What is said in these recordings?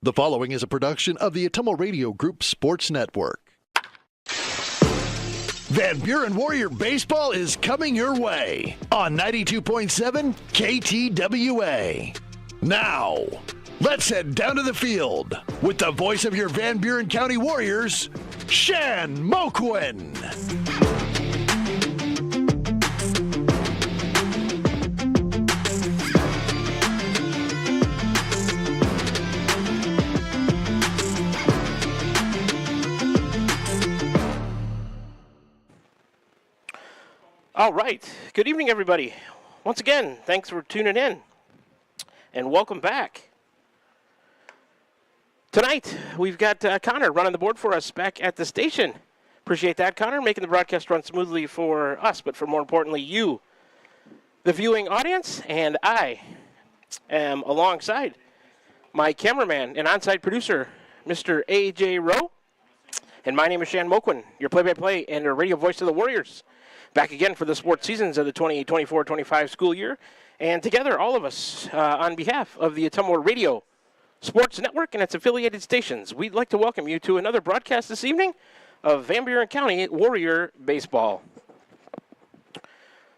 The following is a production of the Ottumwa Radio Group Sports Network. Van Buren Warrior Baseball is coming your way on 92.7 KTWA. Now, let's head down to the field with the voice of your Van Buren County Warriors, Shan Moquin. All right. Good evening, everybody. Once again, thanks for tuning in, and welcome back. Tonight, we've got Connor running the board for us back at the station. Appreciate that, Connor, making the broadcast run smoothly for us, but for more importantly, you, the viewing audience, and I am alongside my cameraman and on-site producer, Mr. A.J. Rowe, and my name is Shan Moquin, your play-by-play and your radio voice of the Warriors. Back again for the sports seasons of the 2024-25 school year. And together, all of us, on behalf of the Ottumwa Radio Sports Network and its affiliated stations, we'd like to welcome you to another broadcast this evening of Van Buren County Warrior Baseball.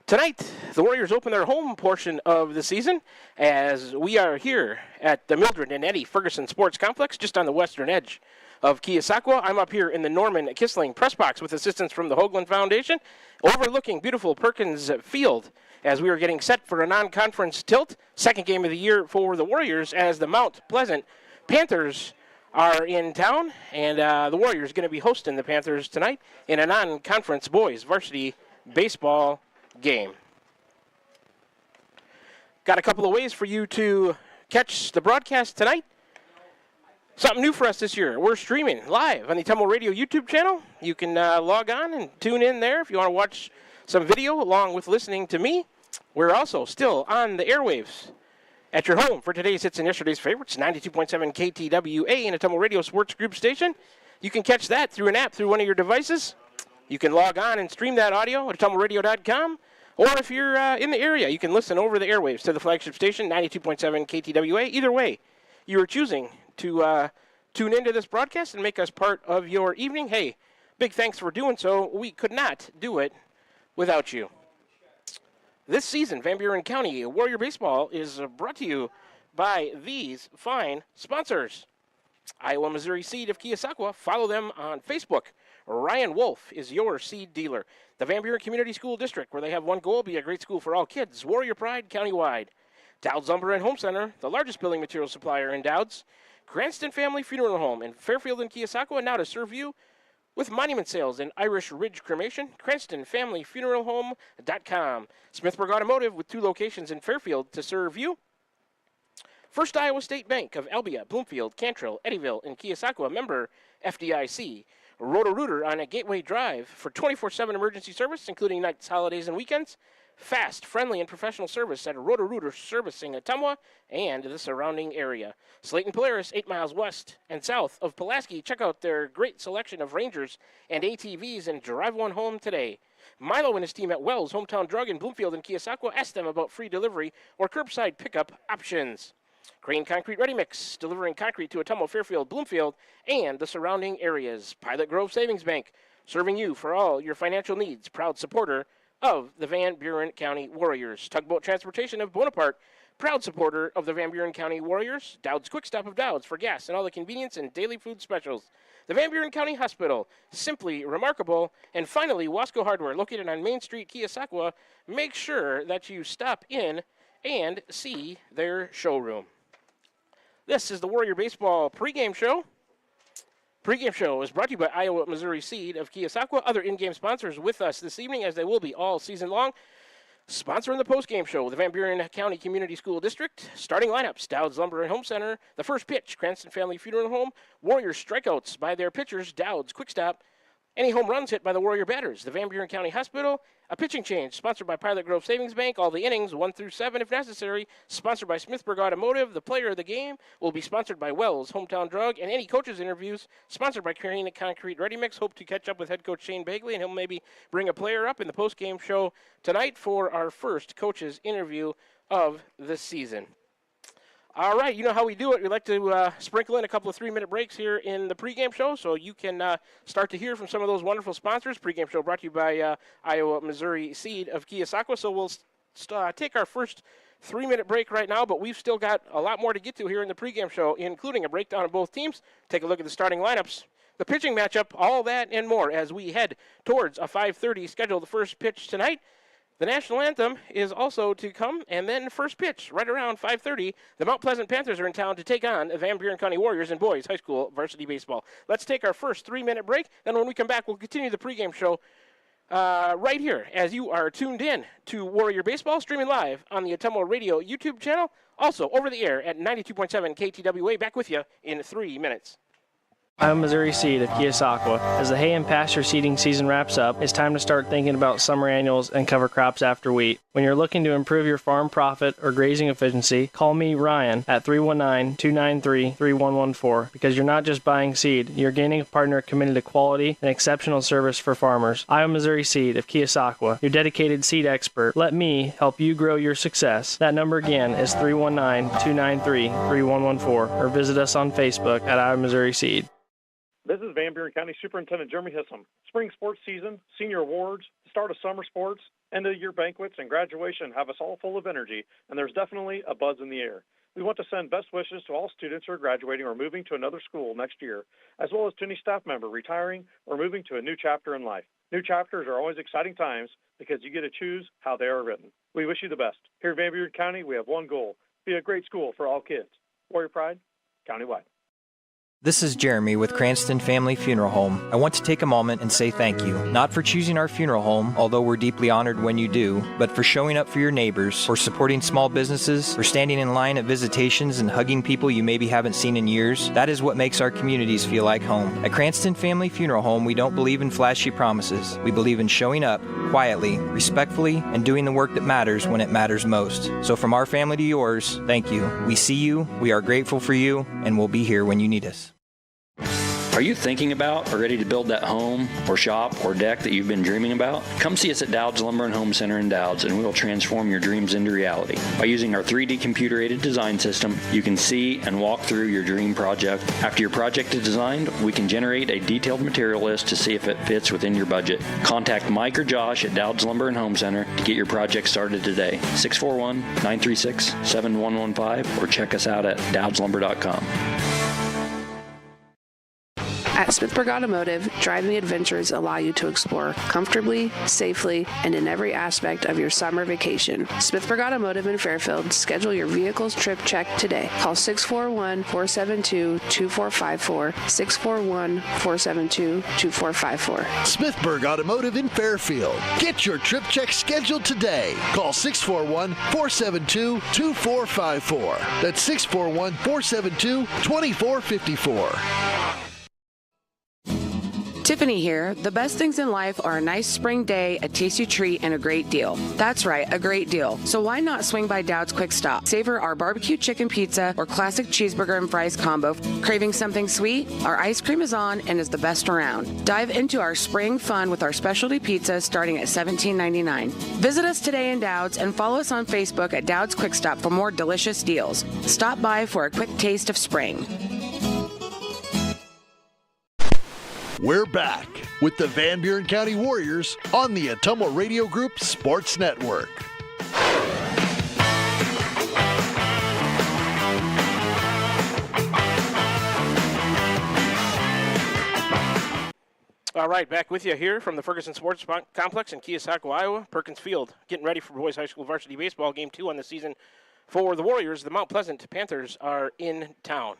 Tonight, the Warriors open their home portion of the season as we are here at the Mildred and Eddie Ferguson Sports Complex, just on the western edge of Keosauqua. I'm up here in the Norman Kissling press box with assistance from the Hoagland Foundation, overlooking beautiful Perkins Field as we are getting set for a non-conference tilt, second game of the year for the Warriors as the Mount Pleasant Panthers are in town, and the Warriors going to be hosting the Panthers tonight in a non-conference boys varsity baseball game. Got a couple of ways for you to catch the broadcast tonight. Something new for us this year. We're streaming live on the Ottumwa Radio YouTube channel. You can log on and tune in there if you want to watch some video along with listening to me. We're also still on the airwaves at your home for today's hits and yesterday's favorites, 92.7 KTWA and Ottumwa Radio Sports Group station. You can catch that through an app through one of your devices. You can log on and stream that audio at ottumwaradio.com. Or if you're in the area, you can listen over the airwaves to the flagship station, 92.7 KTWA. Either way, you are choosing to tune into this broadcast and make us part of your evening. Hey, big thanks for doing so. We could not do it without you. This season, Van Buren County Warrior Baseball is brought to you by these fine sponsors. Iowa Missouri Seed of Keosauqua. Follow them on Facebook. Ryan Wolf is your seed dealer. The Van Buren Community School District, where they have one goal, be a great school for all kids. Warrior Pride countywide. Dowd's Lumber and Home Center, the largest building material supplier in Dowd's. Cranston Family Funeral Home in Fairfield and Keosauqua, now to serve you with monument sales and Irish Ridge Cremation. CranstonFamilyFuneralHome.com. Smithburg Automotive with 2 locations in Fairfield to serve you. First Iowa State Bank of Albia, Bloomfield, Cantrell, Eddyville, and Keosauqua, member FDIC. Roto-Rooter on a Gateway Drive for 24/7 emergency service, including nights, holidays, and weekends. Fast, friendly, and professional service at Roto-Rooter servicing Ottumwa and the surrounding area. Slayton Polaris, 8 miles west and south of Pulaski. Check out their great selection of Rangers and ATVs and drive one home today. Milo and his team at Wells Hometown Drug in Bloomfield and Keosauqua. Ask them about free delivery or curbside pickup options. Crane Concrete Ready Mix, delivering concrete to Ottumwa, Fairfield, Bloomfield, and the surrounding areas. Pilot Grove Savings Bank, serving you for all your financial needs. Proud supporter of the Van Buren County Warriors. Tugboat Transportation of Bonaparte, proud supporter of the Van Buren County Warriors. Dowd's Quick Stop of Dowd's for gas and all the convenience and daily food specials. The Van Buren County Hospital, simply remarkable. And finally, Wasco Hardware, located on Main Street, Keosauqua. Make sure that you stop in and see their showroom. This is the Warrior Baseball pregame show. Pre-game show is brought to you by Iowa Missouri Seed of Keosauqua. Other in-game sponsors with us this evening, as they will be all season long. Sponsoring the post-game show, the Van Buren County Community School District. Starting lineups, Dowd's Lumber and Home Center. The first pitch, Cranston Family Funeral Home. Warriors strikeouts by their pitchers, Dowd's Quick Stop. Any home runs hit by the Warrior batters, the Van Buren County Hospital. A pitching change, sponsored by Pilot Grove Savings Bank. All the innings, 1 through 7 if necessary. Sponsored by Smithburg Automotive. The player of the game will be sponsored by Wells Hometown Drug. And any coaches' interviews, sponsored by Crane Concrete Ready Mix. Hope to catch up with head coach Shane Bagley, and he'll maybe bring a player up in the post-game show tonight for our first coaches' interview of the season. All right, you know how we do it. We like to sprinkle in a couple of 3-minute breaks here in the pregame show so you can start to hear from some of those wonderful sponsors. Pregame show brought to you by Iowa Missouri Seed of Keosauqua. So we'll take our first 3-minute break right now, but we've still got a lot more to get to here in the pregame show, including a breakdown of both teams. Take a look at the starting lineups, the pitching matchup, all that and more as we head towards a 5:30 schedule. The first pitch tonight. The national anthem is also to come, and then first pitch right around 5:30. The Mount Pleasant Panthers are in town to take on the Van Buren County Warriors in boys high school varsity baseball. Let's take our first 3-minute break. Then when we come back, we'll continue the pregame show right here as you are tuned in to Warrior Baseball, streaming live on the Atomo Radio YouTube channel, also over the air at 92.7 KTWA. Back with you in 3 minutes. I'm Missouri Seed of Keosauqua. As the hay and pasture seeding season wraps up, it's time to start thinking about summer annuals and cover crops after wheat. When you're looking to improve your farm profit or grazing efficiency, call me, Ryan, at 319-293-3114 because you're not just buying seed, you're gaining a partner committed to quality and exceptional service for farmers. I'm Missouri Seed of Keosauqua, your dedicated seed expert. Let me help you grow your success. That number again is 319-293-3114 or visit us on Facebook at Iowa Missouri Seed. This is Van Buren County Superintendent Jeremy Hissom. Spring sports season, senior awards, start of summer sports, end of year banquets, and graduation have us all full of energy, and there's definitely a buzz in the air. We want to send best wishes to all students who are graduating or moving to another school next year, as well as to any staff member retiring or moving to a new chapter in life. New chapters are always exciting times because you get to choose how they are written. We wish you the best. Here in Van Buren County, we have one goal: be a great school for all kids. Warrior Pride, countywide. This is Jeremy with Cranston Family Funeral Home. I want to take a moment and say thank you, not for choosing our funeral home, although we're deeply honored when you do, but for showing up for your neighbors, for supporting small businesses, for standing in line at visitations and hugging people you maybe haven't seen in years. That is what makes our communities feel like home. At Cranston Family Funeral Home, we don't believe in flashy promises. We believe in showing up quietly, respectfully, and doing the work that matters when it matters most. So from our family to yours, thank you. We see you, we are grateful for you, and we'll be here when you need us. Are you thinking about or ready to build that home or shop or deck that you've been dreaming about? Come see us at Dowd's Lumber and Home Center in Dowd's, and we will transform your dreams into reality. By using our 3D computer-aided design system, you can see and walk through your dream project. After your project is designed, we can generate a detailed material list to see if it fits within your budget. Contact Mike or Josh at Dowd's Lumber and Home Center to get your project started today. 641-936-7115 or check us out at dowdslumber.com. At Smithburg Automotive, driving adventures allow you to explore comfortably, safely, and in every aspect of your summer vacation. Smithburg Automotive in Fairfield, schedule your vehicle's trip check today. Call 641-472-2454, 641-472-2454. Smithburg Automotive in Fairfield. Get your trip check scheduled today. Call 641-472-2454. That's 641-472-2454. Tiffany here. The best things in life are a nice spring day, a tasty treat, and a great deal. That's right, a great deal. So why not swing by Dowd's Quick Stop? Savor our barbecue chicken pizza or classic cheeseburger and fries combo. Craving something sweet? Our ice cream is on and is the best around. Dive into our spring fun with our specialty pizza starting at $17.99. Visit us today in Dowd's and follow us on Facebook at Dowd's Quick Stop for more delicious deals. Stop by for a quick taste of spring. We're back with the Van Buren County Warriors on the Atomo Radio Group Sports Network. All right, back with you here from the Ferguson Sports Complex in Keosauqua, Iowa. Perkins Field, getting ready for boys high school varsity baseball, game 2 on the season for the Warriors. The Mount Pleasant Panthers are in town.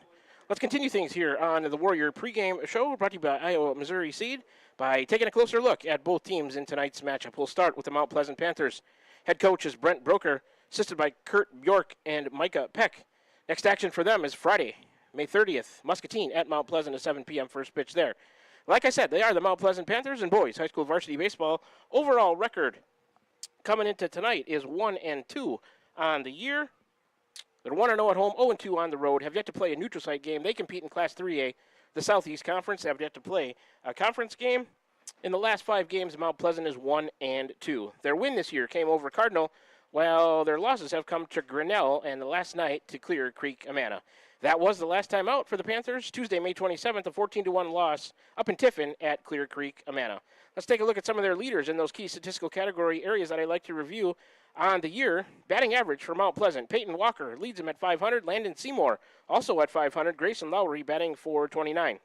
Let's continue things here on the Warrior pregame show, brought to you by Iowa Missouri Seed, by taking a closer look at both teams in tonight's matchup. We'll start with the Mount Pleasant Panthers. Head coach is Brent Broker, assisted by Kurt Bjork and Micah Peck. Next action for them is Friday, May 30th, Muscatine at Mount Pleasant at 7 p.m. first pitch there. Like I said, they are the Mount Pleasant Panthers in boys high school varsity baseball. Overall record coming into tonight is 1-2 on the year. They're 1-0 at home, 0-2 on the road, have yet to play a neutral site game. They compete in Class 3A, the Southeast Conference. They have yet to play a conference game. In the last 5 games, Mount Pleasant is 1-2. Their win this year came over Cardinal, Well, their losses have come to Grinnell and last night to Clear Creek Amana. That was the last time out for the Panthers. Tuesday, May 27th, a 14-1 loss up in Tiffin at Clear Creek Amana. Let's take a look at some of their leaders in those key statistical category areas that I like to review on the year. Batting average for Mount Pleasant. Peyton Walker leads him at 500. Landon Seymour also at 500. Grayson Lowry batting for 29.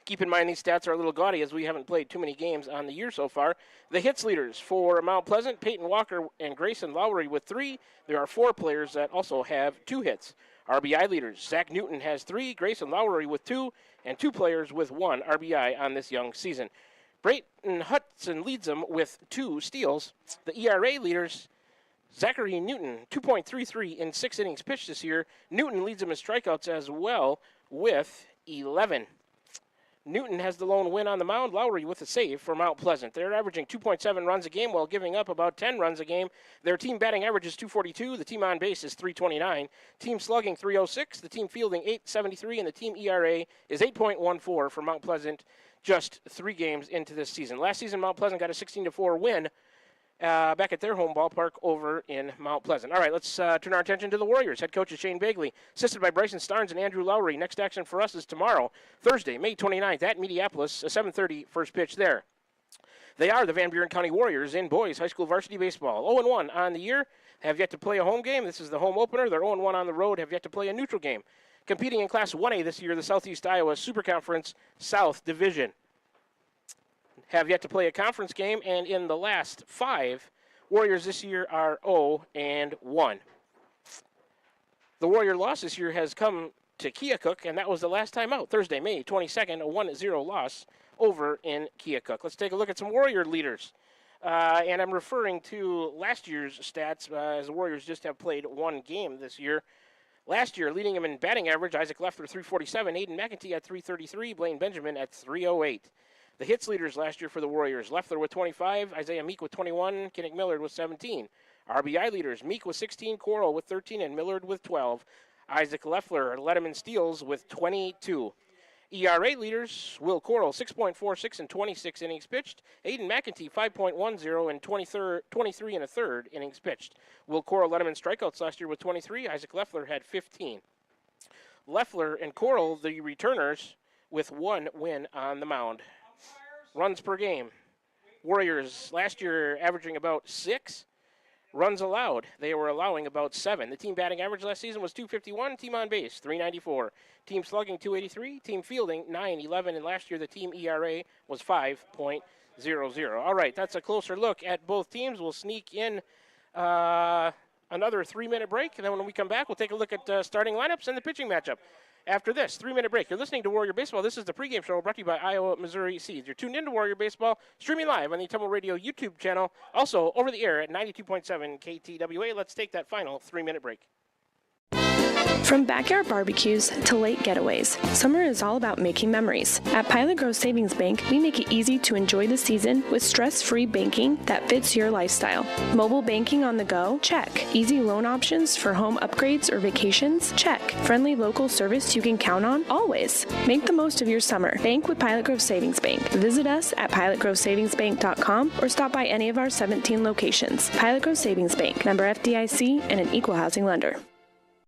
Keep in mind these stats are a little gaudy as we haven't played too many games on the year so far. The hits leaders for Mount Pleasant, Peyton Walker and Grayson Lowry with 3. There are 4 players that also have 2 hits. RBI leaders, Zach Newton has 3, Grayson Lowry with 2, and 2 players with 1 RBI on this young season. Brayton Hudson leads them with 2 steals. The ERA leaders, Zachary Newton, 2.33 in 6 innings pitched this year. Newton leads them in strikeouts as well with 11. Newton has the lone win on the mound. Lowry with a save for Mount Pleasant. They're averaging 2.7 runs a game while giving up about 10 runs a game. Their team batting average is 242. The team on base is 329. Team slugging 306. The team fielding 873. And the team ERA is 8.14 for Mount Pleasant just 3 games into this season. Last season, Mount Pleasant got a 16-4 win back at their home ballpark over in Mount Pleasant. All right, let's turn our attention to the Warriors. Head coach is Shane Bagley, assisted by Bryson Starnes and Andrew Lowry. Next action for us is tomorrow, Thursday, May 29th at Mediapolis, a 7:30 first pitch there. They are the Van Buren County Warriors in boys high school varsity baseball. 0-1 on the year, have yet to play a home game. This is the home opener. They're 0-1 on the road, have yet to play a neutral game. Competing in Class 1A this year, the Southeast Iowa Super Conference South Division. Have yet to play a conference game, and in the last 5, Warriors this year are 0-1. The Warrior loss this year has come to Keokuk, and that was the last time out. Thursday, May 22nd, a 1-0 loss over in Keokuk. Let's take a look at some Warrior leaders. And I'm referring to last year's stats, as the Warriors just have played 1 game this year. Last year, leading him in batting average, Isaac Leffler, 347, Aiden McEntee at 333, Blaine Benjamin at 308. The hits leaders last year for the Warriors, Leffler with 25, Isaiah Meek with 21, Kinnick Millard with 17. RBI leaders, Meek with 16, Coral with 13, and Millard with 12. Isaac Leffler led him in steals with 22. ERA leaders, Will Coral, 6.46 in 26 innings pitched. Aiden McEntee, 5.10 in 23 and a third innings pitched. Will Coral led him in strikeouts last year with 23. Isaac Leffler had 15. Leffler and Coral, the returners, with 1 win on the mound. Runs per game. Warriors last year averaging about 6. Runs allowed, they were allowing about 7. The team batting average last season was 251. Team on base, 394. Team slugging, 283. Team fielding, 911. And last year the team ERA was 5.00. All right, that's a closer look at both teams. We'll sneak in another 3-minute break. And then when we come back, we'll take a look at starting lineups and the pitching matchup. After this 3-minute break, you're listening to Warrior Baseball. This is the pregame show brought to you by Iowa Missouri Seeds. You're tuned into Warrior Baseball, streaming live on the Tumble Radio YouTube channel, also over the air at 92.7 KTWA. Let's take that final 3-minute break. From backyard barbecues to late getaways, summer is all about making memories. At Pilot Grove Savings Bank, we make it easy to enjoy the season with stress-free banking that fits your lifestyle. Mobile banking on the go? Check. Easy loan options for home upgrades or vacations? Check. Friendly local service you can count on? Always. Make the most of your summer. Bank with Pilot Grove Savings Bank. Visit us at pilotgrovesavingsbank.com or stop by any of our 17 locations. Pilot Grove Savings Bank, member FDIC, and an equal housing lender.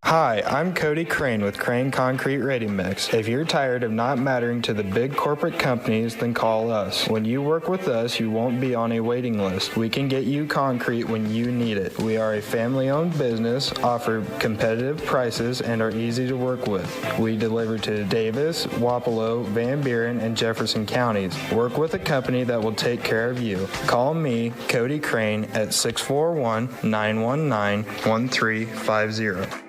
Hi, I'm Cody Crane with Crane Concrete Ready Mix. If you're tired of not mattering to the big corporate companies, then call us. When you work with us, you won't be on a waiting list. We can get you concrete when you need it. We are a family-owned business, offer competitive prices, and are easy to work with. We deliver to Davis, Wapello, Van Buren, and Jefferson counties. Work with a company that will take care of you. Call me, Cody Crane, at 641-919-1350.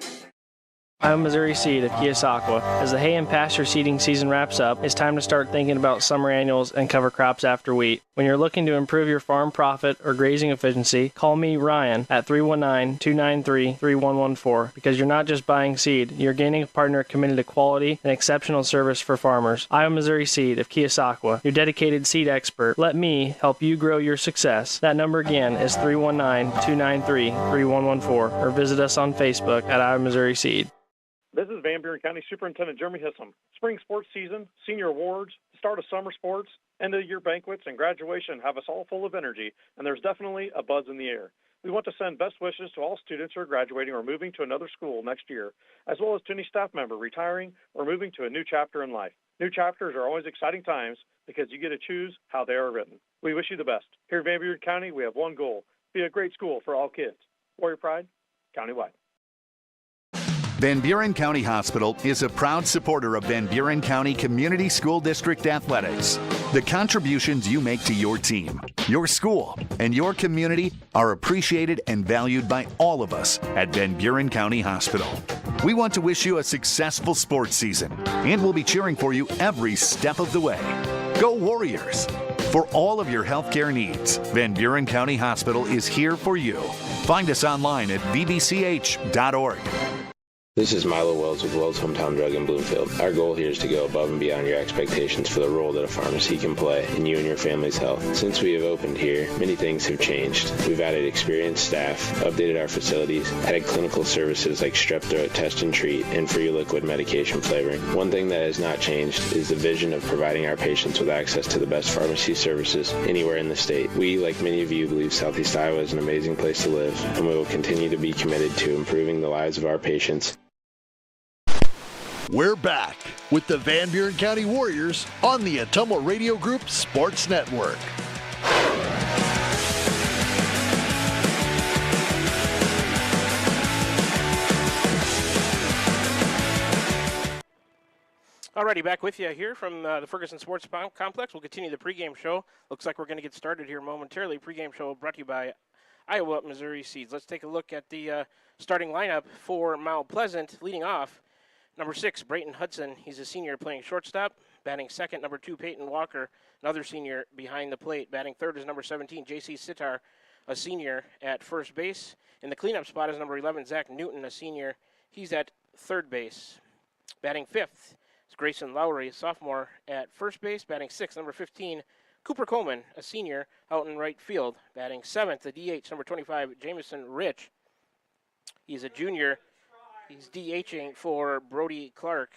Iowa Missouri Seed of Keosauqua. As the hay and pasture seeding season wraps up, it's time to start thinking about summer annuals and cover crops after wheat. When you're looking to improve your farm profit or grazing efficiency, call me, Ryan, at 319-293-3114, because you're not just buying seed, you're gaining a partner committed to quality and exceptional service for farmers. Iowa Missouri Seed of Keosauqua, your dedicated seed expert. Let me help you grow your success. That number again is 319-293-3114, or visit us on Facebook at Iowa Missouri Seed. This is Van Buren County Superintendent Jeremy Hissom. Spring sports season, senior awards, start of summer sports, end of year banquets, and graduation have us all full of energy, and there's definitely a buzz in the air. We want to send best wishes to all students who are graduating or moving to another school next year, as well as to any staff member retiring or moving to a new chapter in life. New chapters are always exciting times because you get to choose how they are written. We wish you the best. Here in Van Buren County, we have one goal: be a great school for all kids. Warrior Pride, countywide. Van Buren County Hospital is a proud supporter of Van Buren County Community School District Athletics. The contributions you make to your team, your school, and your community are appreciated and valued by all of us at Van Buren County Hospital. We want to wish you a successful sports season, and we'll be cheering for you every step of the way. Go Warriors! For all of your healthcare needs, Van Buren County Hospital is here for you. Find us online at vbch.org. This is Milo Wells with Wells Hometown Drug in Bloomfield. Our goal here is to go above and beyond your expectations for the role that a pharmacy can play in you and your family's health. Since we have opened here, many things have changed. We've added experienced staff, updated our facilities, added clinical services like strep throat test and treat, and free liquid medication flavoring. One thing that has not changed is the vision of providing our patients with access to the best pharmacy services anywhere in the state. We, like many of you, believe Southeast Iowa is an amazing place to live, and we will continue to be committed to improving the lives of our patients. We're back with the Van Buren County Warriors on the Atomo Radio Group Sports Network. Alrighty, back with you here from the Ferguson Sports Complex. We'll continue the pregame show. Looks like we're going to get started here momentarily. Pregame show brought to you by Iowa Missouri Seeds. Let's take a look at the starting lineup for Mount Pleasant. Leading off, number 6, Brayton Hudson. He's a senior playing shortstop. Batting second, number 2, Peyton Walker, another senior behind the plate. Batting third is number 17, J.C. Sitar, a senior at first base. In the cleanup spot is number 11, Zach Newton, a senior. He's at third base. Batting fifth is Grayson Lowry, a sophomore at first base. Batting sixth, number 15, Cooper Coleman, a senior out in right field. Batting seventh, the DH, number 25, Jamison Rich. He's a junior. He's DHing for Brody Clark.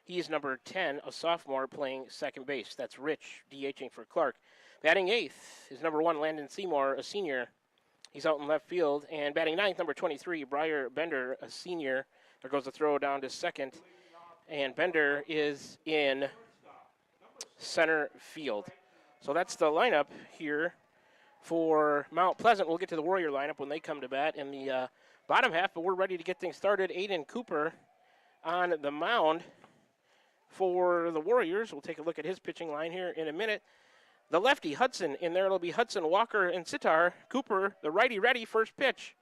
He is number 10, a sophomore playing second base. That's Rich DHing for Clark. Batting eighth is number 1, Landon Seymour, a senior. He's out in left field. And batting ninth, number 23, Briar Bender, a senior. There goes the throw down to second. And Bender is in center field. So that's the lineup here for Mount Pleasant. We'll get to the Warrior lineup when they come to bat in the bottom half, but we're ready to get things started. Aiden Cooper on the mound for the Warriors. We'll take a look at his pitching line here in a minute. The lefty, Hudson, in there. It'll be Hudson, Walker, and Sitar. Cooper, the righty ready. First pitch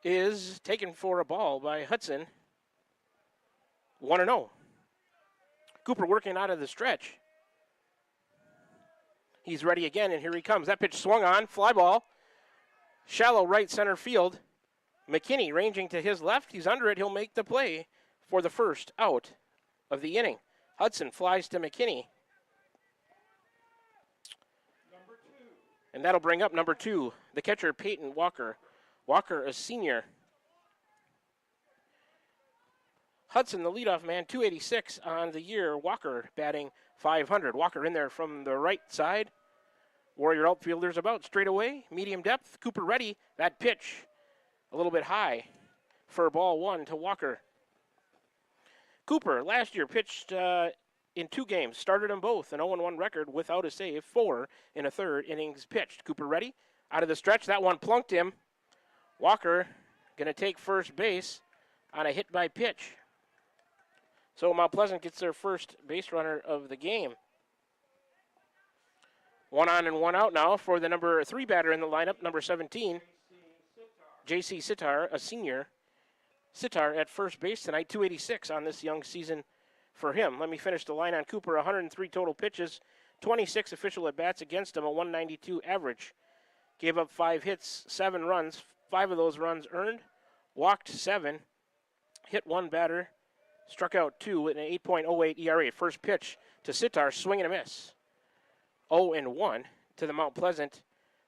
is taken for a ball by Hudson. 1-0. Cooper working out of the stretch. He's ready again, and here he comes. That pitch swung on, fly ball. Shallow right center field. McKinney ranging to his left. He's under it. He'll make the play for the first out of the inning. Hudson flies to McKinney. And that'll bring up number 2, the catcher, Peyton Walker. Walker, a senior. Hudson, the leadoff man, 286 on the year. Walker batting 500. Walker in there from the right side. Warrior outfielders about straight away. Medium depth. Cooper ready. That pitch a little bit high for ball 1 to Walker. Cooper last year pitched in 2 games. Started them both. An 0-1 record without a save. 4 in a third innings pitched. Cooper ready. Out of the stretch. That one plunked him. Walker going to take first base on a hit by pitch. So Mount Pleasant gets their first base runner of the game. 1 on and 1 out now for the number 3 batter in the lineup, number 17, J.C. Sitar, a senior. Sitar at first base tonight, 286 on this young season for him. Let me finish the line on Cooper. 103 total pitches, 26 official at-bats against him, a 192 average. Gave up 5 hits, 7 runs, 5 of those runs earned, walked 7, hit 1 batter, struck out 2 with an 8.08 ERA. First pitch to Sitar, swing and a miss. 0-1 to the Mount Pleasant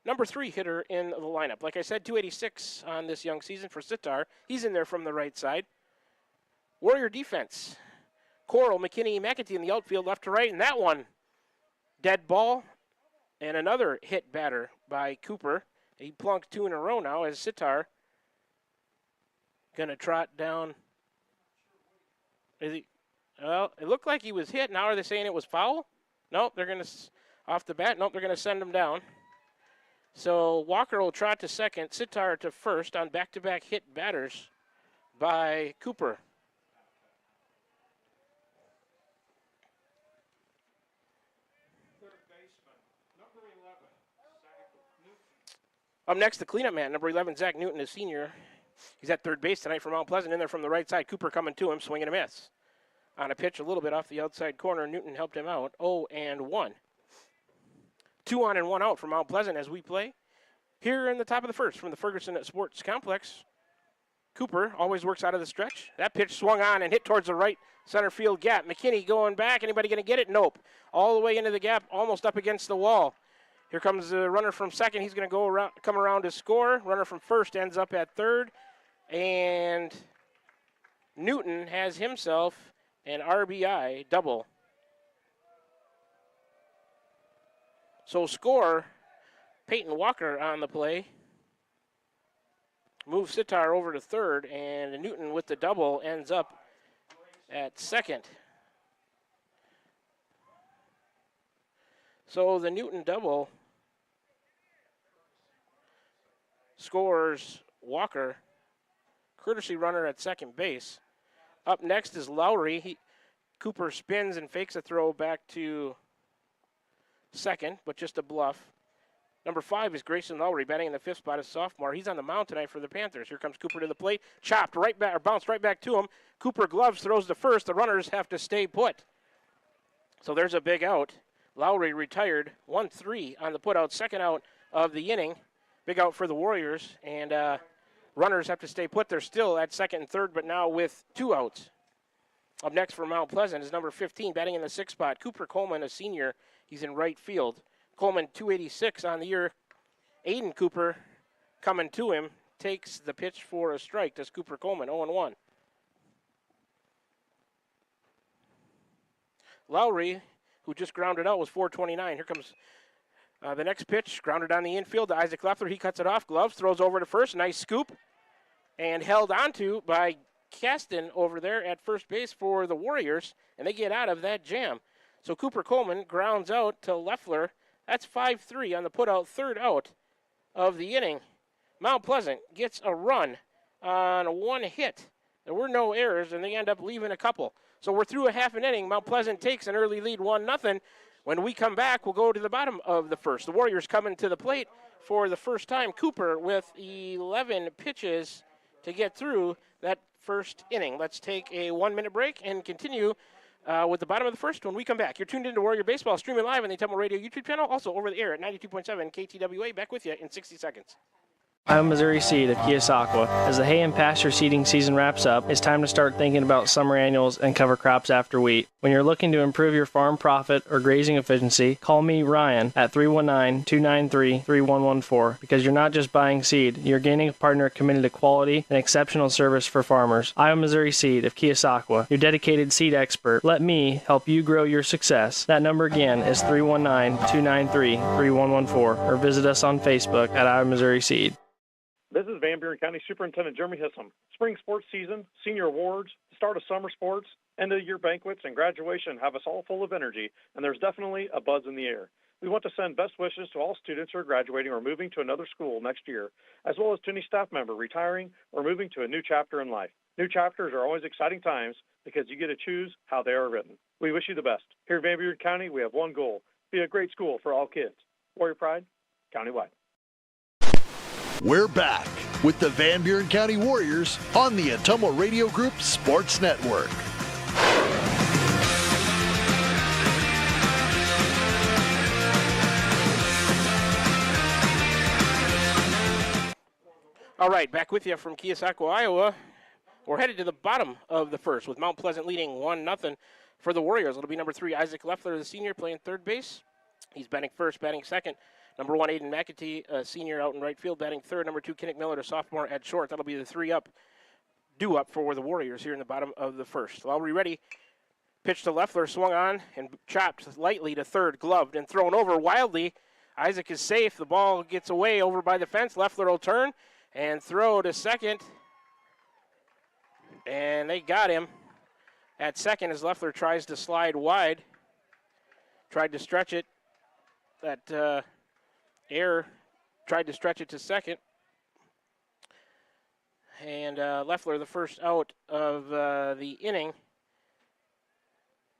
number 3 hitter in the lineup. Like I said, 286 on this young season for Sitar. He's in there from the right side. Warrior defense. Coral, McKinney, McAtee in the outfield, left to right, and that one, dead ball. And another hit batter by Cooper. He plunked 2 in a row now as Sitar going to trot down. Well, it looked like he was hit. Now are they saying it was foul? Nope, they're going to, off the bat, nope, they're going to send him down. So Walker will trot to second, Sitar to first on back-to-back hit batters by Cooper. Up next, the cleanup man, number 11, Zach Newton, a senior. He's at third base tonight for Mount Pleasant. In there from the right side, Cooper coming to him, swing and a miss. On a pitch a little bit off the outside corner, Newton helped him out. 0-1. 2 on and 1 out for Mount Pleasant as we play here in the top of the first from the Ferguson Sports Complex. Cooper always works out of the stretch. That pitch swung on and hit towards the right center field gap. McKinney going back. Anybody going to get it? Nope. All the way into the gap, almost up against the wall. Here comes the runner from second. He's going to go around, come around to score. Runner from first ends up at third. And Newton has himself an RBI double. So score, Peyton Walker on the play. Move Sitar over to third, and Newton with the double ends up at second. So the Newton double scores Walker, courtesy runner at second base. Up next is Lowry. Cooper spins and fakes a throw back to second, but just a bluff. Number 5 is Grayson Lowry, batting in the 5th spot as sophomore. He's on the mound tonight for the Panthers. Here comes Cooper to the plate, chopped right back, or bounced right back to him. Cooper gloves, throws to first. The runners have to stay put. So there's a big out. Lowry retired, 1-3 on the putout, second out of the inning. Big out for the Warriors, and runners have to stay put. They're still at second and third, but now with 2 outs. Up next for Mount Pleasant is number 15, batting in the 6th spot, Cooper Coleman, a senior. He's in right field. Coleman, 286 on the year. Aiden Cooper coming to him, takes the pitch for a strike. Does Cooper Coleman, 0-1. Lowry, who just grounded out, was 429. Here comes the next pitch, grounded on the infield to Isaac Leffler. He cuts it off, gloves, throws over to first. Nice scoop, and held onto by Kasten over there at first base for the Warriors, and they get out of that jam. So Cooper Coleman grounds out to Leffler. That's 5-3 on the putout, third out of the inning. Mount Pleasant gets a run on 1 hit. There were no errors, and they end up leaving a couple. So we're through a half an inning. Mount Pleasant takes an early lead, 1-0. When we come back, we'll go to the bottom of the first. The Warriors coming to the plate for the first time. Cooper with 11 pitches to get through that first inning. Let's take a 1-minute break and continue with the bottom of the first when we come back. You're tuned into Warrior Baseball, streaming live on the Temple Radio YouTube channel, also over the air at 92.7 KTWA. Back with you in 60 seconds. Iowa Missouri Seed of Keosauqua. As the hay and pasture seeding season wraps up, it's time to start thinking about summer annuals and cover crops after wheat. When you're looking to improve your farm profit or grazing efficiency, call me, Ryan, at 319-293-3114, because you're not just buying seed, you're gaining a partner committed to quality and exceptional service for farmers. Iowa Missouri Seed of Keosauqua, your dedicated seed expert. Let me help you grow your success. That number again is 319-293-3114, or visit us on Facebook at Iowa Missouri Seed. This is Van Buren County Superintendent Jeremy Hissom. Spring sports season, senior awards, the start of summer sports, end of year banquets, and graduation have us all full of energy, and there's definitely a buzz in the air. We want to send best wishes to all students who are graduating or moving to another school next year, as well as to any staff member retiring or moving to a new chapter in life. New chapters are always exciting times because you get to choose how they are written. We wish you the best. Here in Van Buren County, we have one goal: be a great school for all kids. Warrior Pride, countywide. We're back with the Van Buren County Warriors on the Atomo Radio Group Sports Network. All right, back with you from Keosauqua, Iowa. We're headed to the bottom of the first with Mount Pleasant leading 1-0 for the Warriors. It'll be number 3, Isaac Leffler, the senior, playing third base. He's batting first, batting second. Number 1, Aiden McAtee, a senior out in right field, batting third. Number 2, Kinnick Miller, a sophomore at short. That'll be the 3-up, due-up for the Warriors here in the bottom of the first. Lowry ready. Pitch to Leffler, swung on and chopped lightly to third, gloved and thrown over wildly Isaac is safe. The ball gets away over by the fence. Leffler will turn and throw to second. And they got him at second as Leffler tries to slide wide. Tried to stretch it. That Air tried to stretch it to second. And Leffler, the first out of the inning.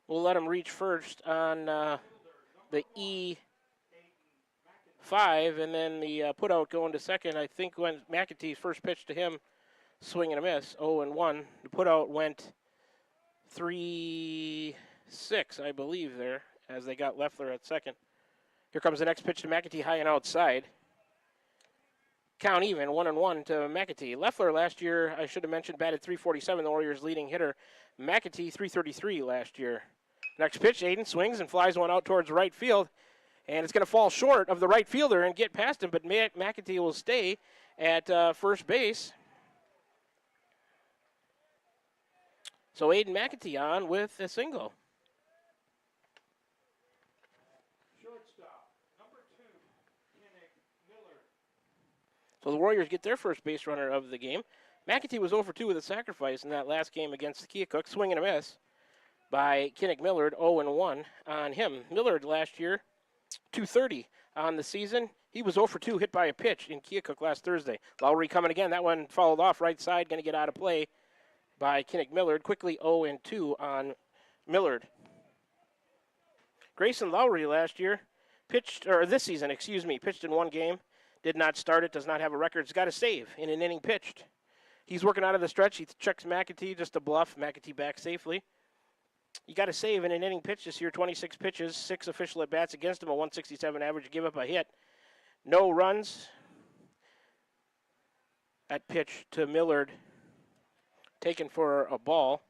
We'll let him reach first on the E5, and then the put out going to second. I think when McAtee's first pitch to him, swing and a miss, 0-1. The put out went 3-6, I believe, there, as they got Leffler at second. Here comes the next pitch to McAtee, high and outside. Count even, 1-1 to McAtee. Leffler last year, I should have mentioned, batted .347, the Warriors' leading hitter. McAtee, .333 last year. Next pitch, Aiden swings and flies one out towards right field, and it's going to fall short of the right fielder and get past him, but McAtee will stay at first base. So Aiden McAtee on with a single. So the Warriors get their first base runner of the game. McAtee was 0-2 with a sacrifice in that last game against the Keokuk. Swing and a miss by Kinnick Millard, 0-1 on him. Millard last year, .230 on the season. He was 0-2 hit by a pitch in Keokuk last Thursday. Lowry coming again. That one fouled off right side, going to get out of play by Kinnick Millard. Quickly 0-2 on Millard. Grayson Lowry last year pitched in one game. Did not start it, does not have a record. He's got a save in an inning pitched. He's working out of the stretch. He checks McAtee just to bluff. McAtee back safely. You got a save in an inning pitch this year, 26 pitches, 6 official at-bats against him, a 167 average, give up a hit. No runs. That pitch to Millard, taken for a ball.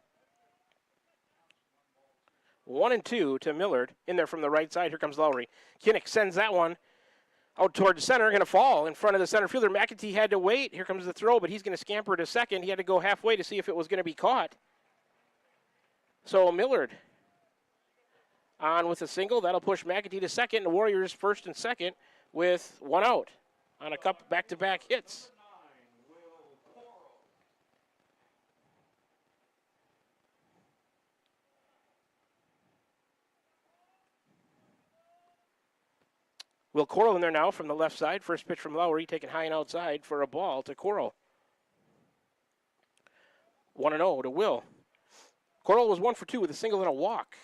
1-2 to Millard. In there from the right side, here comes Lowry. Kinnick sends that one out towards center, going to fall in front of the center fielder. McAtee had to wait. Here comes the throw, but he's going to scamper to second. He had to go halfway to see if it was going to be caught. So Millard on with a single. That'll push McAtee to second. The Warriors first and second with one out on a couple back-to-back hits. Will Coral in there now from the left side. First pitch from Lowry, taken high and outside for a ball to Coral. 1-0 to Will. Coral was 1-2 with a single and a walk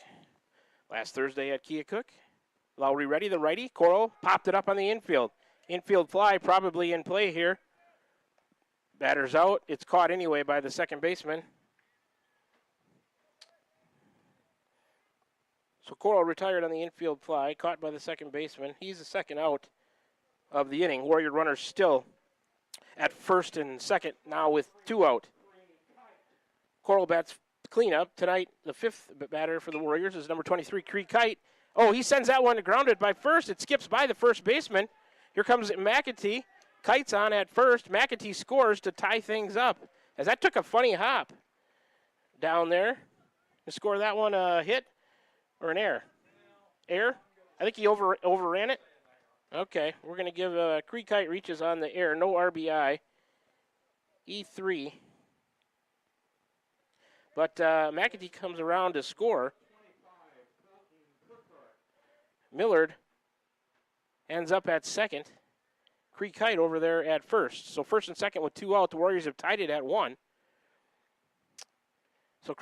last Thursday at Keokuk. Lowry ready, the righty. Coral popped it up on the infield. Infield fly probably in play here. Batter's out. It's caught anyway by the second baseman. So Coral retired on the infield fly, caught by the second baseman. He's the second out of the inning. Warrior runners still at first and second, now with 2 out. Coral bats cleanup. Tonight, the 5th batter for the Warriors is number 23, Cree Kite. Oh, he sends that one grounded by first. It skips by the first baseman. Here comes McAtee. Kite's on at first. McAtee scores to tie things up, as that took a funny hop down there to score that one a hit. Or an error? Error? I think he overran it. Okay, we're going to give Cree Kite reaches on the air. No RBI. E3. But McAtee comes around to score. Millard ends up at second. Cree Kite over there at first. So first and second with 2 out. The Warriors have tied it at 1. So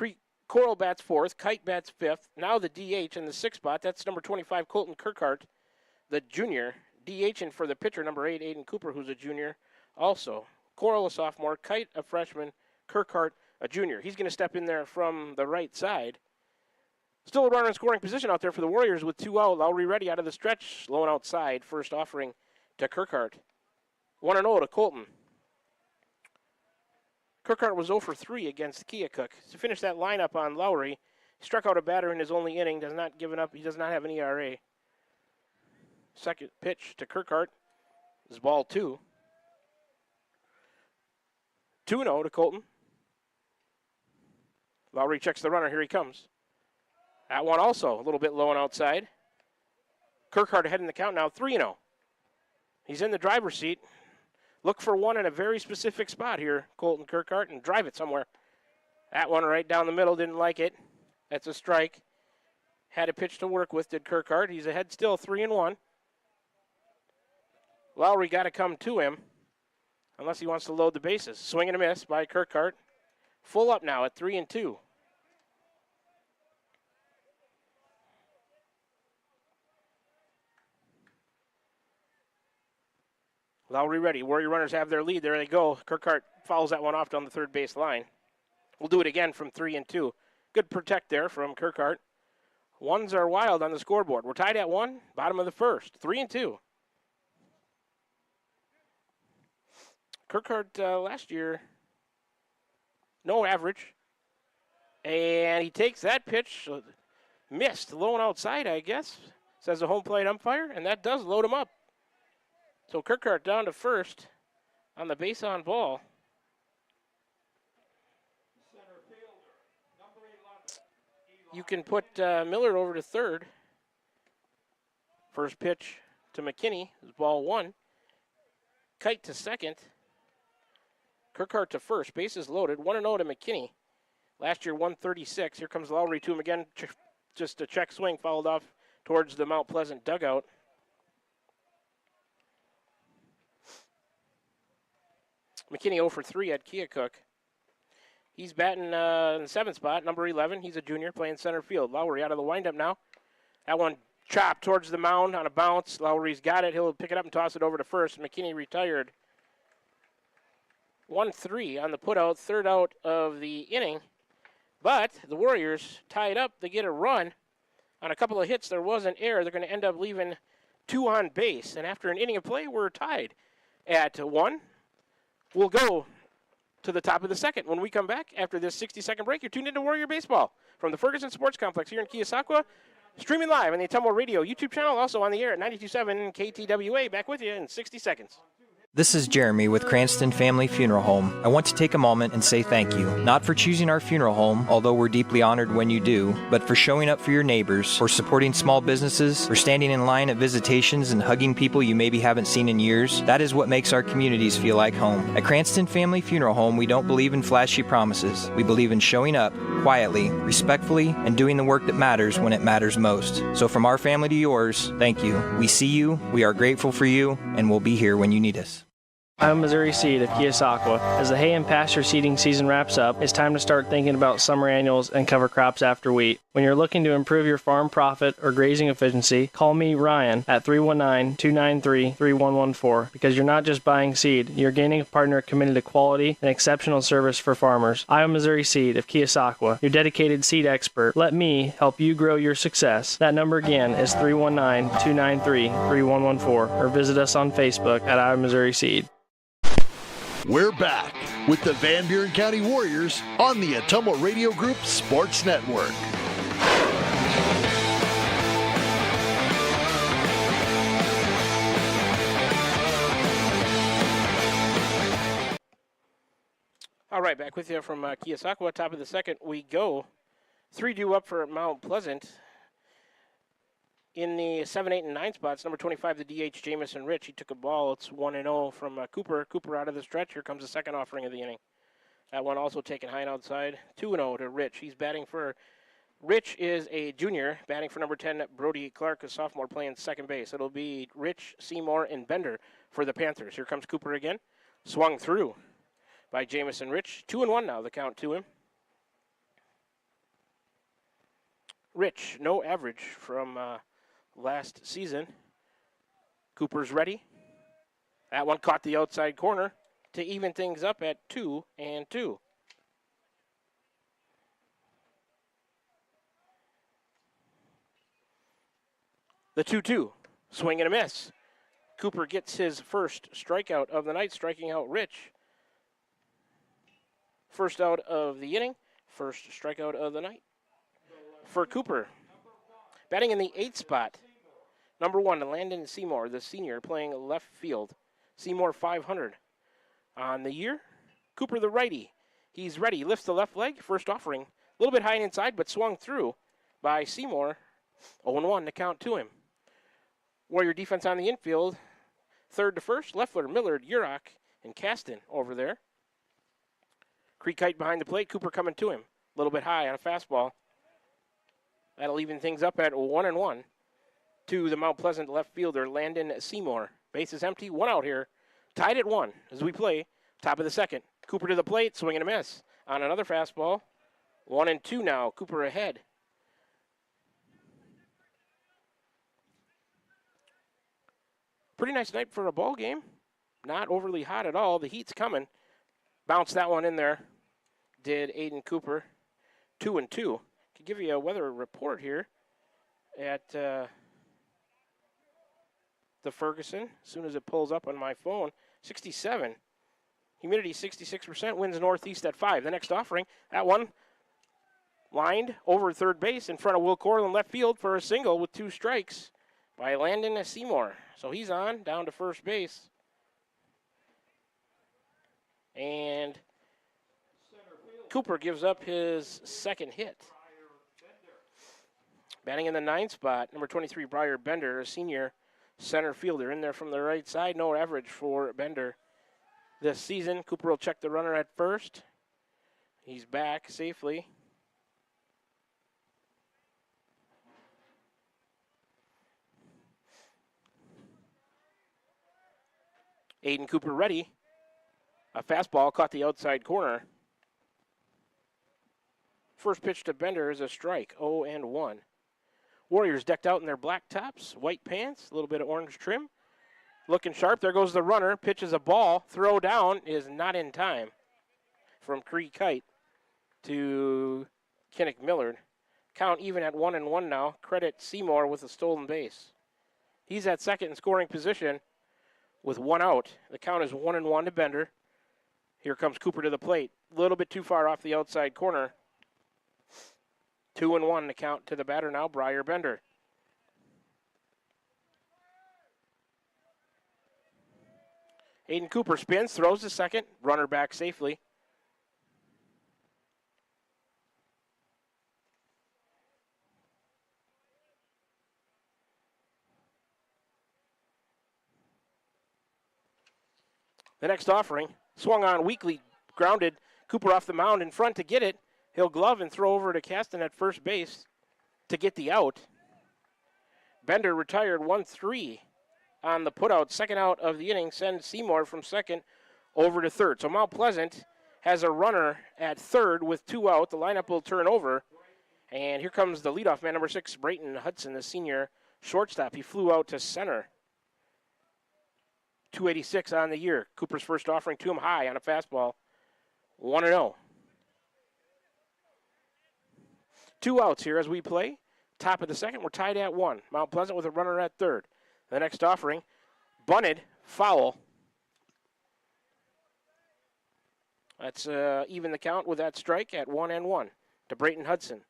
Coral bats 4th, Kite bats 5th. Now the DH in the 6th spot. That's number 25, Colton Kirkhart, the junior. DHing for the pitcher, number 8, Aiden Cooper, who's a junior also. Coral, a sophomore. Kite, a freshman. Kirkhart, a junior. He's going to step in there from the right side. Still a runner in scoring position out there for the Warriors with 2 out. Lowry ready out of the stretch. Low and outside. First offering to Kirkhart. 1-0 to Colton. Kirkhart was 0-3 against Keokuk. To finish that lineup on Lowry, he struck out a batter in his only inning, he does not have an ERA. Second pitch to Kirkhart is ball 2. 2-0 to Colton. Lowry checks the runner, here he comes. That one also a little bit low and outside. Kirkhart ahead in the count now, 3-0 He's in the driver's seat. Look for one in a very specific spot here, Colton Kirkhart, and drive it somewhere. That one right down the middle, didn't like it. That's a strike. Had a pitch to work with, did Kirkhart. He's ahead still 3-1. Lowry got to come to him unless he wants to load the bases. Swing and a miss by Kirkhart. Full up now at 3-2. Lowry ready. Warrior runners have their lead. There they go. Kirkhart fouls that one off down the third base line. We'll do it again from 3-2. Good protect there from Kirkhart. Ones are wild on the scoreboard. We're tied at 1, bottom of the first. 3-2. Kirkhart last year, no average. And he takes that pitch. Missed. Low and outside, I guess, says the home plate umpire. And that does load him up. So Kirkhart down to first on the base on ball. You can put Miller over to third. First pitch to McKinney is ball 1. Kite to second. Kirkhart to first. Bases loaded. 1-0 to McKinney. Last year 136. Here comes Lowry to him again. Just a check swing fouled off towards the Mount Pleasant dugout. McKinney 0 for 3 at Keokuk. He's batting in the 7th spot, number 11. He's a junior playing center field. Lowry out of the windup now. That one chopped towards the mound on a bounce. Lowry's got it. He'll pick it up and toss it over to first. McKinney retired. 1-3 on the putout, third out of the inning. But the Warriors tied up. They get a run. On a couple of hits, there was an error. They're going to end up leaving 2 on base. And after an inning of play, we're tied at 1. We'll go to the top of the second. When we come back after this 60-second break, you're tuned into Warrior Baseball from the Ferguson Sports Complex here in Keosauqua. Streaming live on the Atumwa Radio YouTube channel, also on the air at 92.7 KTWA. Back with you in 60 seconds. This is Jeremy with Cranston Family Funeral Home. I want to take a moment and say thank you, not for choosing our funeral home, although we're deeply honored when you do, but for showing up for your neighbors, for supporting small businesses, for standing in line at visitations and hugging people you maybe haven't seen in years. That is what makes our communities feel like home. At Cranston Family Funeral Home, we don't believe in flashy promises. We believe in showing up quietly, respectfully, and doing the work that matters when it matters most. So from our family to yours, thank you. We see you, we are grateful for you, and we'll be here when you need us. I'm Missouri Seed of Keosauqua. As the hay and pasture seeding season wraps up, it's time to start thinking about summer annuals and cover crops after wheat. When you're looking to improve your farm profit or grazing efficiency, call me, Ryan, at 319-293-3114, because you're not just buying seed, you're gaining a partner committed to quality and exceptional service for farmers. I'm Missouri Seed of Keosauqua, your dedicated seed expert. Let me help you grow your success. That number again is 319-293-3114, or visit us on Facebook at I'm Missouri Seed. We're back with the Van Buren County Warriors on the Atumwa Radio Group Sports Network. All right, back with you from Keosauqua. Top of the second, we go. 3-2 up for Mount Pleasant. In the 7, 8, and 9 spots, number 25, the DH, Jamison Rich. He took a ball. It's 1-0 from Cooper. Cooper out of the stretch. Here comes the second offering of the inning. That one also taken high and outside. 2-0 to Rich. He's batting for... Rich is a junior, batting for number 10, Brody Clark, a sophomore, playing second base. It'll be Rich, Seymour, and Bender for the Panthers. Here comes Cooper again. Swung through by Jamison Rich. 2-1 now, the count to him. Rich, no average from... last season. Cooper's ready. That one caught the outside corner to even things up at 2-2. The 2-2. Swing and a miss. Cooper gets his first strikeout of the night, striking out Rich. First out of the inning. First strikeout of the night for Cooper. Batting in the 8th spot, number 1, Landon Seymour, the senior, playing left field. Seymour 500 on the year. Cooper, the righty. He's ready. Lifts the left leg. First offering. A little bit high and inside, but swung through by Seymour. 0-1 to count to him. Warrior defense on the infield. Third to first, Leffler, Millard, Urach, and Caston over there. Creek Kite behind the plate. Cooper coming to him. A little bit high on a fastball. That'll even things up at 1-1 to the Mount Pleasant left fielder, Landon Seymour. Base is empty. 1 out here. Tied at 1 as we play top of the second. Cooper to the plate. Swing and a miss on another fastball. 1-2 now. Cooper ahead. Pretty nice night for a ball game. Not overly hot at all. The heat's coming. Bounced that one in there. Did Aiden Cooper. 2-2. Could give you a weather report here at the Ferguson. As soon as it pulls up on my phone. 67. Humidity 66%. Winds northeast at 5. The next offering. That one lined over third base in front of Will Corlin left field for a single with 2 strikes by Landon Seymour. So he's on down to first base. And Cooper gives up his second hit. Batting in the 9th spot, number 23, Briar Bender, a senior center fielder. In there from the right side, no average for Bender this season. Cooper will check the runner at first. He's back safely. Aiden Cooper ready. A fastball caught the outside corner. First pitch to Bender is a strike, 0-1. Warriors decked out in their black tops, white pants, a little bit of orange trim. Looking sharp. There goes the runner. Pitches a ball. Throw down is not in time from Creek Kite to Kinnick Millard. Count even at 1-1 now. Credit Seymour with a stolen base. He's at second in scoring position with 1 out. The count is 1-1 to Bender. Here comes Cooper to the plate. A little bit too far off the outside corner. 2-1 to count to the batter now, Briar Bender. Aiden Cooper spins, throws to second, runner back safely. The next offering, swung on weakly, grounded. Cooper off the mound in front to get it. He'll glove and throw over to Caston at first base to get the out. Bender retired 1-3 on the putout. Second out of the inning sends Seymour from second over to third. So Mount Pleasant has a runner at third with 2 out. The lineup will turn over. And here comes the leadoff man, number 6, Brayton Hudson, the senior shortstop. He flew out to center. 286 on the year. Cooper's first offering to him high on a fastball. 1-0. 2 outs here as we play. Top of the second, we're tied at 1. Mount Pleasant with a runner at third. The next offering, bunted, foul. That's even the count with that strike at 1-1 to Brayton Hudson.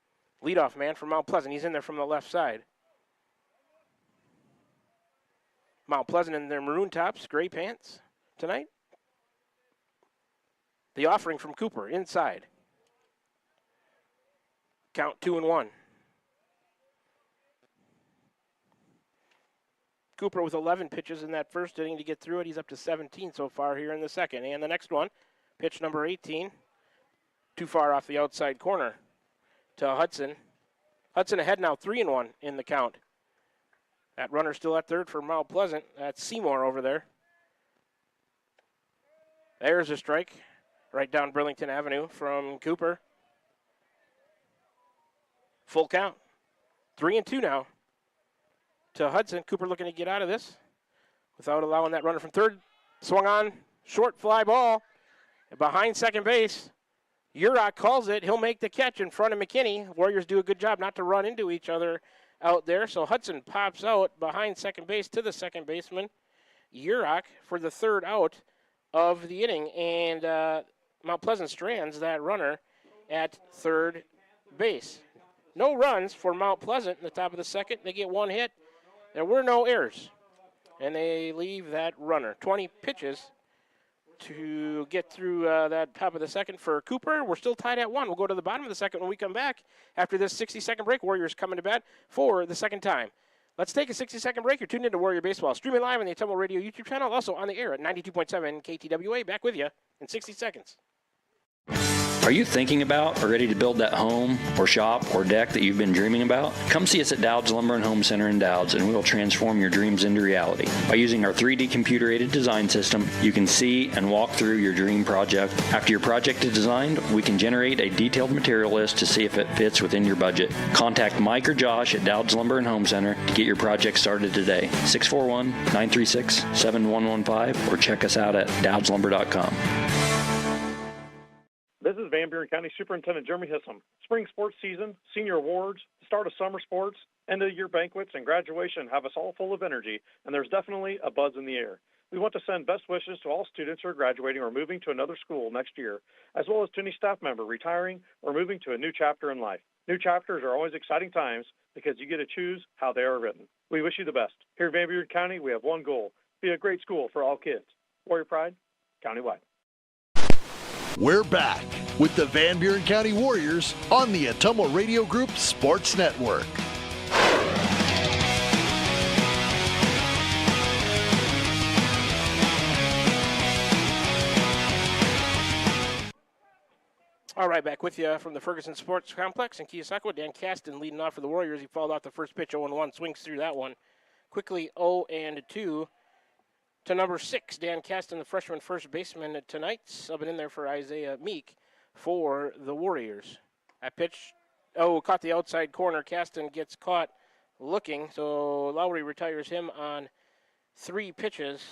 Leadoff man from Mount Pleasant. He's in there from the left side. Mount Pleasant in their maroon tops, gray pants tonight. The offering from Cooper inside. Count 2-1. Cooper with 11 pitches in that first inning to get through it. He's up to 17 so far here in the second. And the next one, pitch number 18, too far off the outside corner to Hudson. Hudson ahead now, 3-1 in the count. That runner still at third for Mount Pleasant. That's Seymour over there. There's a strike right down Burlington Avenue from Cooper. Full count. 3-2 now to Hudson. Cooper looking to get out of this without allowing that runner from third. Swung on, short fly ball behind second base. Urach calls it. He'll make the catch in front of McKinney. Warriors do a good job not to run into each other out there. So Hudson pops out behind second base to the second baseman, Urach, for the third out of the inning. And Mount Pleasant strands that runner at third base. No runs for Mount Pleasant in the top of the second. They get 1 hit. There were no errors. And they leave that runner. 20 pitches to get through that top of the second for Cooper. We're still tied at 1. We'll go to the bottom of the second when we come back. After this 60-second break, Warriors coming to bat for the second time. Let's take a 60-second break. You're tuned into Warrior Baseball. Streaming live on the Atomo Radio YouTube channel, also on the air at 92.7 KTWA. Back with you in 60 seconds. Are you thinking about or ready to build that home or shop or deck that you've been dreaming about? Come see us at Dowd's Lumber and Home Center in Dowd's, and we will transform your dreams into reality. By using our 3D computer-aided design system, you can see and walk through your dream project. After your project is designed, we can generate a detailed material list to see if it fits within your budget. Contact Mike or Josh at Dowd's Lumber and Home Center to get your project started today. 641-936-7115 or check us out at dowdslumber.com. This is Van Buren County Superintendent Jeremy Hissom. Spring sports season, senior awards, the start of summer sports, end of year banquets, and graduation have us all full of energy, and there's definitely a buzz in the air. We want to send best wishes to all students who are graduating or moving to another school next year, as well as to any staff member retiring or moving to a new chapter in life. New chapters are always exciting times because you get to choose how they are written. We wish you the best. Here in Van Buren County, we have one goal: be a great school for all kids. Warrior Pride, countywide. We're back with the Van Buren County Warriors on the Atomo Radio Group Sports Network. All right, back with you from the Ferguson Sports Complex in Keosauqua. Dan Caston leading off for the Warriors. He fouled off the first pitch, 0-1, swings through that one. Quickly 0-2 to number 6, Dan Caston, the freshman first baseman tonight, subbing in there for Isaiah Meek for the Warriors. That pitch, caught the outside corner. Caston gets caught looking, so Lowry retires him on 3 pitches.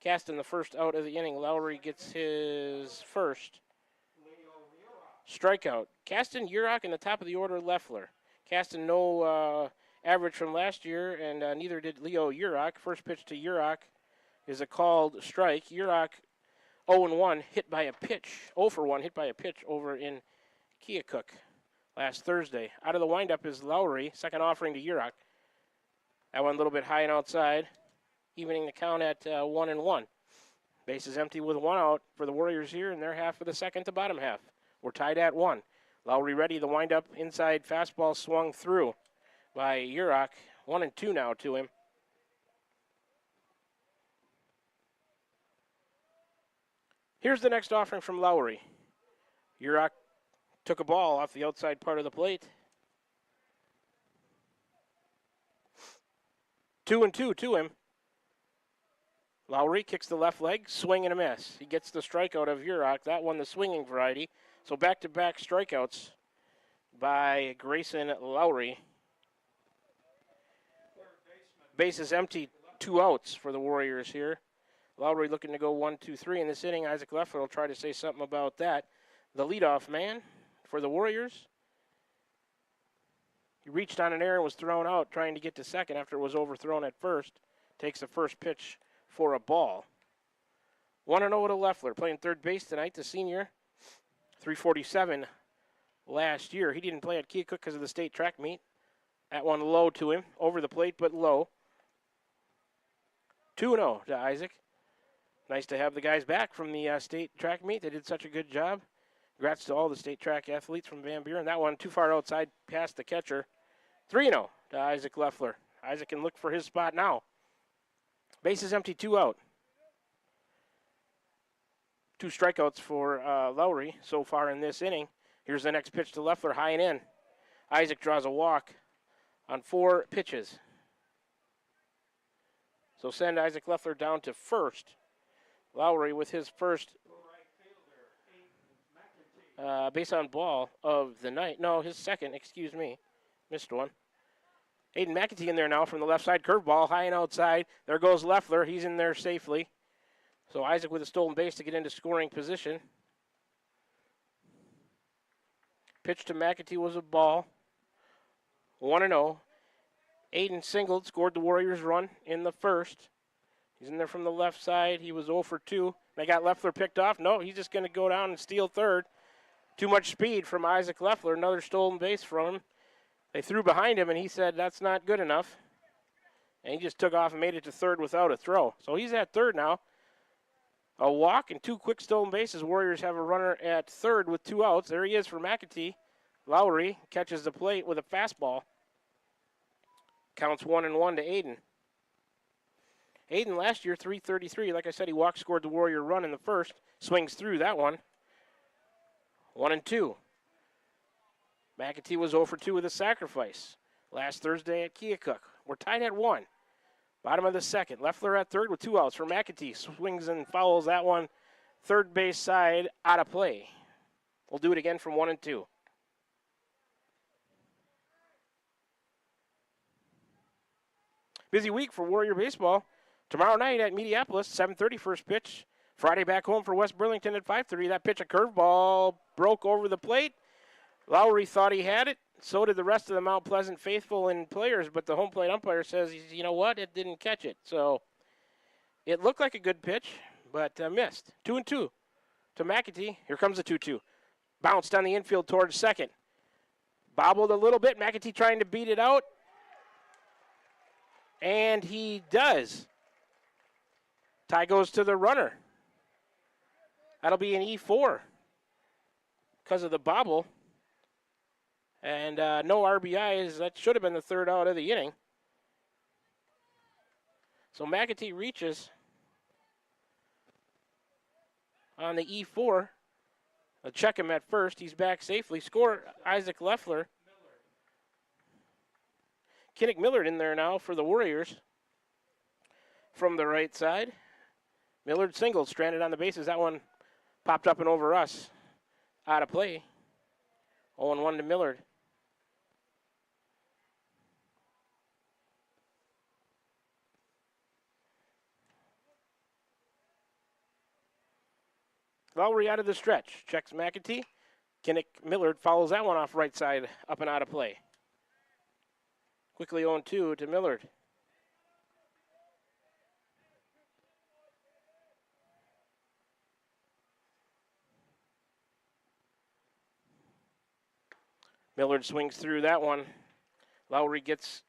Caston, the first out of the inning. Lowry gets his first strikeout. Caston, Urach in the top of the order, Leffler. Caston, no average from last year, and neither did Leo Urach. First pitch to Urach is a called strike. Urach 0-1, hit by a pitch. 0-for-1, hit by a pitch over in Keokuk last Thursday. Out of the windup is Lowry, second offering to Urach. That one a little bit high and outside, evening the count at 1-1. Bases empty with 1 out for the Warriors here in their half of the second to bottom half. We're tied at 1. Lowry ready, the windup inside fastball swung through by Urach. 1-2 now to him. Here's the next offering from Lowry. Urach took a ball off the outside part of the plate. 2-2 to him. Lowry kicks the left leg, swing and a miss. He gets the strikeout of Urach. That one the swinging variety. So back-to-back strikeouts by Grayson Lowry. Base is empty, 2 outs for the Warriors here. Lowry looking to go 1-2-3 in this inning. Isaac Leffler will try to say something about that. The leadoff man for the Warriors. He reached on an error and was thrown out trying to get to second after it was overthrown at first. Takes the first pitch for a ball. 1-0 to Leffler, playing third base tonight, the senior. 347 last year. He didn't play at Keokuk because of the state track meet. That one low to him, over the plate but low. 2-0 to Isaac. Nice to have the guys back from the state track meet. They did such a good job. Congrats to all the state track athletes from Van Buren. That one too far outside past the catcher. 3-0 to Isaac Leffler. Isaac can look for his spot now. Base is empty, 2 out. 2 strikeouts for Lowry so far in this inning. Here's the next pitch to Leffler, high and in. Isaac draws a walk on 4 pitches. So send Isaac Leffler down to first. Lowry with his first base on ball of the night. No, his second, excuse me. Missed one. Aiden McAtee in there now from the left side. Curveball, high and outside. There goes Leffler. He's in there safely. So Isaac with a stolen base to get into scoring position. Pitch to McAtee was a ball. 1-0. Aiden singled, scored the Warriors' run in the first. He's in there from the left side. He was 0 for 2. They got Leffler picked off. No, he's just going to go down and steal third. Too much speed from Isaac Leffler. Another stolen base from him. They threw behind him, and he said, that's not good enough. And he just took off and made it to third without a throw. So he's at third now. A walk and 2 quick stolen bases. Warriors have a runner at third with 2 outs. There he is for McAtee. Lowry catches the plate with a fastball. Counts 1-1 to Aiden. Aiden last year, 333. Like I said, he scored the Warrior run in the first. Swings through that one. 1-2. McAtee was 0 for 2 with a sacrifice last Thursday at Keokuk. We're tied at 1. Bottom of the second. Leffler at third with 2 outs for McAtee. Swings and fouls that one. Third base side out of play. We'll do it again from 1-2. Busy week for Warrior baseball. Tomorrow night at Mediapolis, 7:30 first pitch. Friday back home for West Burlington at 5:30. That pitch, a curveball, broke over the plate. Lowry thought he had it. So did the rest of the Mount Pleasant faithful and players, but the home plate umpire says, you know what, it didn't catch it. So it looked like a good pitch, but missed. 2-2 to McAtee. Here comes the 2-2. Bounced on the infield towards second. Bobbled a little bit. McAtee trying to beat it out. And he does. Tie goes to the runner. That'll be an E4 because of the bobble. And no RBIs. That should have been the third out of the inning. So McAtee reaches on the E4. I'll check him at first. He's back safely. Score Isaac Leffler. Kinnick Millard in there now for the Warriors. From the right side. Millard single, stranded on the bases. That one popped up and over us. Out of play. 0-1 to Millard. Lowry out of the stretch. Checks McAtee. Kinnick Millard follows that one off right side, up and out of play. Quickly 0-2 to Millard. Millard swings through that one. Lowry gets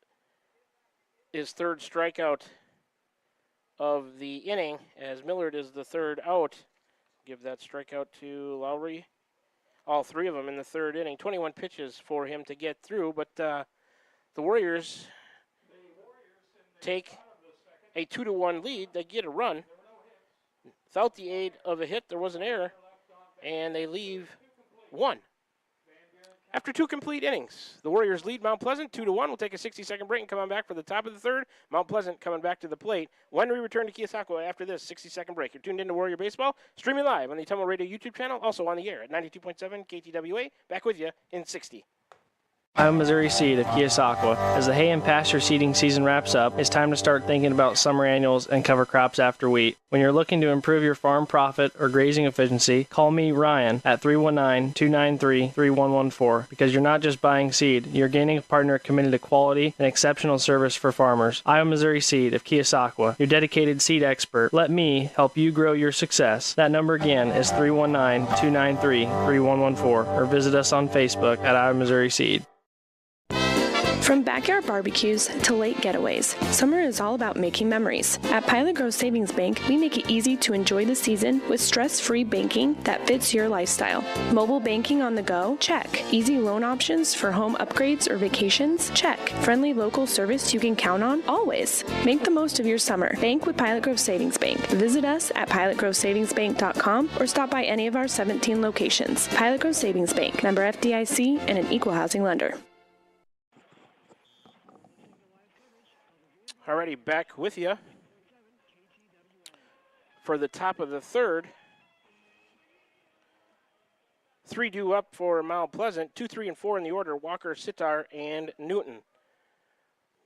his third strikeout of the inning as Millard is the third out. Give that strikeout to Lowry. All three of them in the third inning. 21 pitches for him to get through, but the Warriors take a 2-1 lead. They get a run. Without the aid of a hit, there was an error, and they leave 1. After 2 complete innings, the Warriors lead Mount Pleasant 2-1. We'll take a 60-second break and come on back for the top of the third. Mount Pleasant coming back to the plate when we return to Keosauqua after this 60-second break. You're tuned into Warrior Baseball, streaming live on the Tumble Radio YouTube channel, also on the air at 92.7 KTWA. Back with you in 60. I'm Missouri Seed of Keosauqua. As the hay and pasture seeding season wraps up, it's time to start thinking about summer annuals and cover crops after wheat. When you're looking to improve your farm profit or grazing efficiency, call me, Ryan, at 319-293-3114 because you're not just buying seed, you're gaining a partner committed to quality and exceptional service for farmers. I'm Missouri Seed of Keosauqua, your dedicated seed expert. Let me help you grow your success. That number again is 319-293-3114 or visit us on Facebook at I'm Missouri Seed. From backyard barbecues to lake getaways, summer is all about making memories. At Pilot Grove Savings Bank, we make it easy to enjoy the season with stress-free banking that fits your lifestyle. Mobile banking on the go? Check. Easy loan options for home upgrades or vacations? Check. Friendly local service you can count on? Always. Make the most of your summer. Bank with Pilot Grove Savings Bank. Visit us at pilotgrovesavingsbank.com or stop by any of our 17 locations. Pilot Grove Savings Bank, member FDIC, and an equal housing lender. Alrighty, back with you for the top of the third. 3 due up for Mount Pleasant. 2, 3, and 4 in the order. Walker, Sitar, and Newton.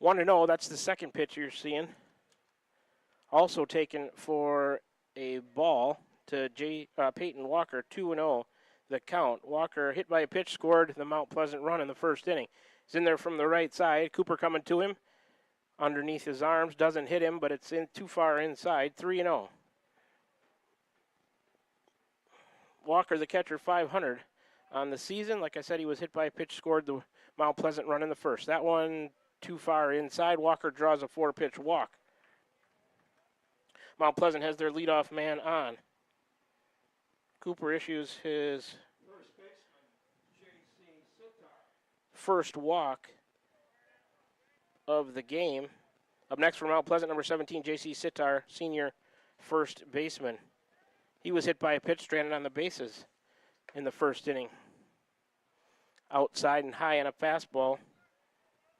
1-0, that's the second pitch you're seeing. Also taken for a ball to Peyton Walker. 2-0 the count. Walker hit by a pitch, scored the Mount Pleasant run in the first inning. He's in there from the right side. Cooper coming to him. Underneath his arms, doesn't hit him, but it's in too far inside. 3-0. Walker, the catcher, 500 on the season. Like I said, he was hit by a pitch, scored the Mount Pleasant run in the first. That one too far inside. Walker draws a 4-pitch walk. Mount Pleasant has their leadoff man on. Cooper issues his first walk of the game. Up next from Mount Pleasant, number 17, J.C. Sitar, senior first baseman. He was hit by a pitch stranded on the bases in the first inning. Outside and high on a fastball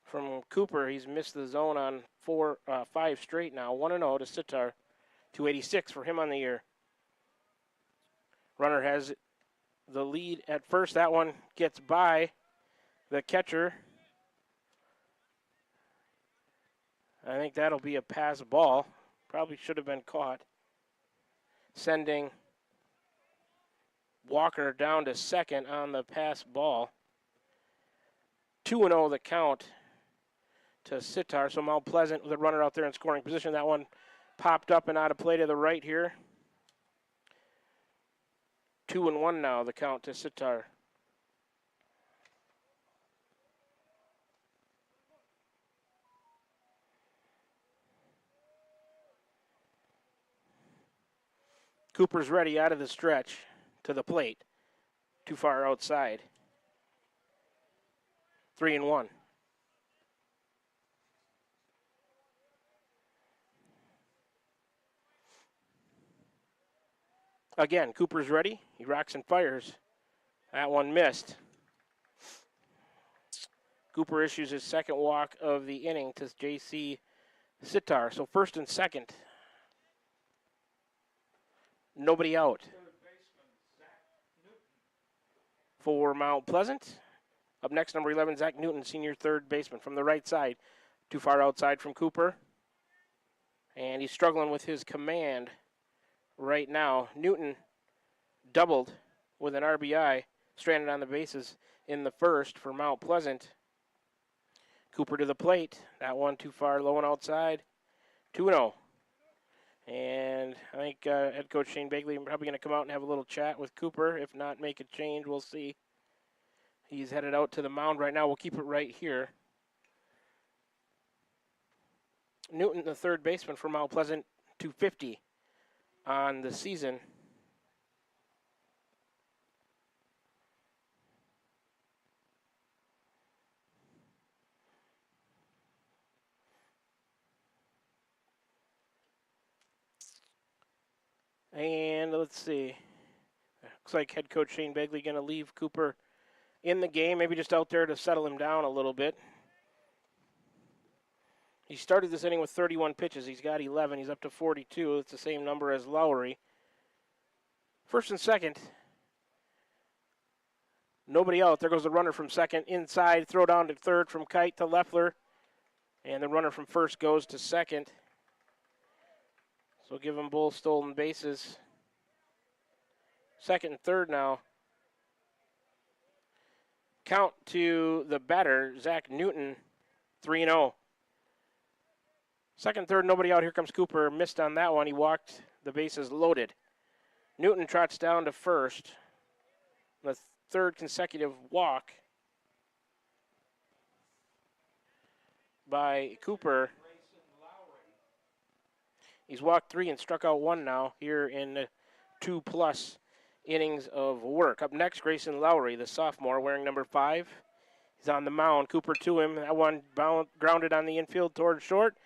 from Cooper. He's missed the zone on 5 straight now. 1-0 to Sitar. 286 for him on the year. Runner has the lead at first. That one gets by the catcher. I think that'll be a pass ball. Probably should have been caught. Sending Walker down to second on the pass ball. 2-0 the count to Sitar. So Mount Pleasant with a runner out there in scoring position. That one popped up and out of play to the right here. 2-1 now the count to Sitar. Cooper's ready out of the stretch to the plate. Too far outside. 3-1. Again, Cooper's ready. He rocks and fires. That one missed. Cooper issues his second walk of the inning to J.C. Sitar. So first and second. Nobody out. For Mount Pleasant. Up next, number 11, Zach Newton, senior third baseman from the right side. Too far outside from Cooper. And he's struggling with his command right now. Newton doubled with an RBI, stranded on the bases in the first for Mount Pleasant. Cooper to the plate. That one too far, low and outside. 2-0. And I think head coach Shane Begley is probably going to come out and have a little chat with Cooper. If not, make a change. We'll see. He's headed out to the mound right now. We'll keep it right here. Newton, the third baseman for Mount Pleasant, 250 on the season. And let's see. Looks like head coach Shane Begley going to leave Cooper in the game, maybe just out there to settle him down a little bit. He started this inning with 31 pitches. He's got 11. He's up to 42. It's the same number as Lowry. First and second. Nobody out. There goes the runner from second. Inside, throw down to third from Kite to Leffler. And the runner from first goes to second. So give them both stolen bases. Second and third now. Count to the batter, Zach Newton, 3-0. Second, third, nobody out. Here comes Cooper. Missed on that one. He walked. The bases loaded. Newton trots down to first. The third consecutive walk by Cooper. He's walked 3 and struck out 1 now here in the 2+ innings of work. Up next, Grayson Lowry, the sophomore, wearing number 5. He's on the mound. Cooper to him. That one grounded on the infield toward short.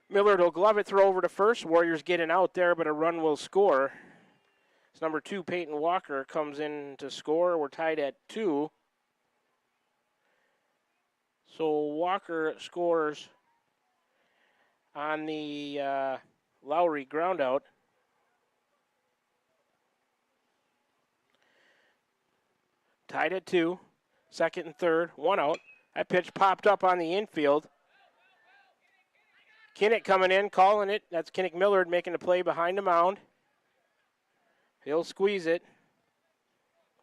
Millard will glove it, throw over to first. Warriors getting out there, but a run will score. It's number 2, Peyton Walker, comes in to score. We're tied at 2. So Walker scores on the Lowry groundout. Tied at 2. Second and third, 1 out. That pitch popped up on the infield. Kinnick coming in, calling it. That's Kinnick Millard making the play behind the mound. He'll squeeze it.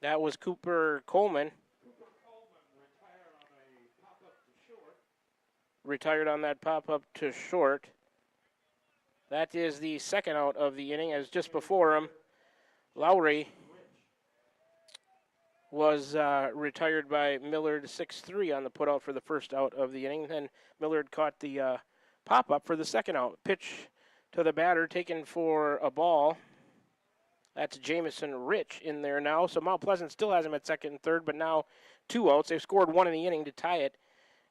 That was Cooper Coleman. Retired on that pop-up to short. That is the second out of the inning, as just before him, Lowry was retired by Millard 6-3 on the putout for the first out of the inning. Then Millard caught the pop-up for the second out. Pitch to the batter, taken for a ball. That's Jamison Rich in there now. So Mount Pleasant still has him at second and third, but now 2 outs. They've scored 1 in the inning to tie it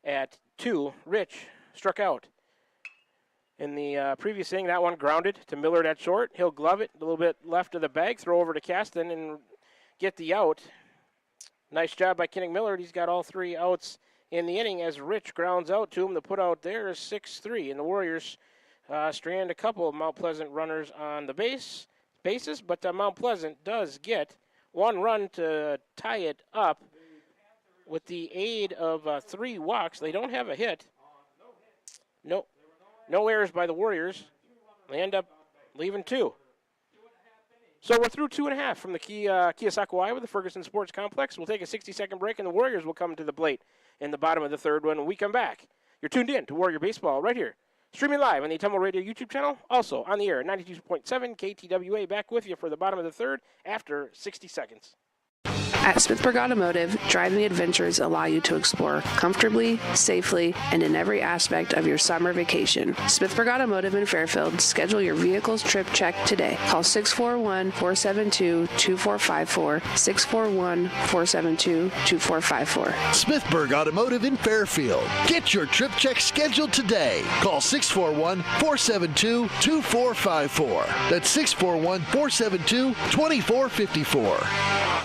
at 2. Rich struck out. In the previous inning, that one grounded to Millard at short. He'll glove it a little bit left of the bag, throw over to Kasten, and get the out. Nice job by Kenning Millard. He's got all 3 outs in the inning as Rich grounds out to him. The put out there is 6-3, and the Warriors strand a couple of Mount Pleasant runners on the bases, but Mount Pleasant does get 1 run to tie it up with the aid of 3 walks. They don't have a hit. No errors by the Warriors. They end up leaving 2. So we're through 2.5 from the Keosauqua, Iowa, the Ferguson Sports Complex. We'll take a 60-second break, and the Warriors will come to the plate in the bottom of the third when we come back. You're tuned in to Warrior Baseball right here. Streaming live on the Tumble Radio YouTube channel, also on the air, 92.7 KTWA. Back with you for the bottom of the third after 60 seconds. At Smithburg Automotive, driving adventures allow you to explore comfortably, safely, and in every aspect of your summer vacation. Smithburg Automotive in Fairfield. Schedule your vehicle's trip check today. Call 641-472-2454, 641-472-2454. Smithburg Automotive in Fairfield. Get your trip check scheduled today. Call 641-472-2454. That's 641-472-2454.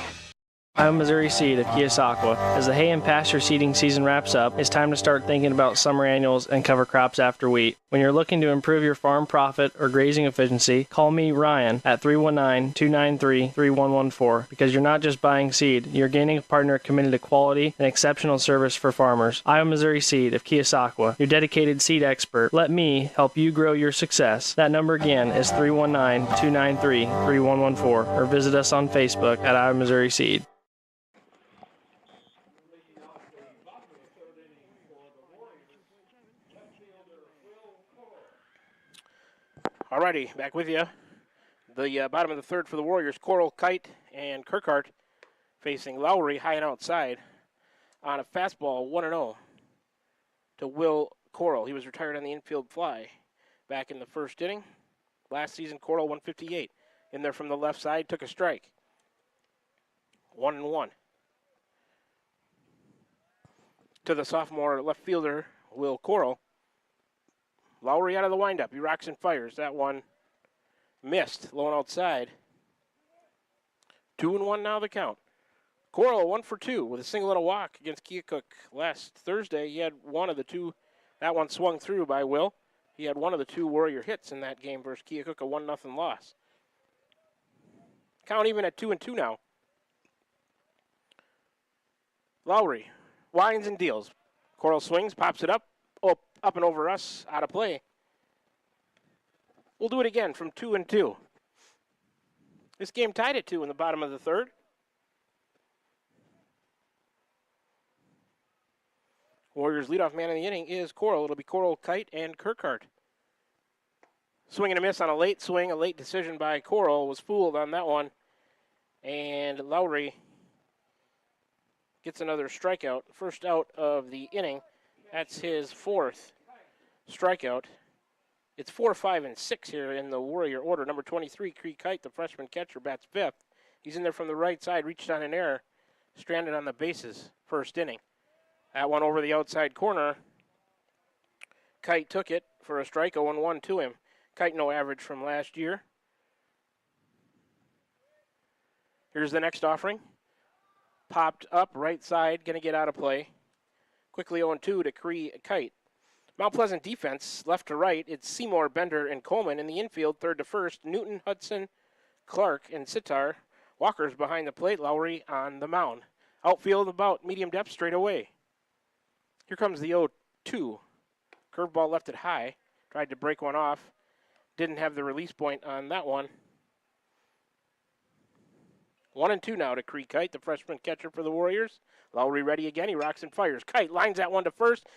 Iowa Missouri Seed of Keosauqua. As the hay and pasture seeding season wraps up, it's time to start thinking about summer annuals and cover crops after wheat. When you're looking to improve your farm profit or grazing efficiency, call me, Ryan, at 319-293-3114, because you're not just buying seed, you're gaining a partner committed to quality and exceptional service for farmers. Iowa Missouri Seed of Keosauqua, your dedicated seed expert. Let me help you grow your success. That number again is 319-293-3114, or visit us on Facebook at Iowa Missouri Seed. Alrighty, back with you. The bottom of the third for the Warriors, Coral, Kite, and Kirkhart facing Lowry high and outside on a fastball 1-0 to Will Coral. He was retired on the infield fly back in the first inning. Last season, Coral 158. In there from the left side, took a strike. 1-1. To the sophomore left fielder, Will Coral. Lowry out of the windup. He rocks and fires. That one missed, low and outside. 2-1 now the count. Coral 1 for 2 with a single and a walk against Keokuk last Thursday. He had one of the 2. That one swung through by Will. He had one of the 2 Warrior hits in that game versus Keokuk, a 1-0 loss. Count even at 2-2 now. Lowry winds and deals. Coral swings, pops it up. Up and over us, out of play. We'll do it again from 2-2. This game tied at 2 in the bottom of the third. Warriors' leadoff man in the inning is Coral. It'll be Coral, Kite, and Kirkhart. Swing and a miss on a late swing. A late decision by Coral. Was fooled on that one. And Lowry gets another strikeout. First out of the inning. That's his 4th strikeout. It's 4, 5, and 6 here in the Warrior order. Number 23, Cree Kite, the freshman catcher, bats 5th. He's in there from the right side, reached on an error, stranded on the bases, first inning. That one over the outside corner. Kite took it for a strike, 0-1 to him. Kite no average from last year. Here's the next offering. Popped up, right side, going to get out of play. Quickly 0-2 to Cree Kite. Mount Pleasant defense, left to right, it's Seymour, Bender, and Coleman. In the infield, third to first, Newton, Hudson, Clark, and Sitar. Walker's behind the plate, Lowry on the mound. Outfield about medium depth straight away. Here comes the 0-2. Curveball left it high. Tried to break one off. Didn't have the release point on that one. 1-2 now to Cree Kite, the freshman catcher for the Warriors. Lowry ready again. He rocks and fires. Kite lines that one to first.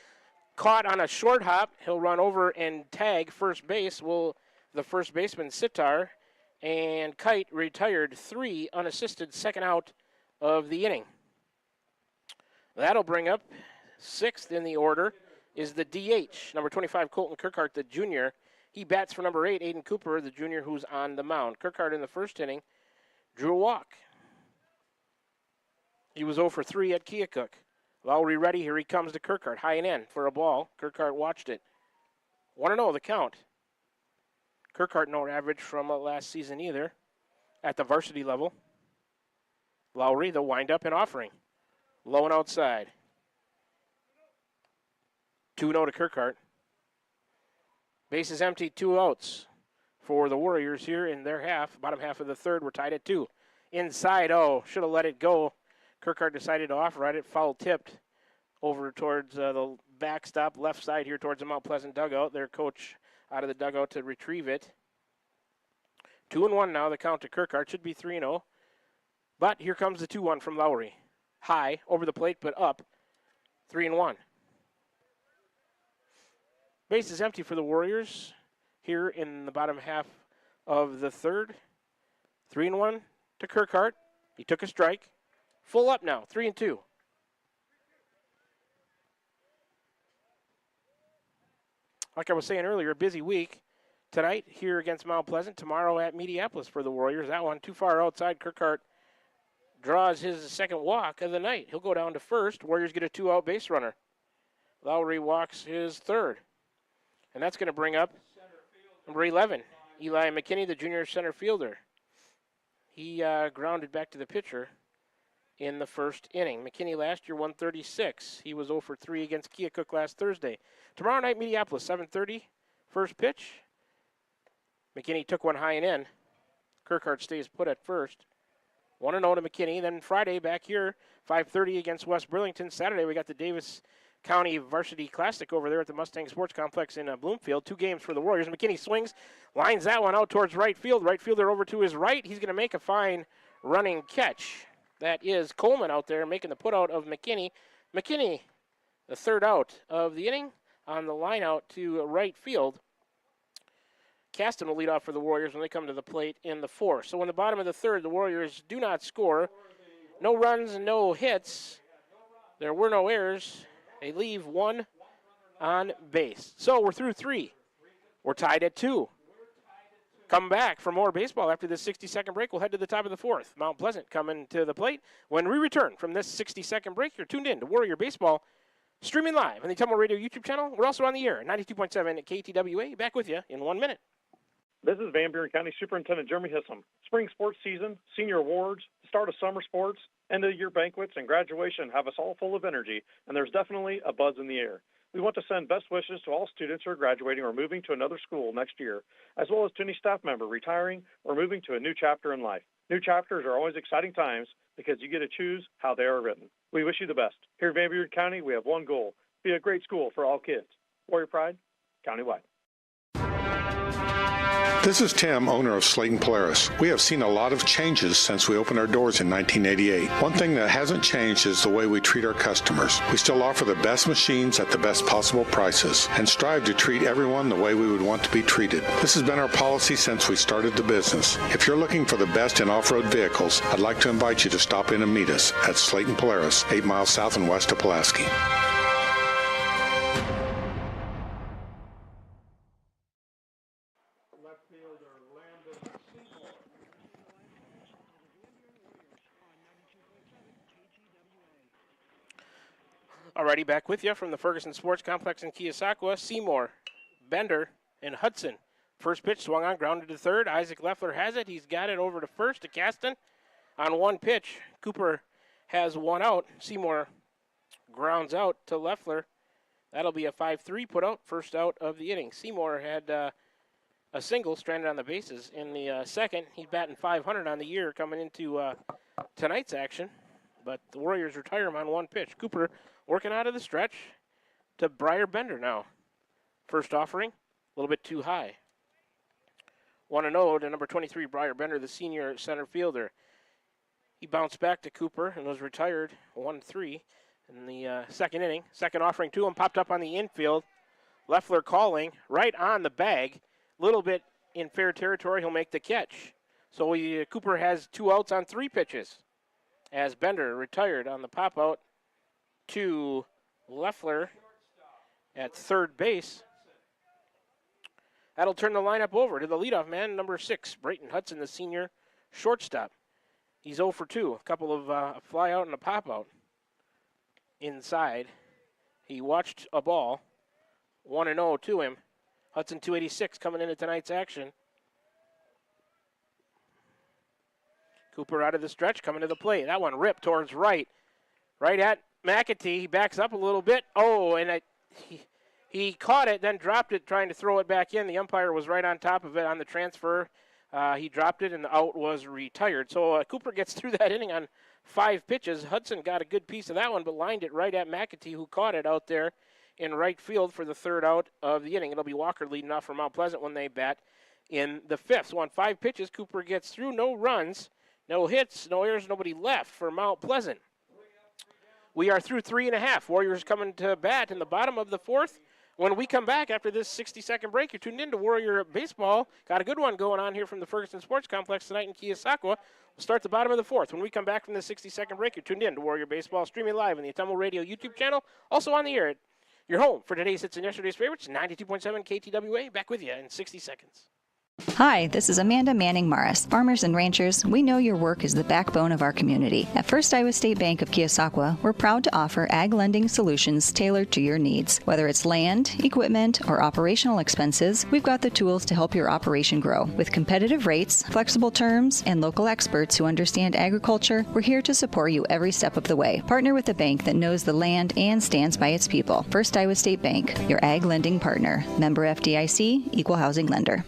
Caught on a short hop. He'll run over and tag first base. Will the first baseman Sitar. And Kite retired 3 unassisted, second out of the inning. That'll bring up 6th in the order is the DH, number 25, Colton Kirkhart, the junior. He bats for number 8, Aiden Cooper, the junior who's on the mound. Kirkhart in the first inning drew a walk. He was 0 for 3 at Keokuk. Lowry ready. Here he comes to Kirkhart. High and in for a ball. Kirkhart watched it. 1-0 the count. Kirkhart no average from last season either at the varsity level. Lowry, the wind-up and offering. Low and outside. 2-0 to Kirkhart. Base is empty, 2 outs for the Warriors here in their half. Bottom half of the third, we're tied at 2. Inside, should have let it go. Kirkhart decided to offer at it, foul tipped over towards the backstop, left side here towards the Mount Pleasant dugout. Their coach out of the dugout to retrieve it. 2-1 now, the count to Kirkhart. Should be 3-0. But here comes the 2-1 from Lowry. High, over the plate, but up. 3-1. Base is empty for the Warriors here in the bottom half of the third. 3-1 to Kirkhart. He took a strike. Full up now, 3-2. Like I was saying earlier, a busy week. Tonight here against Mount Pleasant. Tomorrow at Mediapolis for the Warriors. That one too far outside. Kirkhart draws his second walk of the night. He'll go down to first. Warriors get a 2-out base runner. Lowry walks his third. And that's going to bring up number 11, Eli McKinney, the junior center fielder. He grounded back to the pitcher in the first inning. McKinney last year, 136. He was 0 for 3 against Keokuk last Thursday. Tomorrow night, Mediapolis, 7:30, first pitch. McKinney took one high and in. Kirkhart stays put at first. 1-0 to McKinney. Then Friday, back here, 5:30 against West Burlington. Saturday, we got the Davis County Varsity Classic over there at the Mustang Sports Complex in Bloomfield. 2 games for the Warriors. McKinney swings, lines that one out towards right field. Right fielder over to his right. He's going to make a fine running catch. That is Coleman out there making the put out of McKinney. McKinney, the third out of the inning on the line out to right field. Caston will lead off for the Warriors when they come to the plate in the fourth. So in the bottom of the third, the Warriors do not score. No runs and no hits. There were no errors. They leave 1 on base. So we're through 3. We're tied at 2. Come back for more baseball after this 60-second break. We'll head to the top of the fourth. Mount Pleasant coming to the plate. When we return from this 60-second break, you're tuned in to Warrior Baseball, streaming live on the Tumble Radio YouTube channel. We're also on the air, 92.7 at KTWA. Back with you in 1 minute. This is Van Buren County Superintendent Jeremy Hissam. Spring sports season, senior awards, start of summer sports, end of year banquets, and graduation have us all full of energy, and there's definitely a buzz in the air. We want to send best wishes to all students who are graduating or moving to another school next year, as well as to any staff member retiring or moving to a new chapter in life. New chapters are always exciting times because you get to choose how they are written. We wish you the best. Here in Van Buren County, we have one goal: be a great school for all kids. Warrior Pride, countywide. This is Tim, owner of Slayton Polaris. We have seen a lot of changes since we opened our doors in 1988. One thing that hasn't changed is the way we treat our customers. We still offer the best machines at the best possible prices and strive to treat everyone the way we would want to be treated. This has been our policy since we started the business. If you're looking for the best in off-road vehicles, I'd like to invite you to stop in and meet us at Slayton Polaris, 8 miles south and west of Pulaski. Alrighty, back with you from the Ferguson Sports Complex in Keosauqua. Seymour, Bender, and Hudson. First pitch swung on, grounded to third. Isaac Leffler has it. He's got it over to first to Caston on one pitch. Cooper has one out. Seymour grounds out to Leffler. That'll be a 5-3 put out, first out of the inning. Seymour had a single stranded on the bases in the second. He's batting .500 on the year coming into tonight's action. But the Warriors retire him on one pitch. Cooper working out of the stretch to Briar Bender now. First offering, a little bit too high. 1-0 to number 23, Briar Bender, the senior center fielder. He bounced back to Cooper and was retired 1-3 in the second inning. Second offering to him, popped up on the infield. Leffler calling right on the bag. A little bit in fair territory, he'll make the catch. So Cooper has 2 outs on 3 pitches as Bender retired on the pop-out to Leffler at third base. That'll turn the lineup over to the leadoff man, number 6, Brayton Hudson, the senior shortstop. He's 0 for 2, a couple of fly out and a pop out. inside. He watched a ball. 1-0 to him. Hudson 286 coming into tonight's action. Cooper out of the stretch, coming to the plate. That one ripped towards right. Right at McAtee. He backs up a little bit. Oh, and he caught it, then dropped it, trying to throw it back in. The umpire was right on top of it on the transfer. He dropped it, and the out was retired. So Cooper gets through that inning on 5 pitches. Hudson got a good piece of that one, but lined it right at McAtee, who caught it out there in right field for the 3rd out of the inning. It'll be Walker leading off for Mount Pleasant when they bat in the 5th. So on 5 pitches, Cooper gets through. No runs, no hits, no errors, nobody left for Mount Pleasant. We are through 3.5. Warriors coming to bat in the bottom of the 4th. When we come back after this 60-second break, you're tuned in to Warrior Baseball. Got a good one going on here from the Ferguson Sports Complex tonight in Keosauqua. We'll start the bottom of the 4th. When we come back from the 60-second break, you're tuned in to Warrior Baseball, streaming live on the Autumnal Radio YouTube channel, also on the air at your home for today's hits and yesterday's favorites, 92.7 KTWA. Back with you in 60 seconds. Hi, this is Amanda Manning Morris. Farmers and ranchers, we know your work is the backbone of our community. At First Iowa State Bank of Keosauqua, we're proud to offer ag lending solutions tailored to your needs. Whether it's land, equipment, or operational expenses, we've got the tools to help your operation grow. With competitive rates, flexible terms, and local experts who understand agriculture, we're here to support you every step of the way. Partner with a bank that knows the land and stands by its people. First Iowa State Bank, your ag lending partner. Member FDIC, Equal Housing Lender.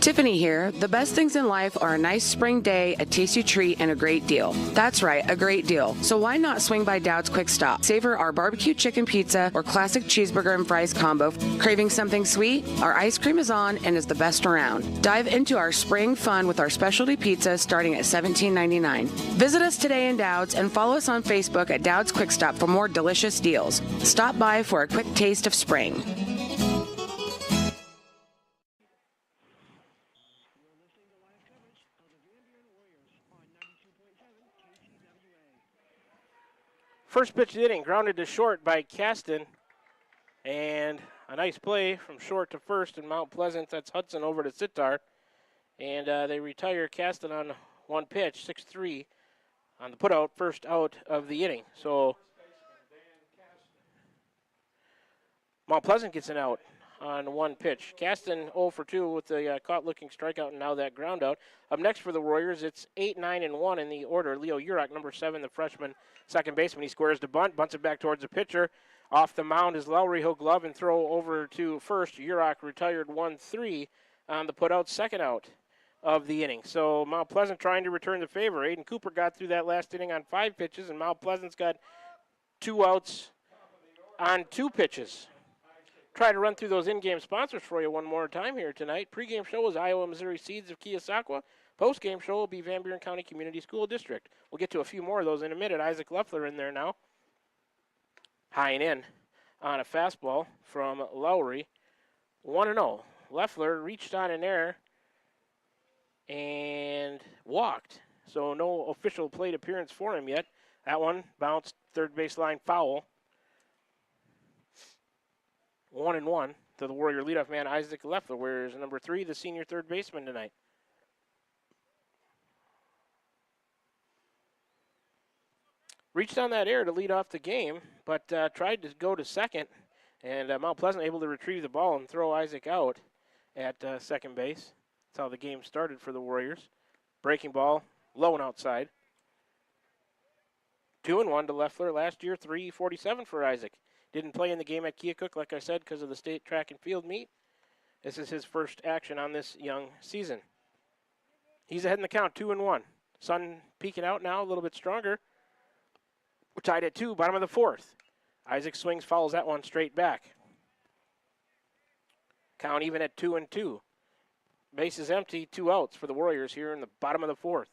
Tiffany here. The best things in life are a nice spring day, a tasty treat, and a great deal. That's right, a great deal. So why not swing by Dowd's Quick Stop? Savor our barbecue chicken pizza or classic cheeseburger and fries combo. Craving something sweet? Our ice cream is on and is the best around. Dive into our spring fun with our specialty pizza starting at $17.99. Visit us today in Dowd's and follow us on Facebook at Dowd's Quick Stop for more delicious deals. Stop by for a quick taste of spring. First pitch of the inning, grounded to short by Caston. And a nice play from short to first in Mount Pleasant. That's Hudson over to Sitar. And they retire Caston on 1 pitch, 6-3 on the putout, first out of the inning. So Mount Pleasant gets an out on 1 pitch. Caston 0 for 2 with the caught-looking strikeout and now that ground out. Up next for the Warriors, it's 8, 9, and 1 in the order. Leo Urach, number 7, the freshman second baseman. He squares the bunt, bunts it back towards the pitcher. Off the mound is Lowry. He'll glove and throw over to first. Urach retired 1-3 on the putout, second out of the inning. So Mount Pleasant trying to return the favor. Aiden Cooper got through that last inning on 5 pitches, and Mount Pleasant's got 2 outs on 2 pitches. Try to run through those in-game sponsors for you one more time here tonight. Pre-game show is Iowa Missouri Seeds of Keosauqua. Post-game show will be Van Buren County Community School District. We'll get to a few more of those in a minute. Isaac Leffler in there now. High and in on a fastball from Lowry. 1-0. Leffler reached on an error and walked. So no official plate appearance for him yet. That one bounced third baseline foul. 1-1 to the Warrior leadoff man, Isaac Leffler, whereas number 3, the senior third baseman tonight. Reached on that error to lead off the game, but tried to go to second, and Mount Pleasant able to retrieve the ball and throw Isaac out at second base. That's how the game started for the Warriors. Breaking ball, low and outside. 2-1 to Leffler last year, 347 for Isaac. Didn't play in the game at Keokuk, like I said, because of the state track and field meet. This is his first action on this young season. He's ahead in the count, 2-1. Sun peeking out now, a little bit stronger. We're tied at 2, bottom of the 4th. Isaac swings, fouls that one straight back. Count even at 2-2. Base is empty, 2 outs for the Warriors here in the bottom of the 4th.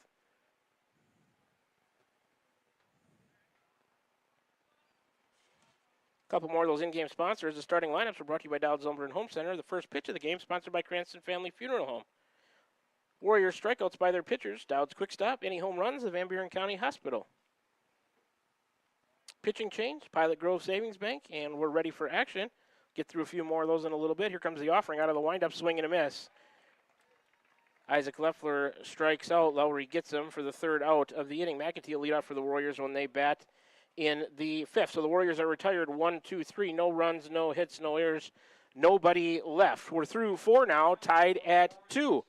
Couple more of those in-game sponsors. The starting lineups are brought to you by Dowd's Lumber and Home Center. The first pitch of the game sponsored by Cranston Family Funeral Home. Warriors strikeouts by their pitchers. Dowd's Quick Stop. Any home runs, the Van Buren County Hospital. Pitching change, Pilot Grove Savings Bank, and we're ready for action. Get through a few more of those in a little bit. Here comes the offering out of the windup, swing and a miss. Isaac Leffler strikes out. Lowry gets him for the 3rd out of the inning. McAtee will lead off for the Warriors when they bat in the fifth. So the Warriors are retired 1, 2, 3. No runs, no hits, no errors. Nobody left. We're through 4 now, tied at 2.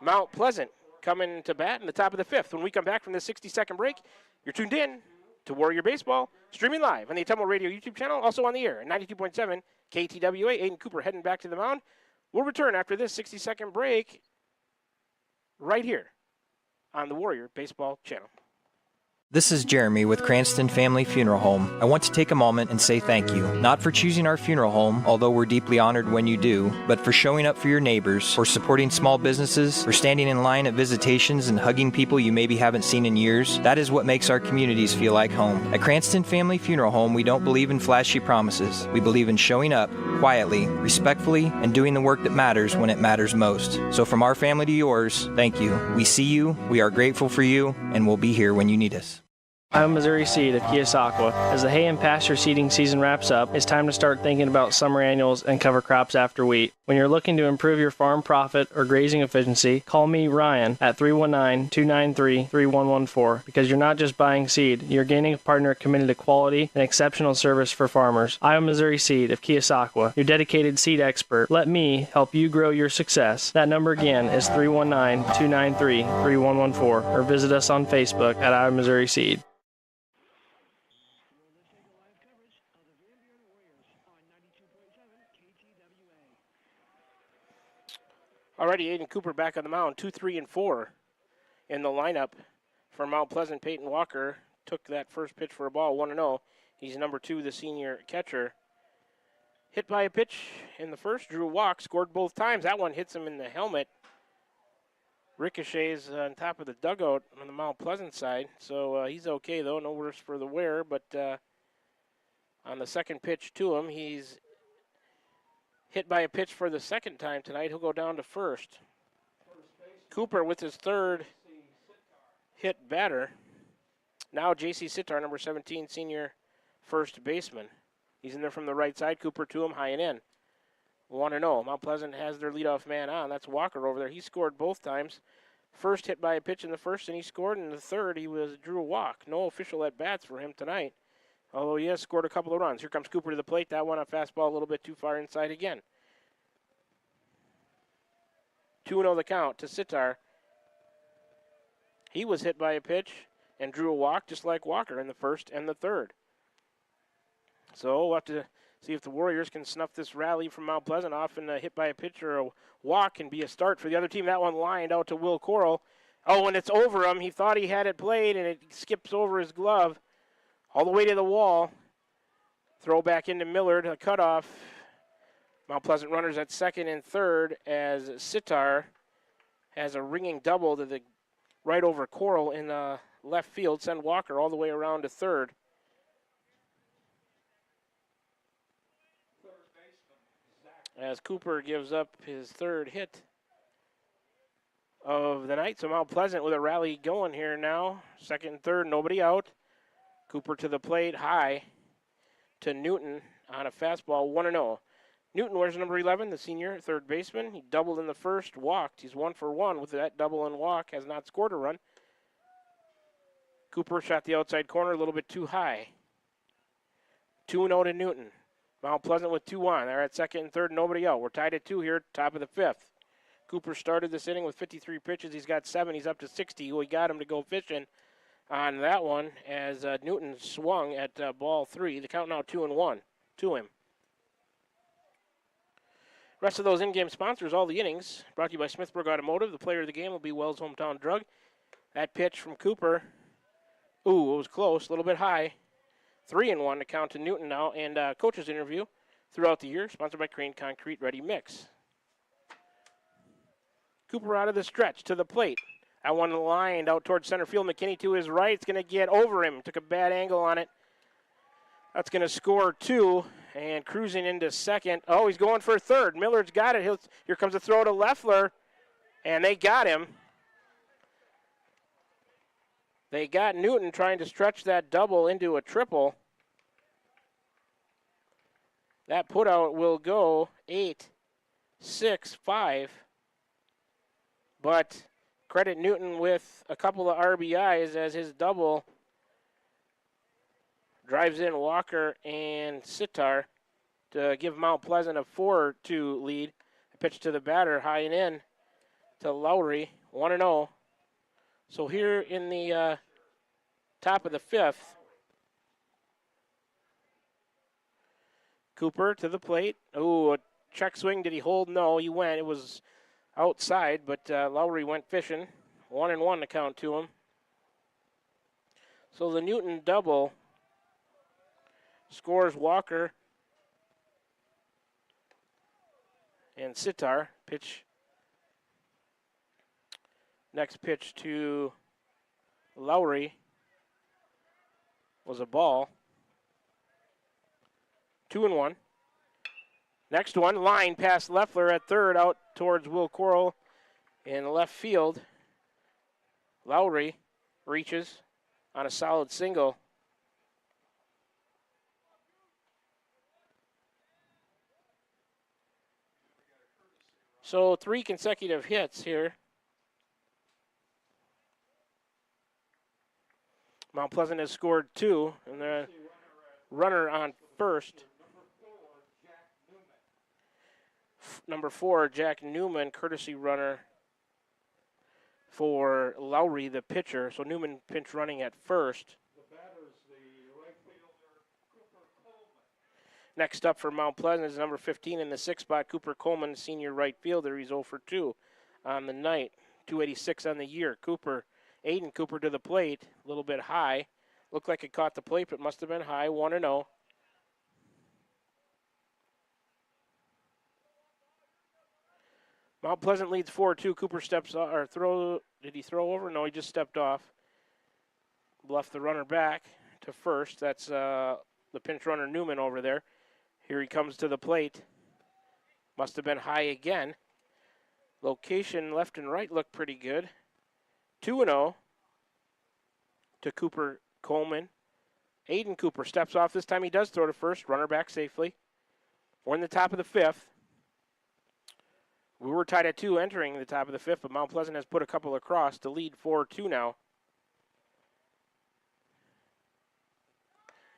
Mount Pleasant coming to bat in the top of the fifth. When we come back from this 60-second break, you're tuned in to Warrior Baseball, streaming live on the Autumnal Radio YouTube channel, also on the air at 92.7 KTWA. Aiden Cooper heading back to the mound. We'll return after this 60-second break right here on the Warrior Baseball channel. This is Jeremy with Cranston Family Funeral Home. I want to take a moment and say thank you, not for choosing our funeral home, although we're deeply honored when you do, but for showing up for your neighbors, for supporting small businesses, for standing in line at visitations and hugging people you maybe haven't seen in years. That is what makes our communities feel like home. At Cranston Family Funeral Home, we don't believe in flashy promises. We believe in showing up quietly, respectfully, and doing the work that matters when it matters most. So from our family to yours, thank you. We see you, we are grateful for you, and we'll be here when you need us. I'm Missouri Seed of Keosauqua. As the hay and pasture seeding season wraps up, it's time to start thinking about summer annuals and cover crops after wheat. When you're looking to improve your farm profit or grazing efficiency, call me, Ryan, at 319-293-3114, because you're not just buying seed, you're gaining a partner committed to quality and exceptional service for farmers. I'm Missouri Seed of Keosauqua, your dedicated seed expert. Let me help you grow your success. That number again is 319-293-3114, or visit us on Facebook at I'm Missouri Seed. Alrighty, Aiden Cooper back on the mound, 2, 3, and 4 in the lineup for Mount Pleasant. Peyton Walker took that first pitch for a ball, 1-0. He's number 2, the senior catcher. Hit by a pitch in the first, drew a walk, scored both times. That one hits him in the helmet. Ricochets on top of the dugout on the Mount Pleasant side. So he's okay, though, no worse for the wear. But on the second pitch to him, he's hit by a pitch for the second time tonight. He'll go down to first. Cooper with his third hit batter. Now J.C. Sitar, number 17, senior first baseman. He's in there from the right side. Cooper to him, high and in. 1-0. Mount Pleasant has their leadoff man on. That's Walker over there. He scored both times. First hit by a pitch in the first, and he scored. In the third, he drew a walk. No official at-bats for him tonight, although he has scored a couple of runs. Here comes Cooper to the plate. That one, a fastball a little bit too far inside again. 2-0 the count to Sitar. He was hit by a pitch and drew a walk just like Walker in the first and the third. So we'll have to see if the Warriors can snuff this rally from Mount Pleasant off, and a hit by a pitch or a walk can be a start for the other team. That one lined out to Will Coral. Oh, and it's over him. He thought he had it played, and it skips over his glove all the way to the wall. Throw back into Millard, a cutoff. Mount Pleasant runners at second and third as Sitar has a ringing double to the right over Coral in left field. Send Walker all the way around to third. As Cooper gives up his third hit of the night. So Mount Pleasant with a rally going here now. Second and third, nobody out. Cooper to the plate, high to Newton on a fastball, 1-0. Newton wears number 11, the senior third baseman. He doubled in the first, walked. He's 1 for 1 with that double and walk, has not scored a run. Cooper shot the outside corner a little bit too high. 2-0 to Newton. Mount Pleasant with 2 on. They're at second and third, nobody out. We're tied at 2 here, top of the fifth. Cooper started this inning with 53 pitches. He's got 7. He's up to 60. We got him to go fishing on that one as Newton swung at ball 3. The count now 2-1 to him. Rest of those in-game sponsors, all the innings, brought to you by Smithburg Automotive. The player of the game will be Wells Hometown Drug. That pitch from Cooper, ooh, it was close, a little bit high. 3-1 to count to Newton now, and coach's interview throughout the year, sponsored by Crane Concrete Ready Mix. Cooper out of the stretch to the plate. That one lined out towards center field. McKinney to his right. It's going to get over him. Took a bad angle on it. That's going to score 2. And cruising into second. Oh, he's going for third. Millard's got it. Here comes a throw to Leffler. And they got him. They got Newton trying to stretch that double into a triple. That putout will go 8-6-5. But credit Newton with a couple of RBIs as his double drives in Walker and Sitar to give Mount Pleasant a 4-2 lead. A pitch to the batter, high and in to Lowry, 1-0. So here in the top of the fifth, Cooper to the plate. Oh, a check swing. Did he hold? No, he went. It was outside, but Lowry went fishing. 1-1 to count to him. So the Newton double scores Walker and Sitar. Pitch. Next pitch to Lowry was a ball. 2-1. Next one, line past Leffler at third, out towards Will Coral in left field. Lowry reaches on a solid single. So 3 consecutive hits here. Mount Pleasant has scored 2, and the runner on first. Number 4, Jack Newman, courtesy runner for Lowry, the pitcher. So Newman pinch running at first. Next up for Mount Pleasant is number 15 in the 6th spot, Cooper Coleman, senior right fielder. He's 0 for 2 on the night, 286 on the year. Aiden Cooper to the plate, a little bit high. Looked like it caught the plate, but must have been high, 1-0. Mount Pleasant leads 4-2. Cooper steps off, or throw. Did he throw over? No, he just stepped off. Bluffed the runner back to first. That's the pinch runner Newman over there. Here he comes to the plate. Must have been high again. Location left and right looked pretty good. 2-0 to Cooper Coleman. Aiden Cooper steps off. This time he does throw to first. Runner back safely. We're in the top of the 5th. We were tied at 2 entering the top of the 5th, but Mount Pleasant has put a couple across to lead 4-2 now.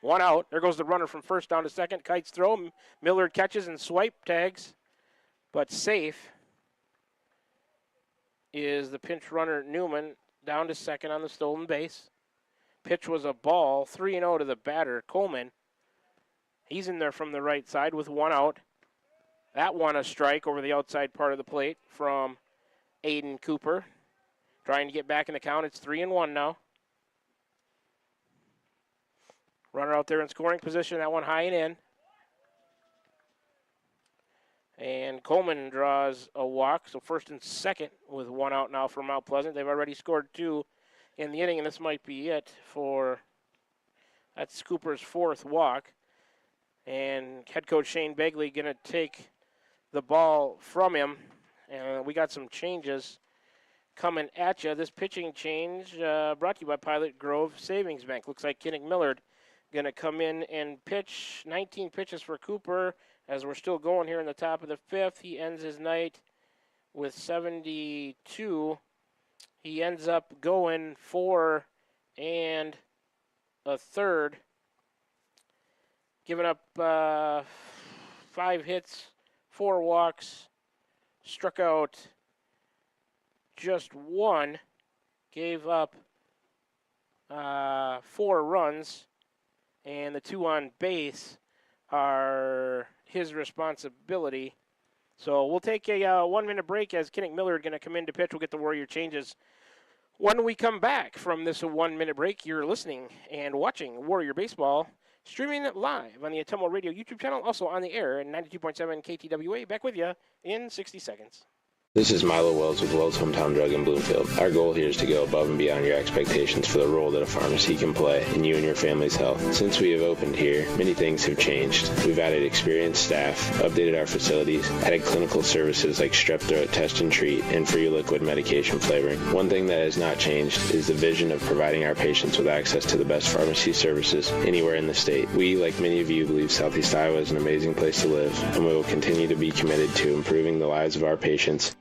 1 out. There goes the runner from first down to second. Kites throw. Millard catches and swipe tags, but safe is the pinch runner Newman down to second on the stolen base. Pitch was a ball. 3-0 to the batter, Coleman. He's in there from the right side with 1 out. That one a strike over the outside part of the plate from Aiden Cooper. Trying to get back in the count. It's 3-1 now. Runner out there in scoring position. That one high and in. And Coleman draws a walk. So first and second with 1 out now for Mount Pleasant. They've already scored 2 in the inning, and this might be it for, that's Cooper's 4th walk. And head coach Shane Begley going to take the ball from him. And we got some changes coming at you. This pitching change brought to you by Pilot Grove Savings Bank. Looks like Kinnick Millard going to come in and pitch 19 pitches for Cooper as we're still going here in the top of the 5th. He ends his night with 72. He ends up going 4 1/3, giving up 5 hits, 4 walks, struck out just 1, gave up 4 runs, and the 2 on base are his responsibility. So we'll take a 1-minute break as Kinnick Millard going to come in to pitch. We'll get the Warrior changes when we come back from this 1-minute break. You're listening and watching Warrior Baseball, streaming it live on the Atomo Radio YouTube channel, also on the air at 92.7 KTWA. Back with you in 60 seconds. This is Milo Wells with Wells Hometown Drug in Bloomfield. Our goal here is to go above and beyond your expectations for the role that a pharmacy can play in you and your family's health. Since we have opened here, many things have changed. We've added experienced staff, updated our facilities, added clinical services like strep throat test and treat, and free liquid medication flavoring. One thing that has not changed is the vision of providing our patients with access to the best pharmacy services anywhere in the state. We, like many of you, believe Southeast Iowa is an amazing place to live, and we will continue to be committed to improving the lives of our patients.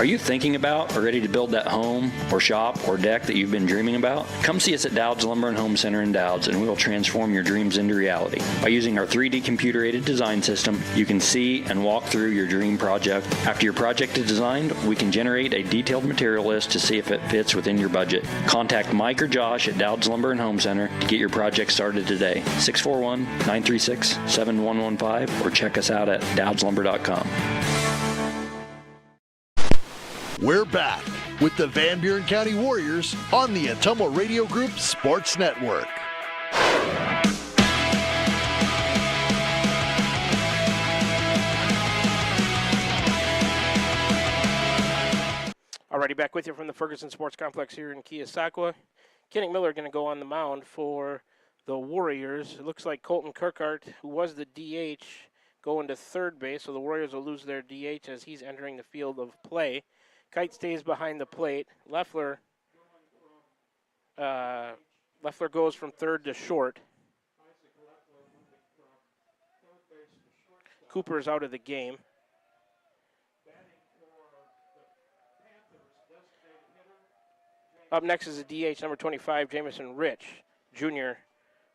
Are you thinking about or ready to build that home or shop or deck that you've been dreaming about? Come see us at Dowd's Lumber and Home Center in Dowd's, and we will transform your dreams into reality. By using our 3D computer-aided design system, you can see and walk through your dream project. After your project is designed, we can generate a detailed material list to see if it fits within your budget. Contact Mike or Josh at Dowd's Lumber and Home Center to get your project started today. 641-936-7115 or check us out at dowdslumber.com. We're back with the Van Buren County Warriors on the Atomo Radio Group Sports Network. Alrighty, back with you from the Ferguson Sports Complex here in Keosauqua. Kenny Miller going to go on the mound for the Warriors. It looks like Colton Kirkhart, who was the DH, going to third base, so the Warriors will lose their DH as he's entering the field of play. Kite stays behind the plate. Leffler goes from third to short. Cooper is out of the game. Up next is the DH, number 25, Jamison Rich, Jr.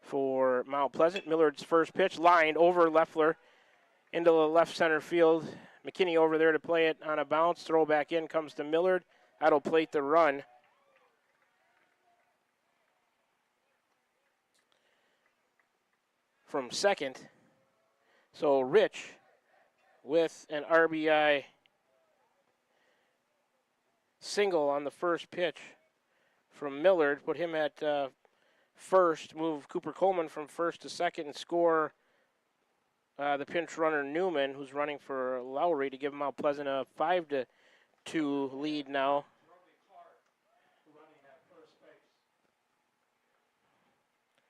for Mount Pleasant. Millard's first pitch lined over Leffler into the left center field. McKinney over there to play it on a bounce. Throw back in comes to Millard. That'll plate the run. From second. So Rich with an RBI single on the first pitch from Millard. Put him at first. Move Cooper Coleman from first to second and score the pinch runner Newman, who's running for Lowry, to give Mount Pleasant a 5-2 lead now.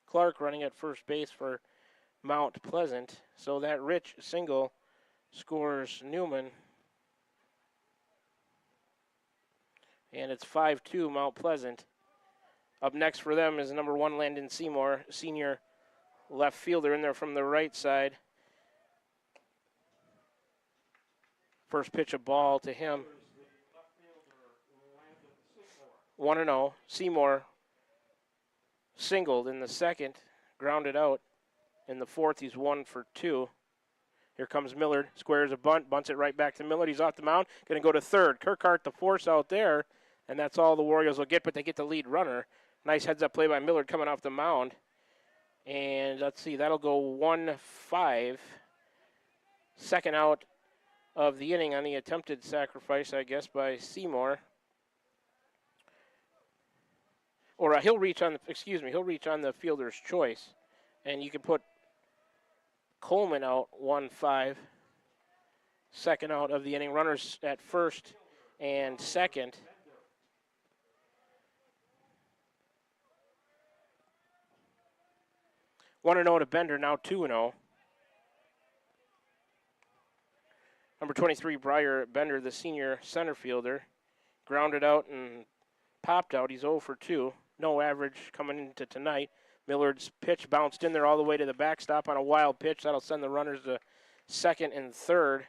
Clark running at first base for Mount Pleasant. So that Rich single scores Newman. And it's 5-2 Mount Pleasant. Up next for them is number 1 Landon Seymour, senior left fielder in there from the right side. First pitch of ball to him. 1-0. Seymour singled in the second, grounded out. In the fourth, he's 1 for 2. Here comes Millard, squares a bunt, bunts it right back to Millard. He's off the mound, going to go to third. Kirkhart the force out there, and that's all the Warriors will get, but they get the lead runner. Nice heads-up play by Millard coming off the mound. And let's see, that'll go 1-5. Second out of the inning on the attempted sacrifice, I guess, by Seymour. Or he'll reach on the fielder's choice. And you can put Coleman out 1-5. Second out of the inning. Runners at first and second. One 1-0 to Bender, now 2-0. Number 23, Briar Bender, the senior center fielder, grounded out and popped out. He's 0 for 2. No average coming into tonight. Millard's pitch bounced in there all the way to the backstop on a wild pitch. That'll send the runners to second and third.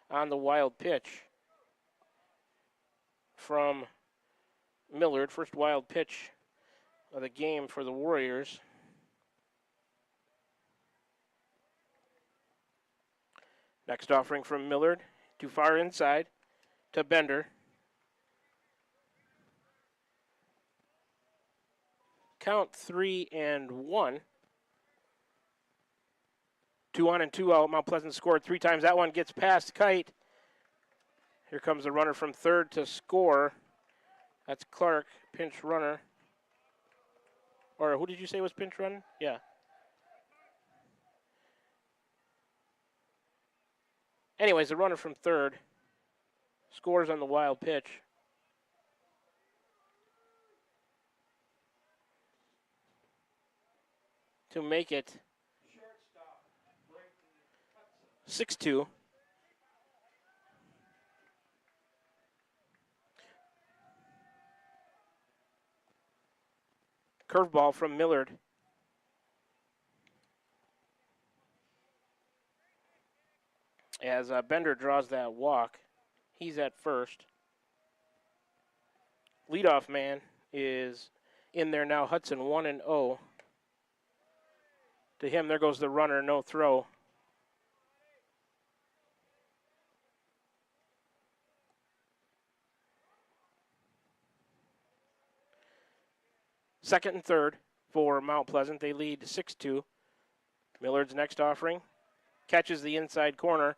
On the wild pitch from Millard, first wild pitch of the game for the Warriors. Next offering from Millard, too far inside to Bender. Count 3-1. 2 on and 2 out. Mount Pleasant scored 3 times. That one gets past Kite. Here comes the runner from third to score. That's Clark, pinch runner. Or who did you say was pinch running? Yeah. Anyways, the runner from third scores on the wild pitch. To make it 6-2. Curveball from Millard. as Bender draws that walk. He's at first. Leadoff man is in there now. Hudson 1-0. To him, there goes the runner, no throw. Second and third for Mount Pleasant. They lead 6-2. Millard's next offering. Catches the inside corner.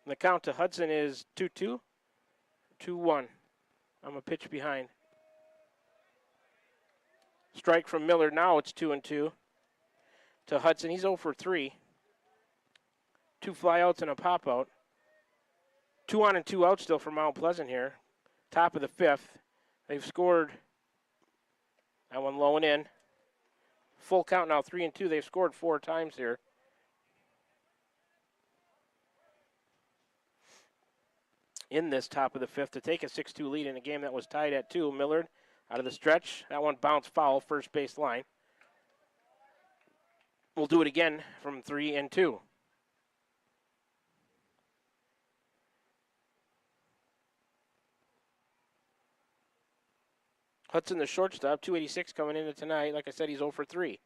The count to Hudson is 2-2, 2-1. I'm a pitch behind. Strike from Millard. Now it's 2-2 to Hudson. He's 0 for 3. 2 flyouts and a pop out. 2 on and 2 out still for Mount Pleasant here. Top of the 5th. They've scored. That one low and in. Full count now, 3-2. They've scored 4 times here. In this top of the 5th to take a 6-2 lead in a game that was tied at 2. Millard out of the stretch. That one bounced foul, first base line. We'll do it again from 3-2. Hudson, the shortstop, 286 coming into tonight. Like I said, he's 0 for 3.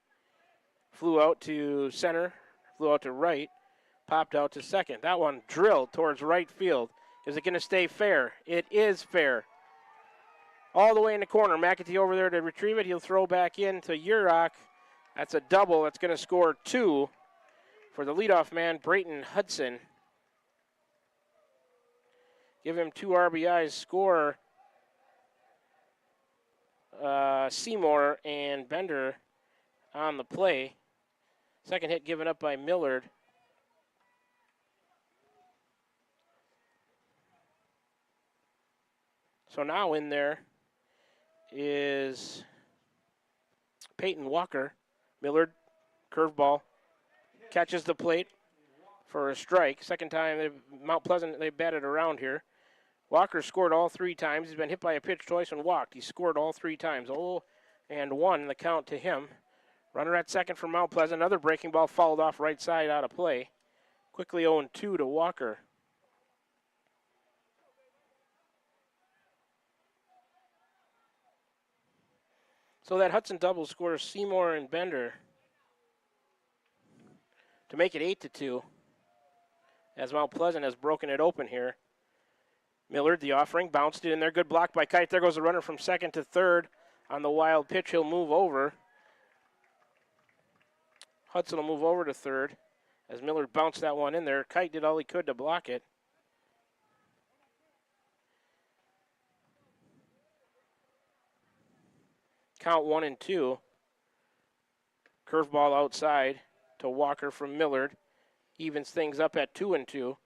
Flew out to center, flew out to right, popped out to second. That one drilled towards right field. Is it going to stay fair? It is fair. All the way in the corner. McAtee over there to retrieve it. He'll throw back in to Urach. That's a double. That's going to score 2 for the leadoff man, Brayton Hudson. Give him 2 RBIs. Score Seymour and Bender on the play. Second hit given up by Millard. So now in there is Peyton Walker. Millard, curveball, catches the plate for a strike. Second time Mount Pleasant, they batted around here. Walker scored all 3 times. He's been hit by a pitch twice and walked. He scored all 3 times. 0-1 the count to him. Runner at second for Mount Pleasant. Another breaking ball fouled off right side out of play. Quickly 0-2 to Walker. So that Hudson double scores Seymour and Bender to make it 8-2 as Mount Pleasant has broken it open here. Millard, the offering, bounced it in there. Good block by Kite. There goes the runner from second to third on the wild pitch. He'll move over. Hudson will move over to third as Millard bounced that one in there. Kite did all he could to block it. Count 1-2. Curveball outside to Walker from Millard. Evens things up at 2-2.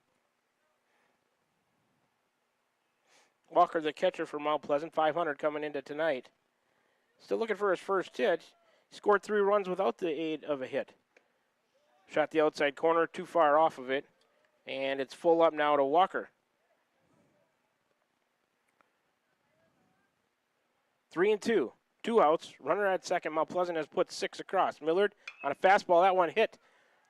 Walker, the catcher for Mount Pleasant, 500 coming into tonight. Still looking for his first hit. He scored 3 runs without the aid of a hit. Shot the outside corner, too far off of it. And it's full up now to Walker. 3-2. 2 outs. Runner at second. Mount Pleasant has put 6 across. Millard on a fastball. That one hit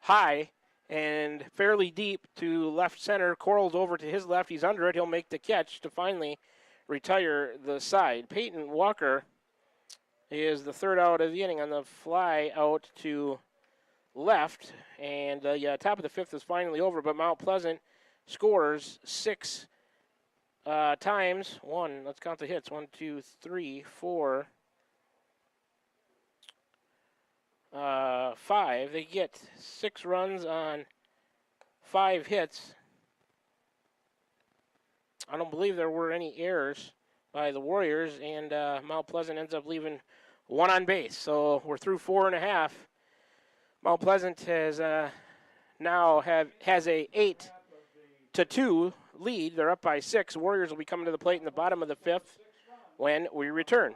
high and fairly deep to left center. Coral's over to his left. He's under it. He'll make the catch to finally retire the side. Peyton Walker is the 3rd out of the inning on the fly out to left. And top of the 5th is finally over, but Mount Pleasant scores 6 times. Let's count the hits. 1, 2, 3, 4, 5. They get 6 runs on 5 hits. I don't believe there were any errors by the Warriors, and Mount Pleasant ends up leaving 1 on base. So we're through 4.5. Mount Pleasant has has a 8-2 lead. They're up by 6. Warriors will be coming to the plate in the bottom of the 5th when we return.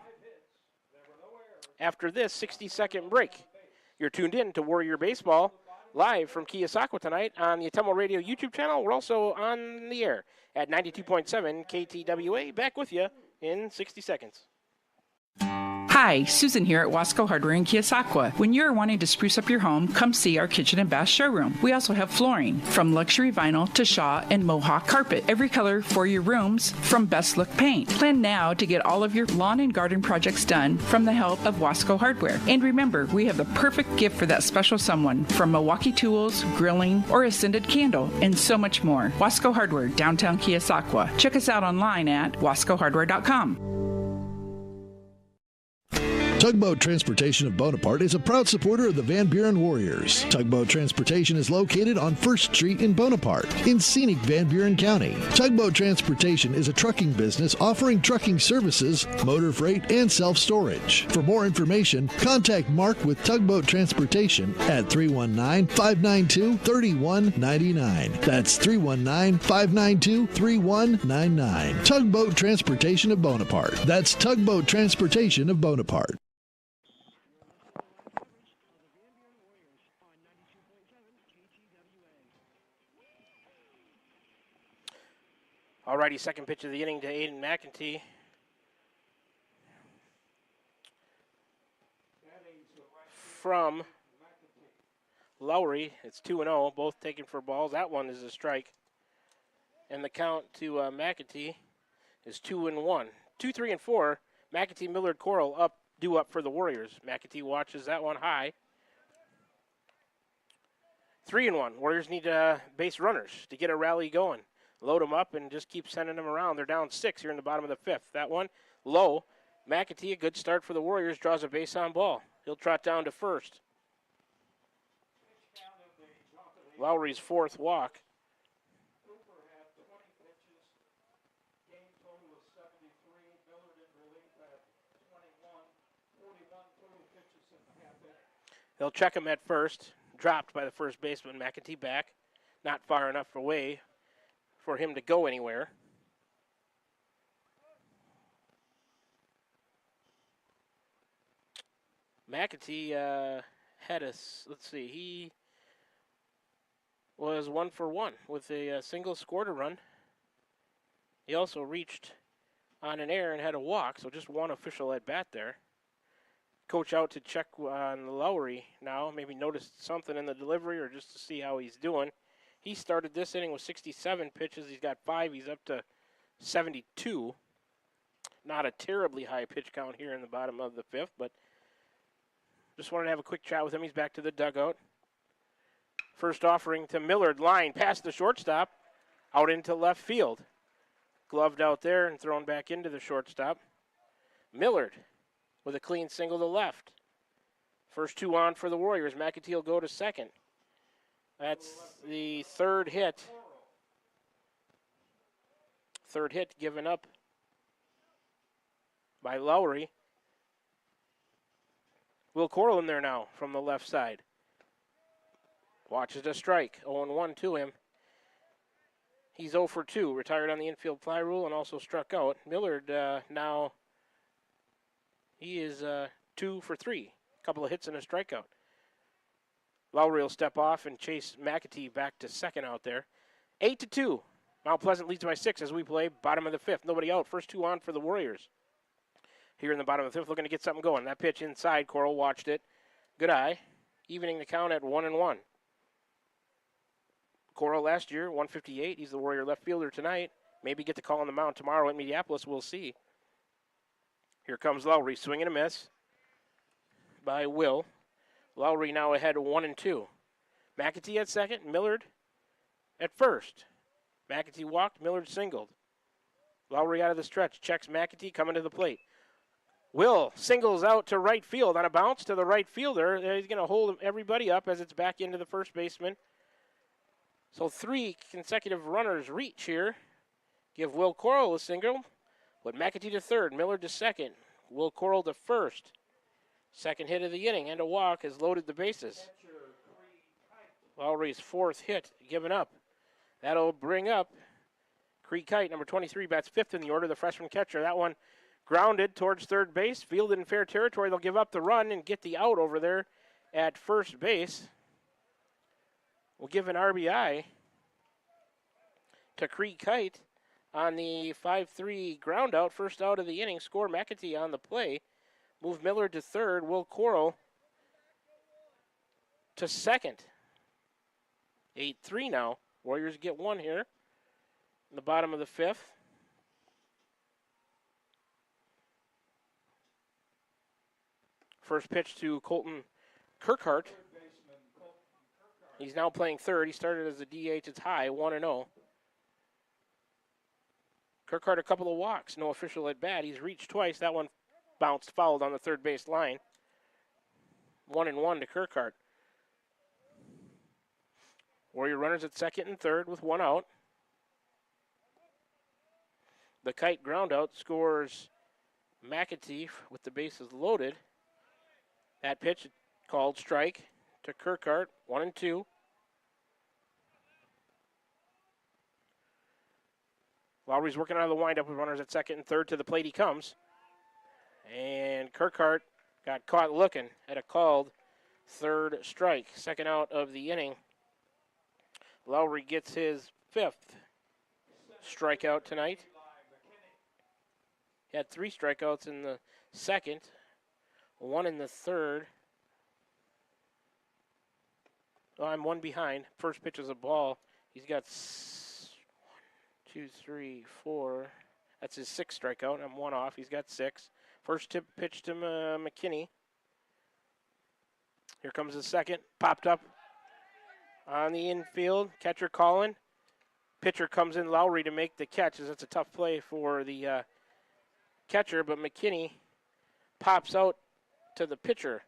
After this 60-second break, you're tuned in to Warrior Baseball live from Keosauqua tonight on the Atumwa Radio YouTube channel. We're also on the air at 92.7 KTWA. Back with you in 60 seconds. Hi, Susan here at Wasco Hardware in Keosauqua. When you're wanting to spruce up your home, come see our kitchen and bath showroom. We also have flooring, from luxury vinyl to Shaw and Mohawk carpet. Every color for your rooms, from Best Look Paint. Plan now to get all of your lawn and garden projects done from the help of Wasco Hardware. And remember, we have the perfect gift for that special someone, from Milwaukee tools, grilling, or a scented candle, and so much more. Wasco Hardware, downtown Keosauqua. Check us out online at wascohardware.com. Tugboat Transportation of Bonaparte is a proud supporter of the Van Buren Warriors. Tugboat Transportation is located on 1st Street in Bonaparte, in scenic Van Buren County. Tugboat Transportation is a trucking business offering trucking services, motor freight, and self-storage. For more information, contact Mark with Tugboat Transportation at 319-592-3199. That's 319-592-3199. Tugboat Transportation of Bonaparte. That's Tugboat Transportation of Bonaparte. Alrighty, second pitch of the inning to Aiden McEntee. From Lowry, it's 2-0, both taken for balls. That one is a strike. And the count to McEntee is 2-1. 2, 3, and 4. McEntee, Millard, Coral due up for the Warriors. McEntee watches that one high. 3-1. Warriors need base runners to get a rally going. Load them up and just keep sending them around. They're down 6 here in the bottom of the 5th. That one low. McEntee, a good start for the Warriors, draws a base on ball. He'll trot down to first. Lowry's 4th walk. They'll check him at first. Dropped by the first baseman. McEntee back. Not far enough away for him to go anywhere. McEntee had let's see, he was 1 for 1 with a single, scored a run. He also reached on an error and had a walk, so just one official at bat there. Coach out to check on Lowry now, maybe noticed something in the delivery or just to see how he's doing. He started this inning with 67 pitches. He's got 5. He's up to 72. Not a terribly high pitch count here in the bottom of the 5th, but just wanted to have a quick chat with him. He's back to the dugout. First offering to Millard, line past the shortstop, out into left field. Gloved out there and thrown back into the shortstop. Millard with a clean single to left. First 2 on for the Warriors. McEntee will go to second. That's the third hit. Third hit given up by Lowry. Will Coral in there now from the left side. Watches a strike. 0-1 to him. He's 0 for 2. Retired on the infield fly rule and also struck out. Millard now, he is 2 for 3. A couple of hits and a strikeout. Lowry will step off and chase McEntee back to second out there. 8-2. Mount Pleasant leads by 6 as we play bottom of the 5th. Nobody out. First 2 on for the Warriors. Here in the bottom of the 5th, looking to get something going. That pitch inside, Coral watched it. Good eye. Evening the count at 1-1. Coral last year, 158. He's the Warrior left fielder tonight. Maybe get the call on the mound tomorrow in Minneapolis. We'll see. Here comes Lowry. Swing and a miss by Will. Lowry now ahead 1-2. McEntee at second. Millard at first. McEntee walked. Millard singled. Lowry out of the stretch. Checks McEntee coming to the plate. Will singles out to right field on a bounce to the right fielder. He's going to hold everybody up as it's back into the first baseman. So 3 consecutive runners reach here. Give Will Coral a single. But McEntee to third. Millard to second. Will Coral to first. Second hit of the inning and a walk has loaded the bases. Lowry's 4th hit given up. That'll bring up Creek Kite, number 23, bats 5th in the order, the freshman catcher. That one grounded towards third base, fielded in fair territory. They'll give up the run and get the out over there at first base. We'll give an RBI to Creek Kite on the 5-3 ground out, first out of the inning. Score McEntee on the play. move Miller to third. Will Coral to second. 8-3 now. Warriors get one here in the bottom of the fifth. First pitch to Colton Kirkhart. He's now playing third. He started as a DH. It's high, 1-0. Kirkhart a couple of walks. No official at bat. He's reached twice. That one bounced fouled on the third base line. 1-1 to Kirkhart. Warrior runners at second and third with one out. The kite ground out scores McAtee with the bases loaded. That pitch called strike to Kirkhart, 1-2. Lowry's working out of the windup with runners at second and third. To the plate he comes. And Kirkhart got caught looking at a called third strike. Second out of the inning. Lowry gets his fifth strikeout tonight. He had 3 strikeouts in the second, 1 in the third. Oh, I'm 1 behind. First pitch is a ball. He's got 1, 2, 3, 4. That's his 6th strikeout. I'm 1 off. He's got 6. First tip pitch to McKinney. Here comes the second. Popped up on the infield. Catcher calling. Pitcher comes in, Lowry, to make the catch, as it's a tough play for the catcher, but McKinney pops out to the pitcher.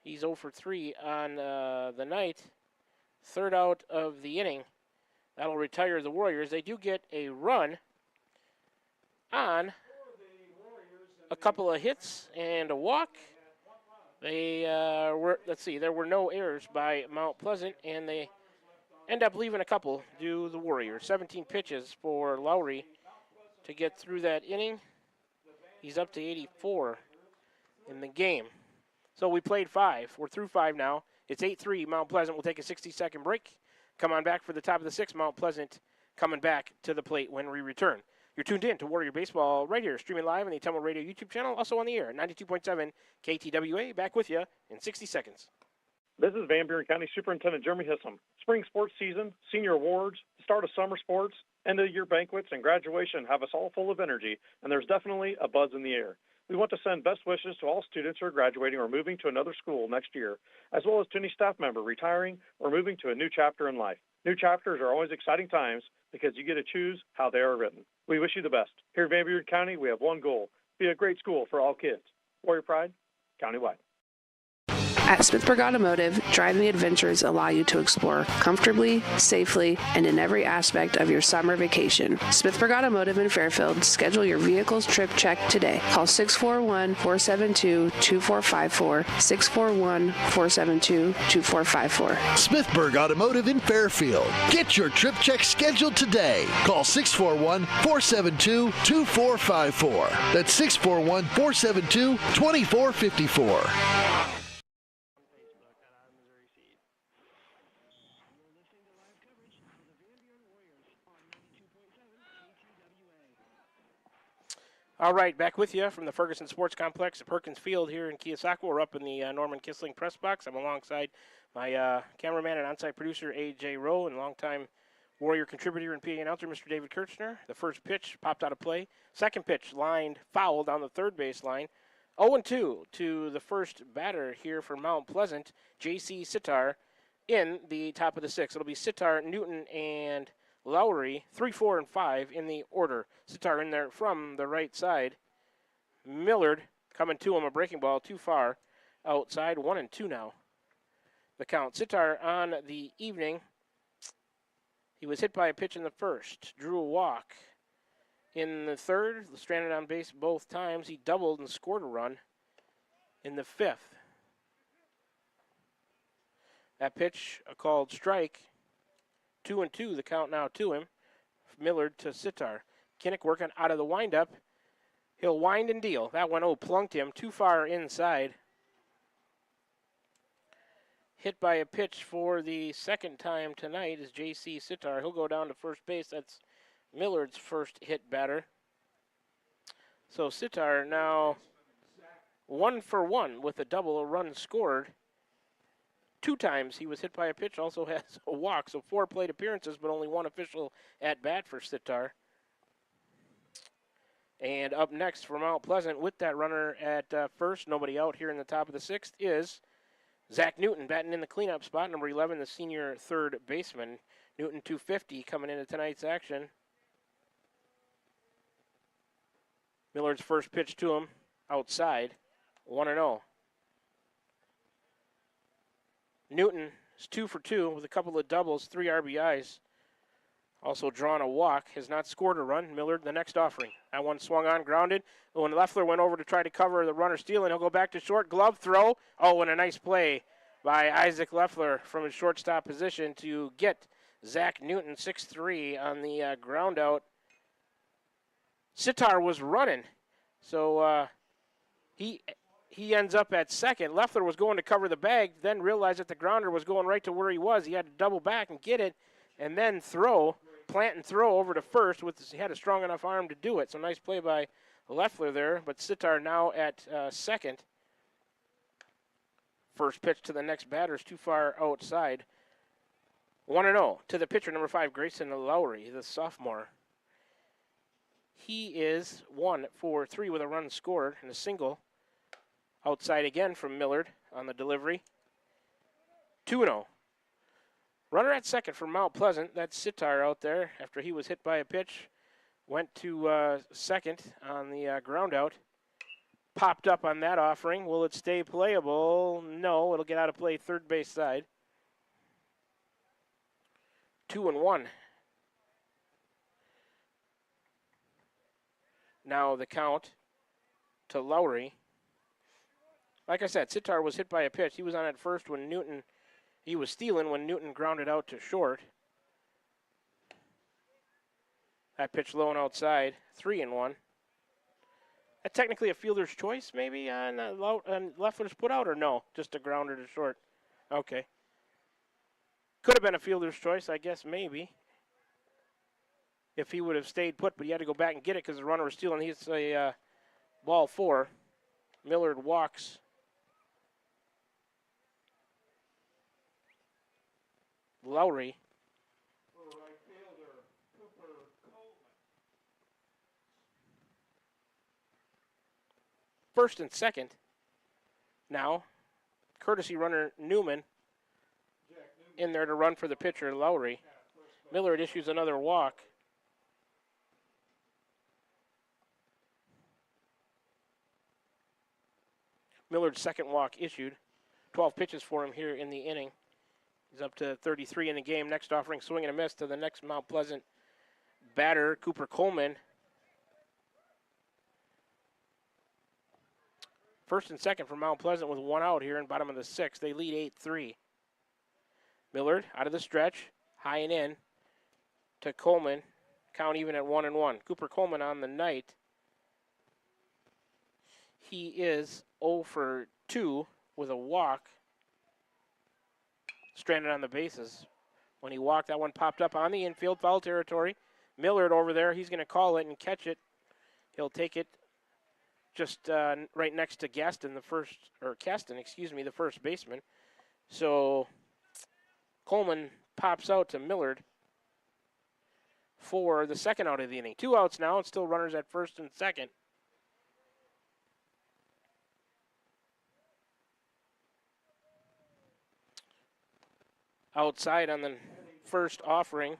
He's 0 for 3 on the night. Third out of the inning. That'll retire the Warriors. They do get a run on a couple of hits and a walk. They there were no errors by Mount Pleasant, and they end up leaving a couple to the Warriors. 17 pitches for Lowry to get through that inning. He's up to 84 in the game. So we played 5. We're through 5 now. It's 8-3. Mount Pleasant will take a 60-second break. Come on back for the top of the 6th. Mount Pleasant coming back to the plate when we return. You're tuned in to Warrior Baseball right here, streaming live on the Tumble Radio YouTube channel, also on the air, 92.7 KTWA. Back with you in 60 seconds. This is Van Buren County Superintendent Jeremy Hissam. Spring sports season, senior awards, start of summer sports, end of year banquets, and graduation have us all full of energy, and there's definitely a buzz in the air. We want to send best wishes to all students who are graduating or moving to another school next year, as well as to any staff member retiring or moving to a new chapter in life. New chapters are always exciting times because you get to choose how they are written. We wish you the best. Here in Van Buren County, we have one goal: be a great school for all kids. Warrior Pride, countywide. At Smithburg Automotive, driving adventures allow you to explore comfortably, safely, and in every aspect of your summer vacation. Smithburg Automotive in Fairfield. Schedule your vehicle's trip check today. Call 641-472-2454, 641-472-2454. Smithburg Automotive in Fairfield. Get your trip check scheduled today. Call 641-472-2454. That's 641-472-2454. All right, back with you from the Ferguson Sports Complex at Perkins Field here in Keosauqua. We're up in the Norman Kissling press box. I'm alongside my cameraman and on-site producer, A.J. Rowe, and longtime Warrior contributor and PA announcer, Mr. David Kirchner. The first pitch popped out of play. Second pitch lined foul down the third base line. 0-2 to the first batter here for Mount Pleasant, J.C. Sitar, in the top of the 6th. It'll be Sitar, Newton, and Lowry, 3, 4, and 5 in the order. Sitar in there from the right side. Millard coming to him, a breaking ball too far outside. 1-2 now. The count. Sitar on the evening. He was hit by a pitch in the first. Drew a walk in the third. Stranded on base both times. He doubled and scored a run in the 5th. That pitch, a called strike. 2-2, the count now to him. Millard to Sitar. Kinnick working out of the windup. He'll wind and deal. That one, plunked him too far inside. Hit by a pitch for the second time tonight is J.C. Sitar. He'll go down to first base. That's Millard's first hit batter. So Sitar now 1 for 1 with a double, a run scored. 2 times he was hit by a pitch, also has a walk, so 4 plate appearances, but only 1 official at bat for Sitar. And up next for Mount Pleasant with that runner at first, nobody out here in the top of the 6th, is Zach Newton batting in the cleanup spot, number 11, the senior third baseman. Newton 250 coming into tonight's action. Millard's first pitch to him outside, 1-0. Newton is 2 for 2 with a couple of doubles, 3 RBIs. Also drawn a walk, has not scored a run. Millard, the next offering. That one swung on, grounded. When Leffler went over to try to cover the runner stealing, he'll go back to short, glove throw. Oh, and a nice play by Isaac Leffler from his shortstop position to get Zach Newton 6-3 on the ground out. Sitar was running, so he ends up at second. Leffler was going to cover the bag, then realized that the grounder was going right to where he was. He had to double back and get it, and then plant and throw over to first. He had a strong enough arm to do it. So nice play by Leffler there, but Sitar now at second. First pitch to the next batter is too far outside. 1-0 to the pitcher, number 5, Grayson Lowry, the sophomore. He is 1 for 3 with a run scored and a single. Outside again from Millard on the delivery. 2-0. Runner at second for Mount Pleasant. That's Sitar out there after he was hit by a pitch. Went to second on the ground out. Popped up on that offering. Will it stay playable? No, it'll get out of play third base side. 2-1. Now the count to Lowry. Like I said, Sitar was hit by a pitch. He was on at first when he was stealing when Newton grounded out to short. That pitch low and outside, 3-1. That technically a fielder's choice maybe on Leffler's put out, or no? Just a grounder to short. Okay. Could have been a fielder's choice, I guess, maybe. If he would have stayed put, but he had to go back and get it because the runner was stealing. He's a ball 4. Millard walks. Lowry. First and second. Now, courtesy runner Newman in there to run for the pitcher, Lowry. Millard issues another walk. Millard's second walk issued. 12 pitches for him here in the inning. He's up to 33 in the game. Next offering, swing and a miss to the next Mount Pleasant batter, Cooper Coleman. First and second for Mount Pleasant with 1 out here in bottom of the 6th. They lead 8-3. Millard out of the stretch, high and in to Coleman. Count even at 1-1. Cooper Coleman on the night. He is 0 for 2 with a walk. Stranded on the bases. When he walked, that one popped up on the infield, foul territory. Millard over there, he's going to call it and catch it. He'll take it just right next to Kasten, the first baseman. So Coleman pops out to Millard for the second out of the inning. 2 outs now, and still runners at first and second. Outside on the first offering.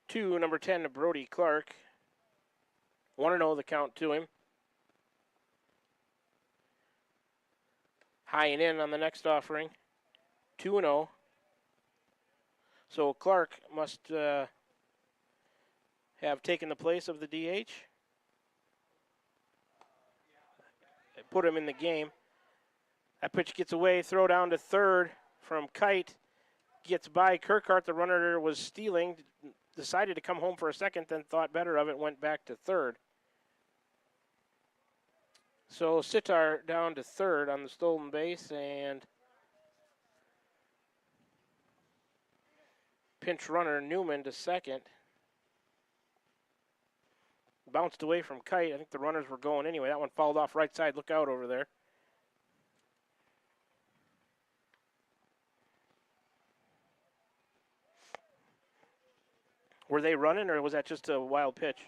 To number 10 to Brody Clark. 1-0 the count to him. High and in on the next offering. 2-0. So Clark must have taken the place of the DH. They put him in the game. That pitch gets away, throw down to third from Kite. Gets by Kirkhart. The runner was stealing, decided to come home for a second, then thought better of it, went back to third. So Sitar down to third on the stolen base, and pinch runner Newman to second. bounced away from Kite. I think the runners were going anyway. That one fouled off right side. Look out over there. Were they running, or was that just a wild pitch?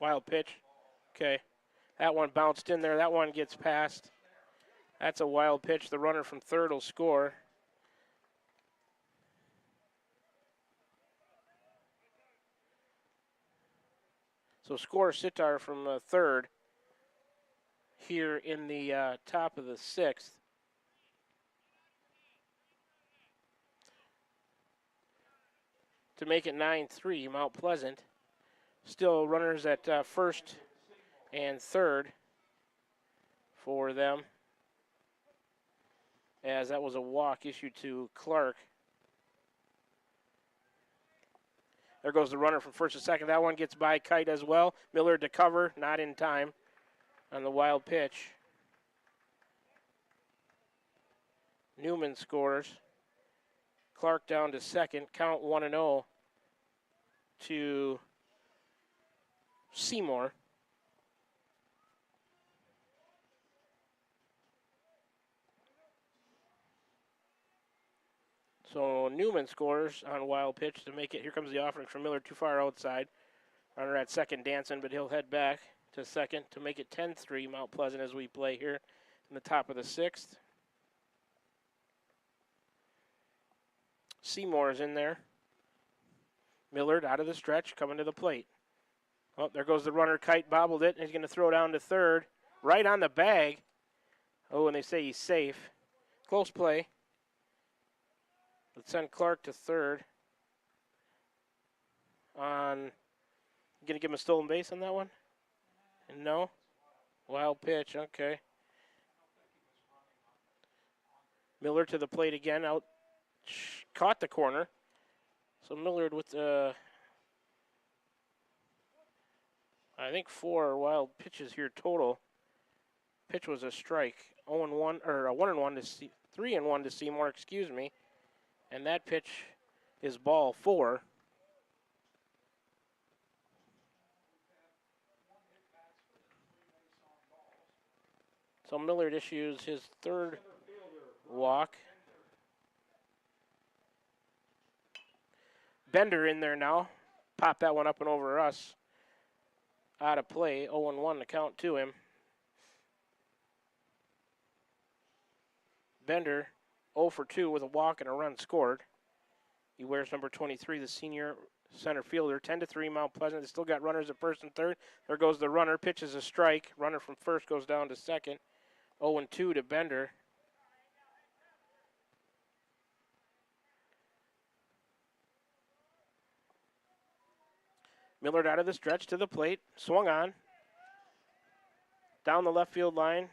Wild pitch. Okay. That one bounced in there. That one gets past. That's a wild pitch. The runner from third will score. So score Sitar from third here in the top of the sixth. To make it 9-3, Mount Pleasant. Still runners at first and third for them, as that was a walk issued to Clark. There goes the runner from first to second. That one gets by Kite as well. Millard to cover, not in time on the wild pitch. Newman scores. Clark down to second. Count 1-0 to Seymour. So Newman scores on wild pitch to make it. Here comes the offering from Miller, too far outside. Runner at second dancing, but he'll head back to second to make it 10-3 Mount Pleasant as we play here in the top of the sixth. Seymour is in there. Millard out of the stretch, coming to the plate. Oh, there goes the runner. Kite bobbled it, and he's going to throw down to third. Right on the bag. Oh, and they say he's safe. Close play. Let's send Clark to third. Going to give him a stolen base on that one? And no? Wild pitch, okay. Millard to the plate again, out. Caught the corner. So Millard with, I think 4 wild pitches here total. Pitch was a strike. 0-1, or 1-1 to 3-1 to Seymour, excuse me. And that pitch is ball 4. So Millard issues his third walk. Bender in there now. Pop that one up and over us. Out of play. 0-1 to count to him. Bender 0 for 2 with a walk and a run scored. He wears number 23, the senior center fielder. 10-3 Mount Pleasant. They still got runners at first and third. There goes the runner. Pitches a strike. Runner from first goes down to second. 0-2 to Bender. Millard out of the stretch to the plate. Swung on. Down the left field line.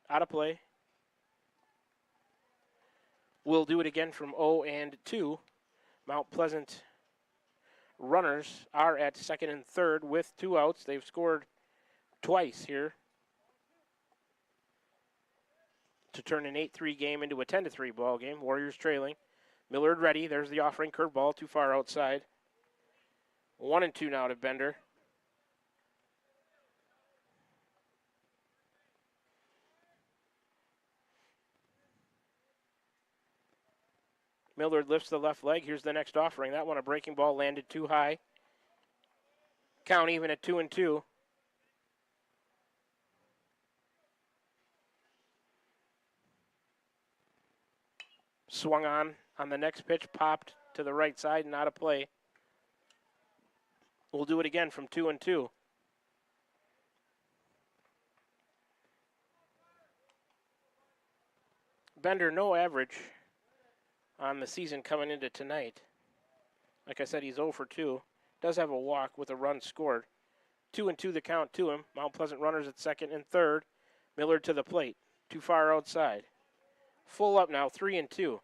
Out of play. We'll do it again from 0-2. Mount Pleasant runners are at second and third with 2 outs. They've scored twice here to turn an 8-3 game into a 10-3 ball game. Warriors trailing. Millard ready. There's the offering curveball too far outside. 1-2 now to Bender. Millard lifts the left leg. Here's the next offering. That one, a breaking ball, landed too high. Count even at 2-2. Swung on the next pitch, popped to the right side and out of play. We'll do it again from 2-2. Bender, no average on the season coming into tonight. Like I said, he's 0 for 2. Does have a walk with a run scored. 2-2 the count to him. Mount Pleasant runners at second and third. Millard to the plate. Too far outside. Full up now, 3-2.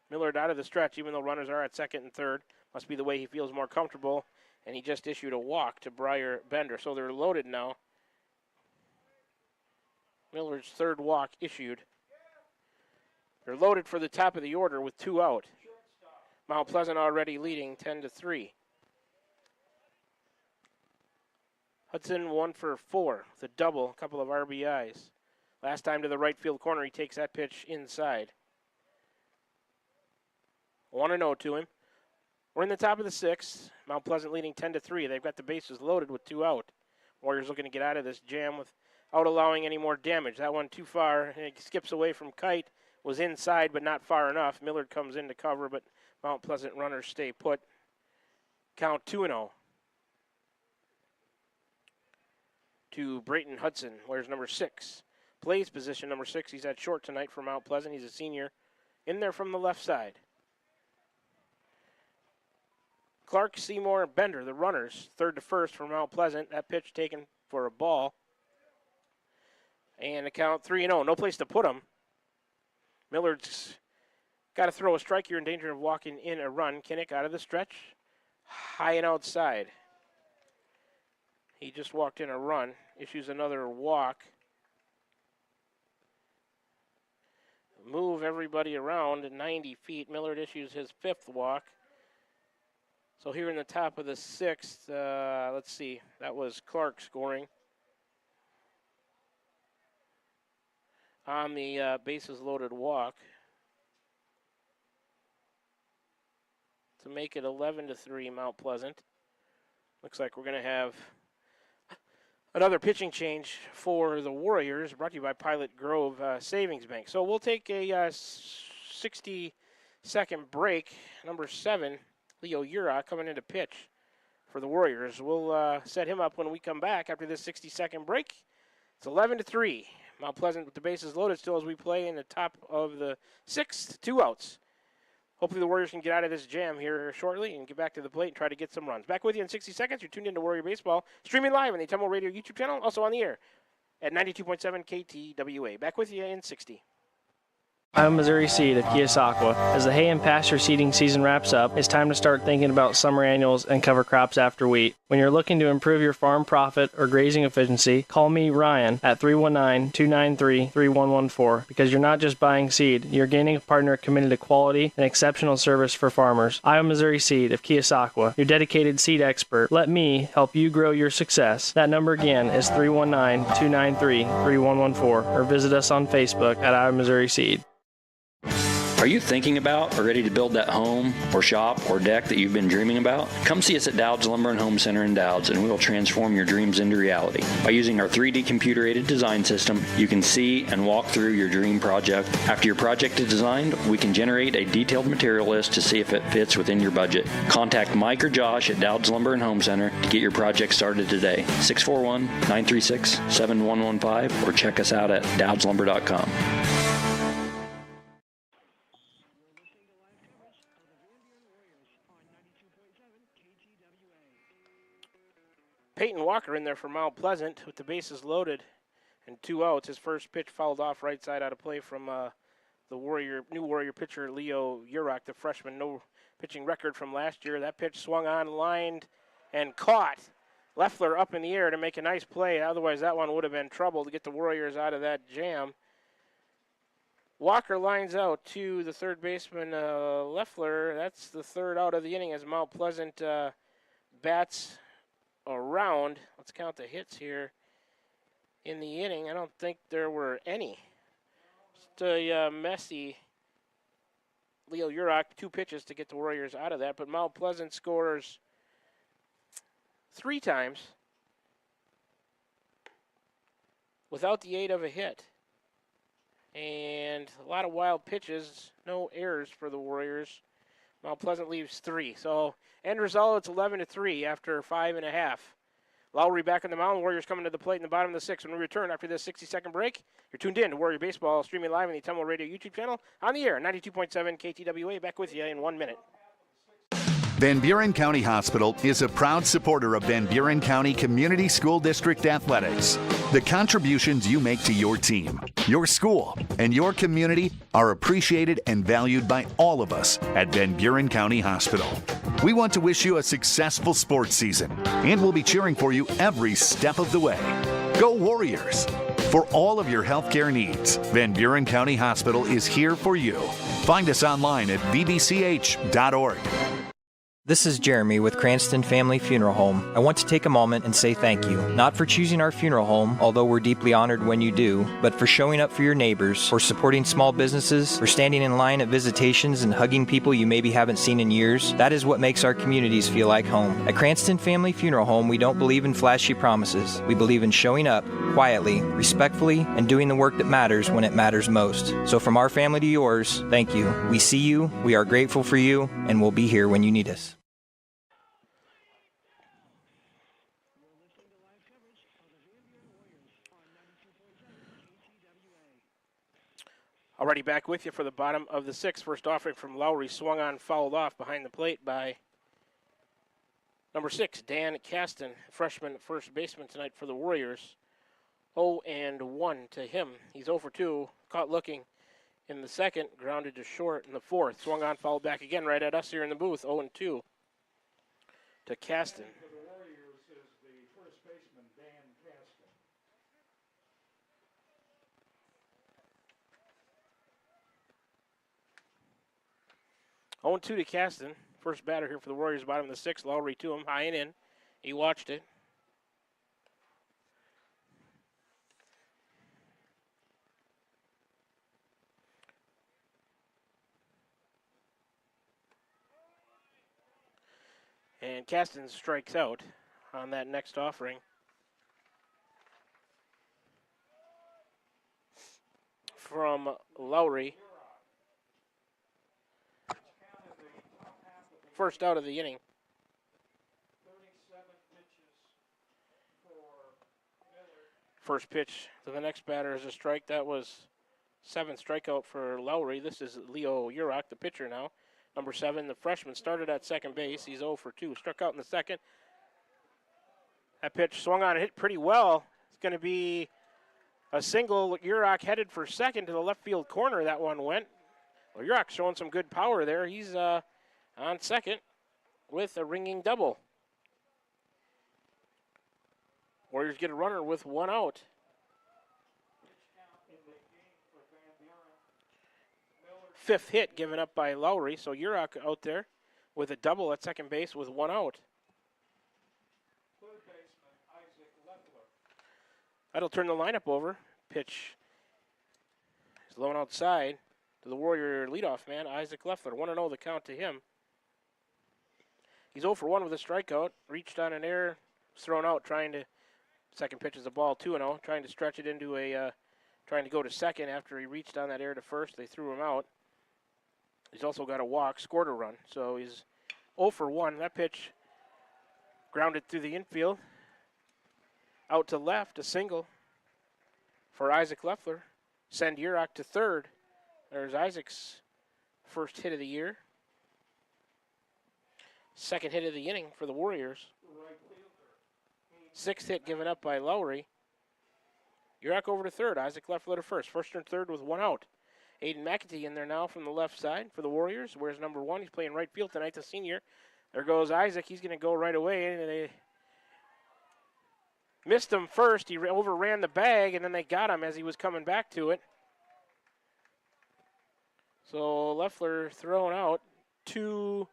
Millard out of the stretch, even though runners are at second and third. Must be the way he feels more comfortable. And he just issued a walk to Briar Bender. So they're loaded now. Millard's third walk issued. They're loaded for the top of the order with 2 out. Mount Pleasant already leading 10-3. Hudson 1 for 4, the double, a couple of RBIs. Last time to the right field corner, he takes that pitch inside. 1-0 to him. We're in the top of the 6th. Mount Pleasant leading 10-3. They've got the bases loaded with 2 out. Warriors looking to get out of this jam without allowing any more damage. That one too far, and it skips away from Kite. Was inside, but not far enough. Millard comes in to cover, but Mount Pleasant runners stay put. Count 2-0 to Brayton Hudson. Where's number 6? Plays position number 6. He's at short tonight for Mount Pleasant. He's a senior. In there from the left side. Clark, Seymour, and Bender, the runners. Third to first for Mount Pleasant. That pitch taken for a ball. And the count 3-0. No place to put him. Millard's got to throw a strike. You're in danger of walking in a run. Kinnick out of the stretch. High and outside. He just walked in a run. Issues another walk. Move everybody around 90 feet. Millard issues his 5th walk. So here in the top of the 6th, let's see. That was Clark scoring. On the bases loaded walk. To make it 11-3 Mount Pleasant. Looks like we're going to have another pitching change for the Warriors, brought to you by Pilot Grove Savings Bank. So we'll take a 60-second break. Number 7, Leo Ura, coming into pitch for the Warriors. We'll set him up when we come back after this 60-second break. It's 11-3. Mount Pleasant with the bases loaded still as we play in the top of the 6th. 2 outs. Hopefully the Warriors can get out of this jam here shortly and get back to the plate and try to get some runs. Back with you in 60 seconds. You're tuned into Warrior Baseball, streaming live on the Temple Radio YouTube channel, also on the air at 92.7 KTWA. Back with you in 60. I'm Missouri Seed of Keosauqua. As the hay and pasture seeding season wraps up, it's time to start thinking about summer annuals and cover crops after wheat. When you're looking to improve your farm profit or grazing efficiency, call me, Ryan, at 319-293-3114, because you're not just buying seed, you're gaining a partner committed to quality and exceptional service for farmers. I'm Missouri Seed of Keosauqua, your dedicated seed expert. Let me help you grow your success. That number again is 319-293-3114, or visit us on Facebook at I'm Missouri Seed. Are you thinking about or ready to build that home or shop or deck that you've been dreaming about? Come see us at Dowd's Lumber and Home Center in Dowd's, and we will transform your dreams into reality. By using our 3D computer-aided design system, you can see and walk through your dream project. After your project is designed, we can generate a detailed material list to see if it fits within your budget. Contact Mike or Josh at Dowd's Lumber and Home Center to get your project started today. 641-936-7115, or check us out at dowdslumber.com. Peyton Walker in there for Mount Pleasant with the bases loaded and 2 outs. His first pitch fouled off right side out of play from the new Warrior pitcher Leo Urach, the freshman. No pitching record from last year. That pitch swung on, lined, and caught. Leffler up in the air to make a nice play. Otherwise, that one would have been trouble to get the Warriors out of that jam. Walker lines out to the third baseman, Leffler. That's the 3rd out of the inning as Mount Pleasant bats around. Let's count the hits here in the inning. I don't think there were any. Just a messy Leo Urach, 2 pitches to get the Warriors out of that, but Mount Pleasant scores 3 times without the aid of a hit. And a lot of wild pitches, no errors for the Warriors. Mount Pleasant leaves 3. So end result, it's 11-3 after 5.5. Lowry back on the mound. Warriors coming to the plate in the bottom of the 6th. When we return after this 60-second break, you're tuned in to Warrior Baseball, streaming live on the Temple Radio YouTube channel, on the air, 92.7 KTWA. Back with you in 1 minute. Van Buren County Hospital is a proud supporter of Van Buren County Community School District Athletics. The contributions you make to your team, your school, and your community are appreciated and valued by all of us at Van Buren County Hospital. We want to wish you a successful sports season, and we'll be cheering for you every step of the way. Go Warriors! For all of your healthcare needs, Van Buren County Hospital is here for you. Find us online at vbch.org. This is Jeremy with Cranston Family Funeral Home. I want to take a moment and say thank you, not for choosing our funeral home, although we're deeply honored when you do, but for showing up for your neighbors, for supporting small businesses, for standing in line at visitations and hugging people you maybe haven't seen in years. That is what makes our communities feel like home. At Cranston Family Funeral Home, we don't believe in flashy promises. We believe in showing up quietly, respectfully, and doing the work that matters when it matters most. So from our family to yours, thank you. We see you, we are grateful for you, and we'll be here when you need us. Already back with you for the bottom of the sixth. First offering from Lowry, swung on, fouled off behind the plate by number 6, Dan Caston, freshman first baseman tonight for the Warriors. 0-1 to him. He's 0 for 2, caught looking in the second, grounded to short in the fourth. Swung on, fouled back again right at us here in the booth. 0-2 to Caston. For the Warriors is the first baseman, Dan Caston. 0-2 to Caston. First batter here for the Warriors, bottom of the sixth. Lowry to him, high and in. He watched it. And Caston strikes out on that next offering. From Lowry. First out of the inning. First pitch to the next batter is a strike. That was 7th strikeout for Lowry. This is Leo Urach, the pitcher now. Number 7, the freshman, started at second base. He's 0 for 2. Struck out in the second. That pitch swung on and hit pretty well. It's going to be a single. Urach headed for second to the left field corner. That one went. Well, Urach showing some good power there. He's on second with a ringing double. Warriors get a runner with 1 out. Fifth hit given up by Lowry, so Urach out there with a double at second base with 1 out. Third baseman, Isaac Leffler. That'll turn the lineup over. Pitch is low and outside to the Warrior leadoff man, Isaac Leffler. 1-0 the count to him. He's 0 for 1 with a strikeout. Reached on an error, was thrown out trying to, second pitch is a ball, 2-0, trying to stretch it into a, trying to go to second after he reached on that error to first. They threw him out. He's also got a walk, scored a run, so he's 0 for 1. That pitch grounded through the infield. Out to left, a single for Isaac Leffler. Send Urach to third. There's Isaac's first hit of the year. Second hit of the inning for the Warriors. 6th hit given up by Lowry. Urach over to third. Isaac Leffler to first. First and third with 1 out. Aiden McAtee in there now from the left side for the Warriors. Where's number 1? He's playing right field tonight, the senior. There goes Isaac. He's going to go right away. And they missed him first. He overran the bag, and then they got him as he was coming back to it. So Leffler thrown out to,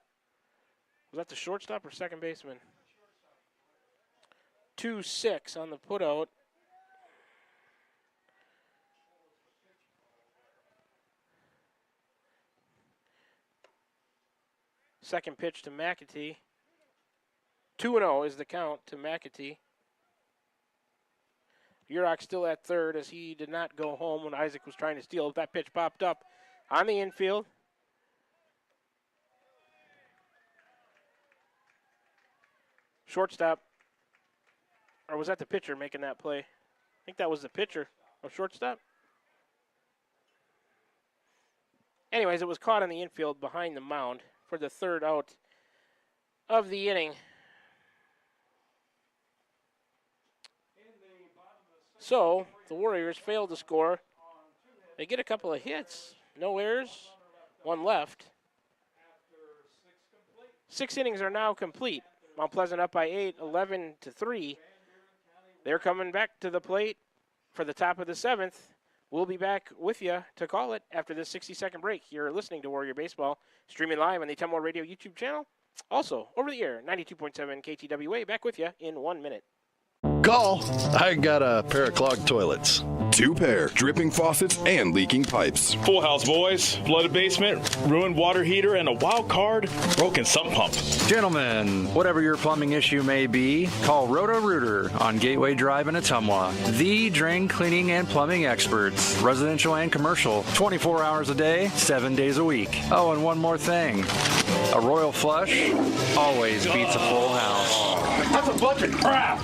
was that the shortstop or second baseman? 2-6 on the putout. Second pitch to McAtee. 2-0 is the count to McAtee. Urach still at third as he did not go home when Isaac was trying to steal. That pitch popped up on the infield. Shortstop, or was that the pitcher making that play? I think that was the pitcher. Oh, shortstop? Anyways, it was caught in the infield behind the mound for the third out of the inning. So the Warriors failed to score. They get a couple of hits. No errors, 1 left. 6 innings are now complete. Mount Pleasant up by 8, 11-3. They're coming back to the plate for the top of the 7th. We'll be back with you to call it after this 60-second break. You're listening to Warrior Baseball, streaming live on the Temple Radio YouTube channel. Also, over the air, 92.7 KTWA. Back with you in 1 minute. Call. I got a pair of clogged toilets. 2 pair, dripping faucets and leaking pipes. Full house, boys. Flooded basement, ruined water heater, and a wild card, broken sump pump. Gentlemen, whatever your plumbing issue may be, call Roto-Rooter on Gateway Drive in Ottumwa. The drain cleaning and plumbing experts, residential and commercial, 24 hours a day, 7 days a week. Oh, and one more thing. A royal flush always beats a full house. That's a bunch of crap!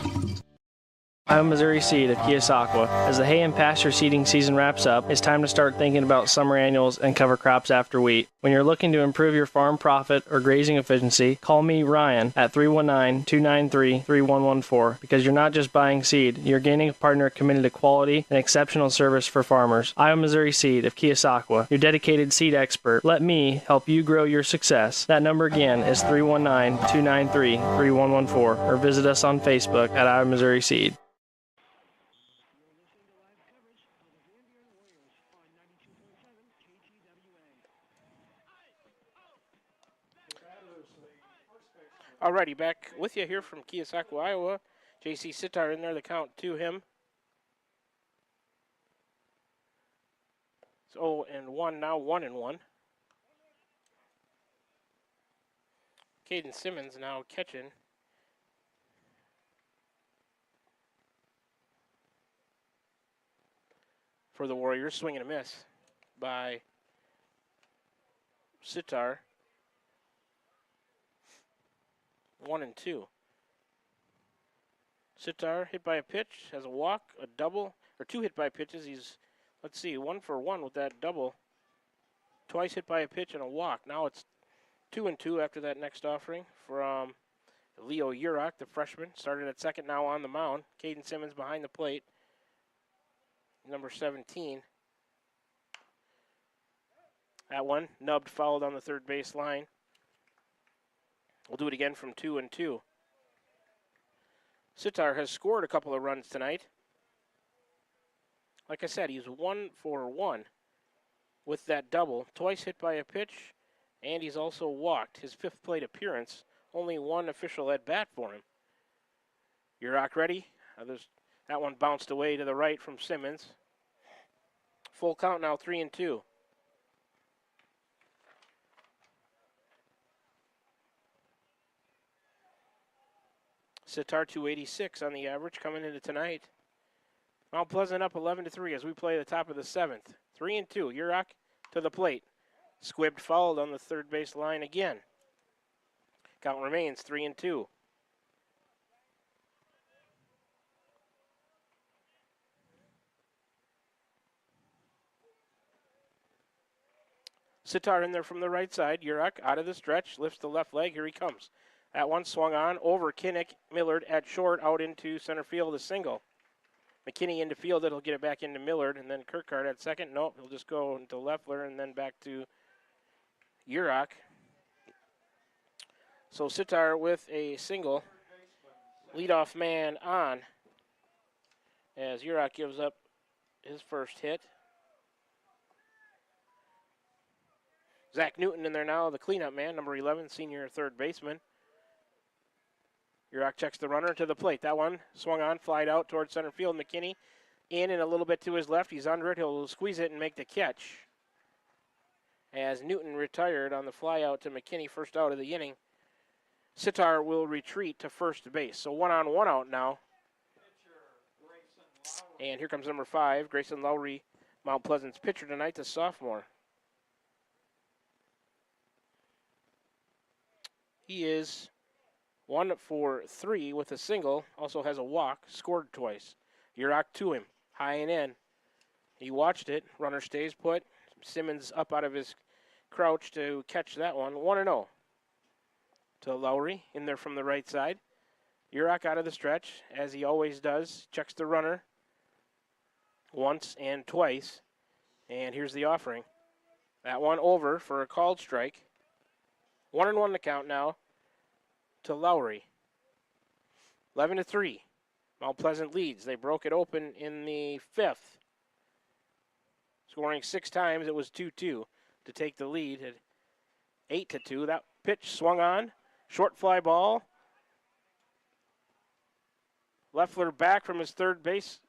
I'm Missouri Seed of Keosauqua. As the hay and pasture seeding season wraps up, it's time to start thinking about summer annuals and cover crops after wheat. When you're looking to improve your farm profit or grazing efficiency, call me, Ryan, at 319-293-3114, because you're not just buying seed, you're gaining a partner committed to quality and exceptional service for farmers. I'm Missouri Seed of Keosauqua, your dedicated seed expert. Let me help you grow your success. That number again is 319-293-3114, or visit us on Facebook at I'm Missouri Seed. Alrighty, back with you here from Keosauqua, Iowa. J.C. Sitar in there, the count to him. It's 0-1, now 1-1. Caden Simmons now catching. For the Warriors, swing and a miss by Sitar. 1-2. Sitar hit by a pitch, has a walk, a double, or 2 hit by pitches. He's, let's see, 1 for 1 with that double. Twice hit by a pitch and a walk. Now it's 2-2 after that next offering from Leo Urach, the freshman. Started at second, now on the mound. Caden Simmons behind the plate. Number 17. That one, nubbed, fouled on the third base line. We'll do it again from 2-2. Sitar has scored a couple of runs tonight. Like I said, he's 1 for 1 with that double. Twice hit by a pitch, and he's also walked. His 5th plate appearance, only 1 official at bat for him. Urach ready. That one bounced away to the right from Simmons. Full count now, 3-2. Sitar 286 on the average coming into tonight. Mount Pleasant up 11-3 as we play the top of the 7th. 3-2. Urach to the plate. Squibbed, fouled on the third base line again. Count remains 3-2. Sitar in there from the right side. Urach out of the stretch, lifts the left leg. Here he comes. That one swung on over Kinnick. Millard at short, out into center field, a single. McKinney into field, it'll get it back into Millard, and then Kirkhardt at second. Nope, he'll just go into Leffler and then back to Urach. So Sitar with a single. Leadoff man on as Urach gives up his first hit. Zach Newton in there now, the cleanup man, number 11, senior third baseman. Urach checks the runner to the plate. That one swung on, flied out towards center field. McKinney in and a little bit to his left. He's under it. He'll squeeze it and make the catch. As Newton retired on the fly out to McKinney, first out of the inning. Sitar will retreat to first base. So 1 on, 1 out now. And here comes number 5, Grayson Lowry, Mount Pleasant's pitcher tonight, the sophomore. He is 1 for 3 with a single, also has a walk, scored twice. Urach to him, high and in. He watched it, runner stays put. Simmons up out of his crouch to catch that one. 1-0 to Lowry in there from the right side. Urach out of the stretch, as he always does, checks the runner once and twice. And here's the offering. That one over for a called strike. 1-1 to count now to Lowry. 11-3. Mount Pleasant leads. They broke it open in the 5th. Scoring 6 times, it was 2-2 to take the lead at 8-2. That pitch swung on. Short fly ball. Leffler back from his third base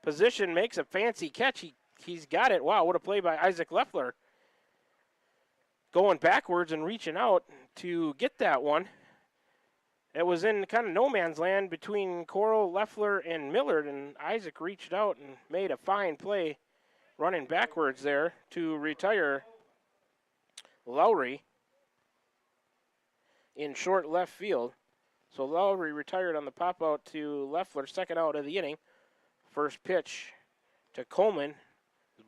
position, makes a fancy catch. He's got it. Wow, what a play by Isaac Leffler. Going backwards and reaching out to get that one. It was in kind of no man's land between Coral, Leffler, and Millard, and Isaac reached out and made a fine play running backwards there to retire Lowry in short left field. So Lowry retired on the pop out to Leffler, second out of the inning. First pitch to Coleman.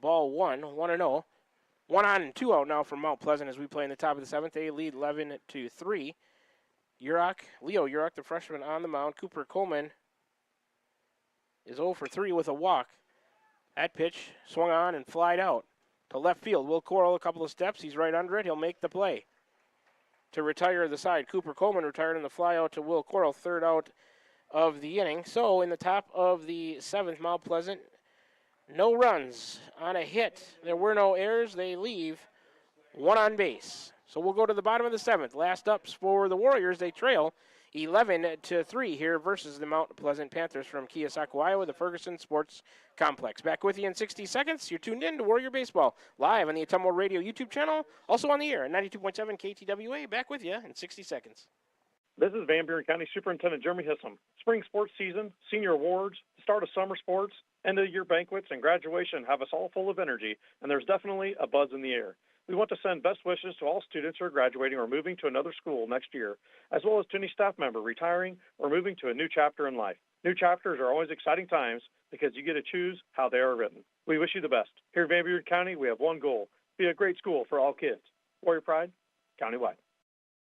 Ball 1-0. 1 on and 2 out now from Mount Pleasant as we play in the top of the 7th. They lead 11-3. Leo Urach, the freshman on the mound. Cooper Coleman is 0 for 3 with a walk. That pitch swung on and flied out to left field. Will Coral a couple of steps. He's right under it. He'll make the play to retire the side. Cooper Coleman retired in the fly out to Will Coral, third out of the inning. So in the top of the 7th, Mount Pleasant, no runs on a hit. There were no errors. They leave 1 on base. So we'll go to the bottom of the 7th. Last ups for the Warriors. They trail 11-3 here versus the Mount Pleasant Panthers from Keosauqua, Iowa, the Ferguson Sports Complex. Back with you in 60 seconds. You're tuned in to Warrior Baseball, live on the Ottumwa Radio YouTube channel, also on the air at 92.7 KTWA. Back with you in 60 seconds. This is Van Buren County Superintendent Jeremy Hissam. Spring sports season, senior awards, the start of summer sports, end of year banquets, and graduation have us all full of energy, and there's definitely a buzz in the air. We want to send best wishes to all students who are graduating or moving to another school next year, as well as to any staff member retiring or moving to a new chapter in life. New chapters are always exciting times because you get to choose how they are written. We wish you the best. Here in Van Buren County, we have one goal: be a great school for all kids. Warrior Pride, countywide.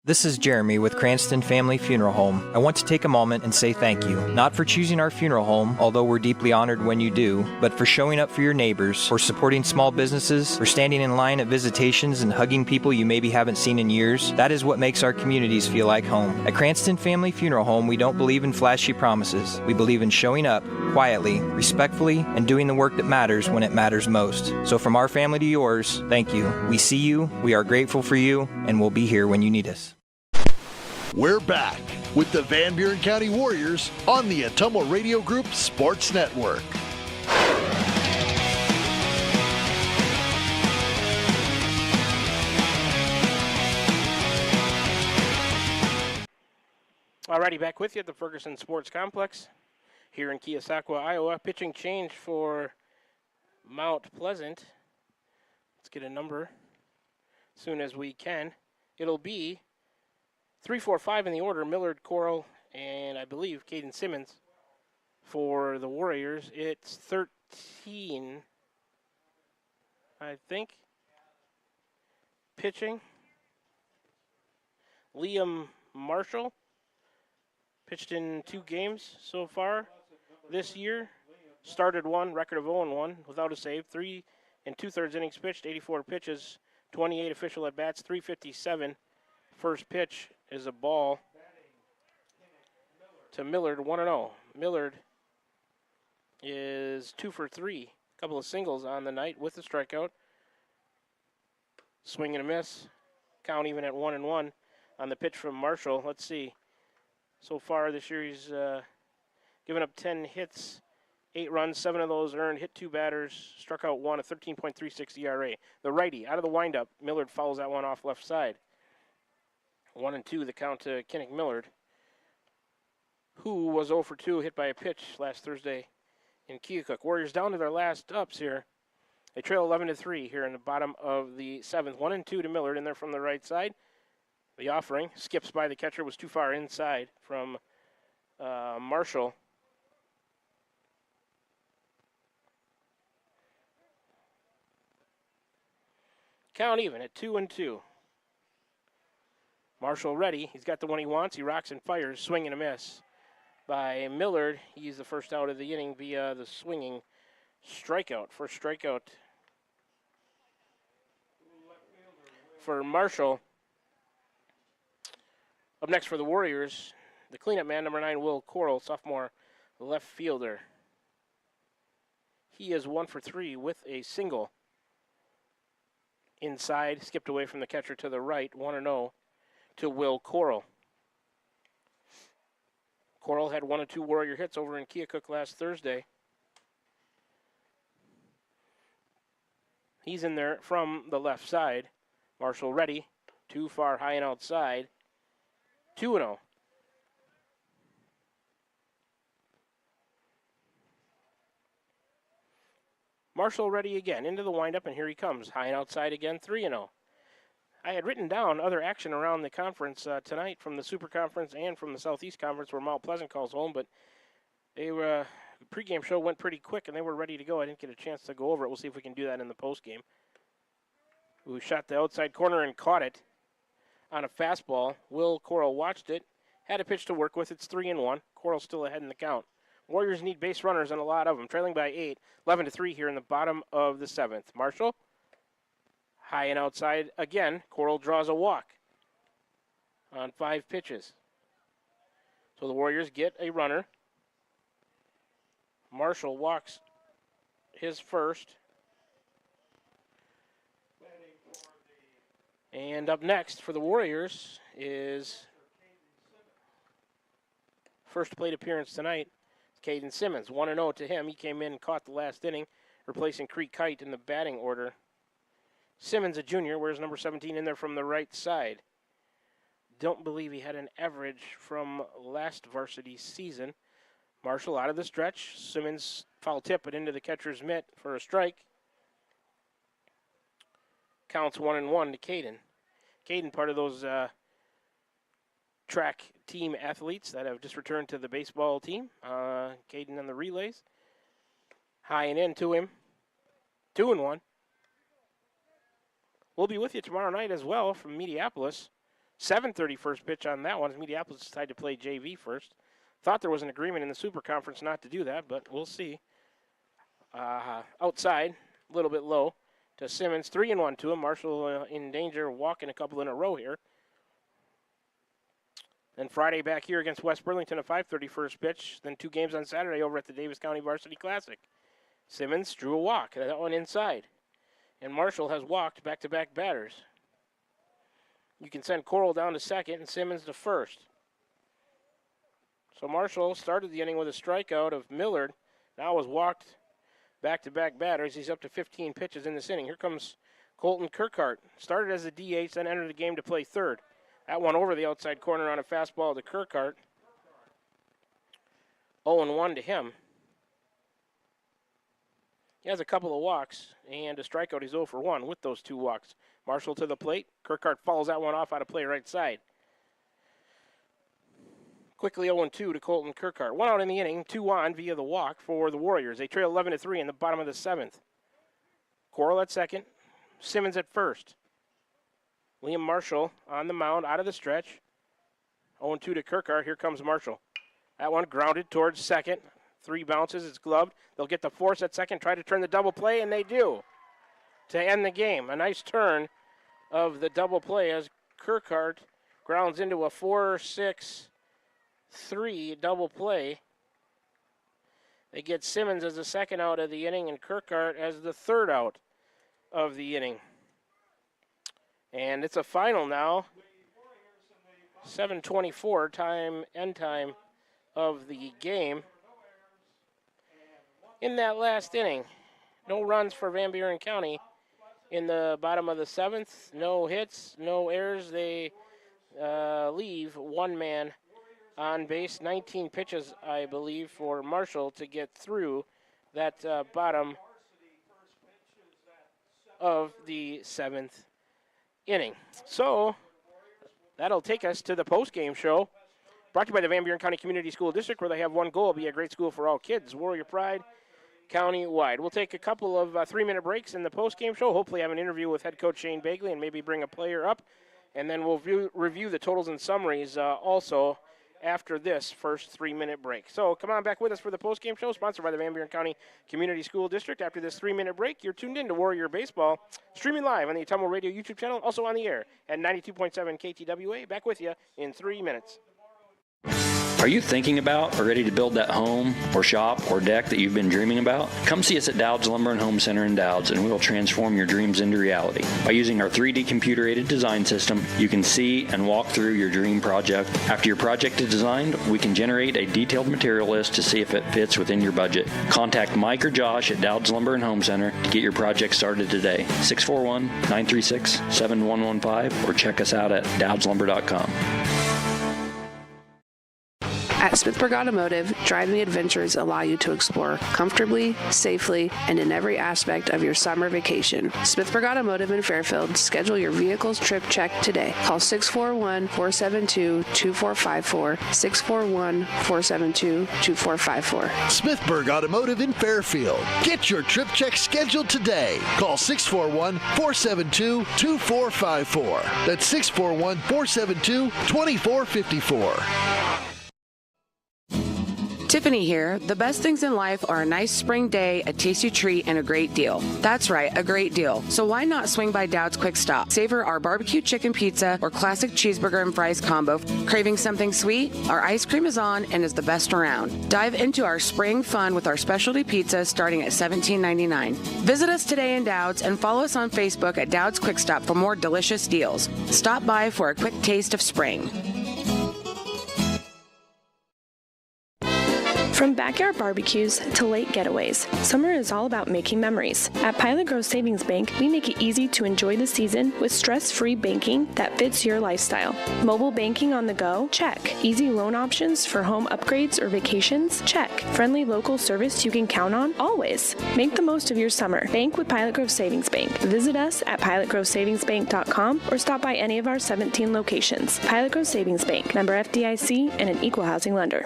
This is Jeremy with Cranston Family Funeral Home. I want to take a moment and say thank you, not for choosing our funeral home, although we're deeply honored when you do, but for showing up for your neighbors, for supporting small businesses, for standing in line at visitations and hugging people you maybe haven't seen in years. That is what makes our communities feel like home. At Cranston Family Funeral Home, we don't believe in flashy promises. We believe in showing up quietly, respectfully, and doing the work that matters when it matters most. So from our family to yours, thank you. We see you, we are grateful for you, and we'll be here when you need us. We're back with the Van Buren County Warriors on the Ottumwa Radio Group Sports Network. Alrighty, back with you at the Ferguson Sports Complex here in Keosauqua, Iowa. Pitching change for Mount Pleasant. Let's get a number as soon as we can. It'll be 3, 4, 5 in the order. Millard, Coral, and I believe Caden Simmons for the Warriors. It's 13, I think. Pitching. Liam Marshall pitched in 2 games so far this year. Started 1, record of 0-1 without a save. 3 2/3 innings pitched, 84 pitches, 28 official at bats, 357. First pitch is a ball to Millard, 1-0. Millard is 2 for 3. A couple of singles on the night with a strikeout. Swing and a miss. Count even at 1-1 on the pitch from Marshall. Let's see. So far this year he's given up 10 hits, 8 runs, 7 of those earned, hit 2 batters, struck out 1, a 13.36 ERA. The righty out of the windup. Millard fouls that one off left side. 1-2 the count to Kinnick Millard, who was 0 for 2, hit by a pitch last Thursday in Keokuk. Warriors down to their last ups here. They trail 11-3 here in the bottom of the 7th. 1-2 to Millard in there from the right side. The offering skips by the catcher, was too far inside from Marshall. Count even at 2-2. Marshall ready. He's got the one he wants. He rocks and fires. Swing and a miss by Millard. He's the first out of the inning via the swinging strikeout. First strikeout for Marshall. Up next for the Warriors, the cleanup man, number 9, Will Coral, sophomore left fielder. He is 1 for 3 with a single. Inside, skipped away from the catcher to the right, 1-0 to Will Coral. Coral had 1 or 2 Warrior hits over in Keokuk last Thursday. He's in there from the left side. Marshall ready. Too far, high and outside. 2-0. Marshall ready again. Into the windup, and here he comes. High and outside again, 3-0. I had written down other action around the conference tonight from the Super Conference and from the Southeast Conference where Mount Pleasant calls home, but they were, the pregame show went pretty quick, and they were ready to go. I didn't get a chance to go over it. We'll see if we can do that in the postgame. Who shot the outside corner and caught it on a fastball. Will Coral watched it, had a pitch to work with. It's 3-1. Coral still ahead in the count. Warriors need base runners and a lot of them, trailing by 8, 11-3 here in the bottom of the 7th. Marshall, high and outside again. Coral draws a walk on 5 pitches. So the Warriors get a runner. Marshall walks his first. And up next for the Warriors is first plate appearance tonight. Caden Simmons, 1-0 to him. He came in and caught the last inning, replacing Creek Kite in the batting order. Simmons, a junior, wears number 17 in there from the right side. Don't believe he had an average from last varsity season. Marshall out of the stretch. Simmons foul tip it into the catcher's mitt for a strike. Counts 1-1 to Caden. Caden, part of those track team athletes that have just returned to the baseball team. Caden on the relays. High and in to him. 2-1. We'll be with you tomorrow night as well from Mediapolis. 7:30 first pitch on that one as Mediapolis decided to play JV first. Thought there was an agreement in the Super Conference not to do that, but we'll see. Outside, a little bit low to Simmons. 3-1 to him. Marshall in danger of walking a couple in a row here. Then Friday back here against West Burlington, a 5:30 first pitch. Then 2 games on Saturday over at the Davis County Varsity Classic. Simmons drew a walk, that one inside. And Marshall has walked back-to-back batters. You can send Coral down to second and Simmons to first. So Marshall started the inning with a strikeout of Millard. Now has walked back-to-back batters. He's up to 15 pitches in this inning. Here comes Colton Kirkhart. Started as a DH, then entered the game to play third. That one over the outside corner on a fastball to Kirkhart. 0-1 to him. He has a couple of walks and a strikeout. He's 0 for 1 with those 2 walks. Marshall to the plate. Kirkhart follows that one off out of play right side. Quickly 0-2 to Colton Kirkhart. 1 out in the inning, 2 on via the walk for the Warriors. They trail 11-3 in the bottom of the 7th. Coral at second. Simmons at first. Liam Marshall on the mound out of the stretch. 0-2 to Kirkhart. Here comes Marshall. That one grounded towards second. 3 bounces. It's gloved. They'll get the force at second, try to turn the double play, and they do to end the game. A nice turn of the double play as Kirkhart grounds into a 4-6-3 double play. They get Simmons as the second out of the inning and Kirkhart as the third out of the inning. And it's a final now. 7:24 end time of the game. In that last inning, no runs for Van Buren County in the bottom of the 7th. No hits, no errors. They leave 1 man on base. 19 pitches, I believe, for Marshall to get through that bottom of the 7th inning. So that'll take us to the post-game show. Brought to you by the Van Buren County Community School District, where they have one goal: be a great school for all kids. Warrior Pride, county-wide. We'll take a couple of 3-minute breaks in the post-game show. Hopefully have an interview with head coach Shane Bagley and maybe bring a player up. And then we'll review the totals and summaries also after this first 3-minute break. So come on back with us for the post-game show, sponsored by the Van Buren County Community School District. After this 3-minute break, you're tuned in to Warrior Baseball, streaming live on the Ottumwa Radio YouTube channel, also on the air at 92.7 KTWA. Back with you in 3 minutes. Are you thinking about or ready to build that home or shop or deck that you've been dreaming about? Come see us at Dowd's Lumber and Home Center in Dowd's, and we will transform your dreams into reality. By using our 3D computer-aided design system, you can see and walk through your dream project. After your project is designed, we can generate a detailed material list to see if it fits within your budget. Contact Mike or Josh at Dowd's Lumber and Home Center to get your project started today. 641-936-7115 or check us out at dowdslumber.com. At Smithburg Automotive, driving adventures allow you to explore comfortably, safely, and in every aspect of your summer vacation. Smithburg Automotive in Fairfield, schedule your vehicle's trip check today. Call 641-472-2454, 641-472-2454. Smithburg Automotive in Fairfield. Get your trip check scheduled today. Call 641-472-2454. That's 641-472-2454. Tiffany here. The best things in life are a nice spring day, a tasty treat, and a great deal. That's right, a great deal. So why not swing by Dowd's Quick Stop? Savor our barbecue chicken pizza or classic cheeseburger and fries combo. Craving something sweet? Our ice cream is on and is the best around. Dive into our spring fun with our specialty pizza starting at $17.99. Visit us today in Dowd's and follow us on Facebook at Dowd's Quick Stop for more delicious deals. Stop by for a quick taste of spring. From backyard barbecues to lake getaways, summer is all about making memories. At Pilot Grove Savings Bank, we make it easy to enjoy the season with stress-free banking that fits your lifestyle. Mobile banking on the go? Check. Easy loan options for home upgrades or vacations? Check. Friendly local service you can count on? Always. Make the most of your summer. Bank with Pilot Grove Savings Bank. Visit us at pilotgrovesavingsbank.com or stop by any of our 17 locations. Pilot Grove Savings Bank, member FDIC, and an equal housing lender.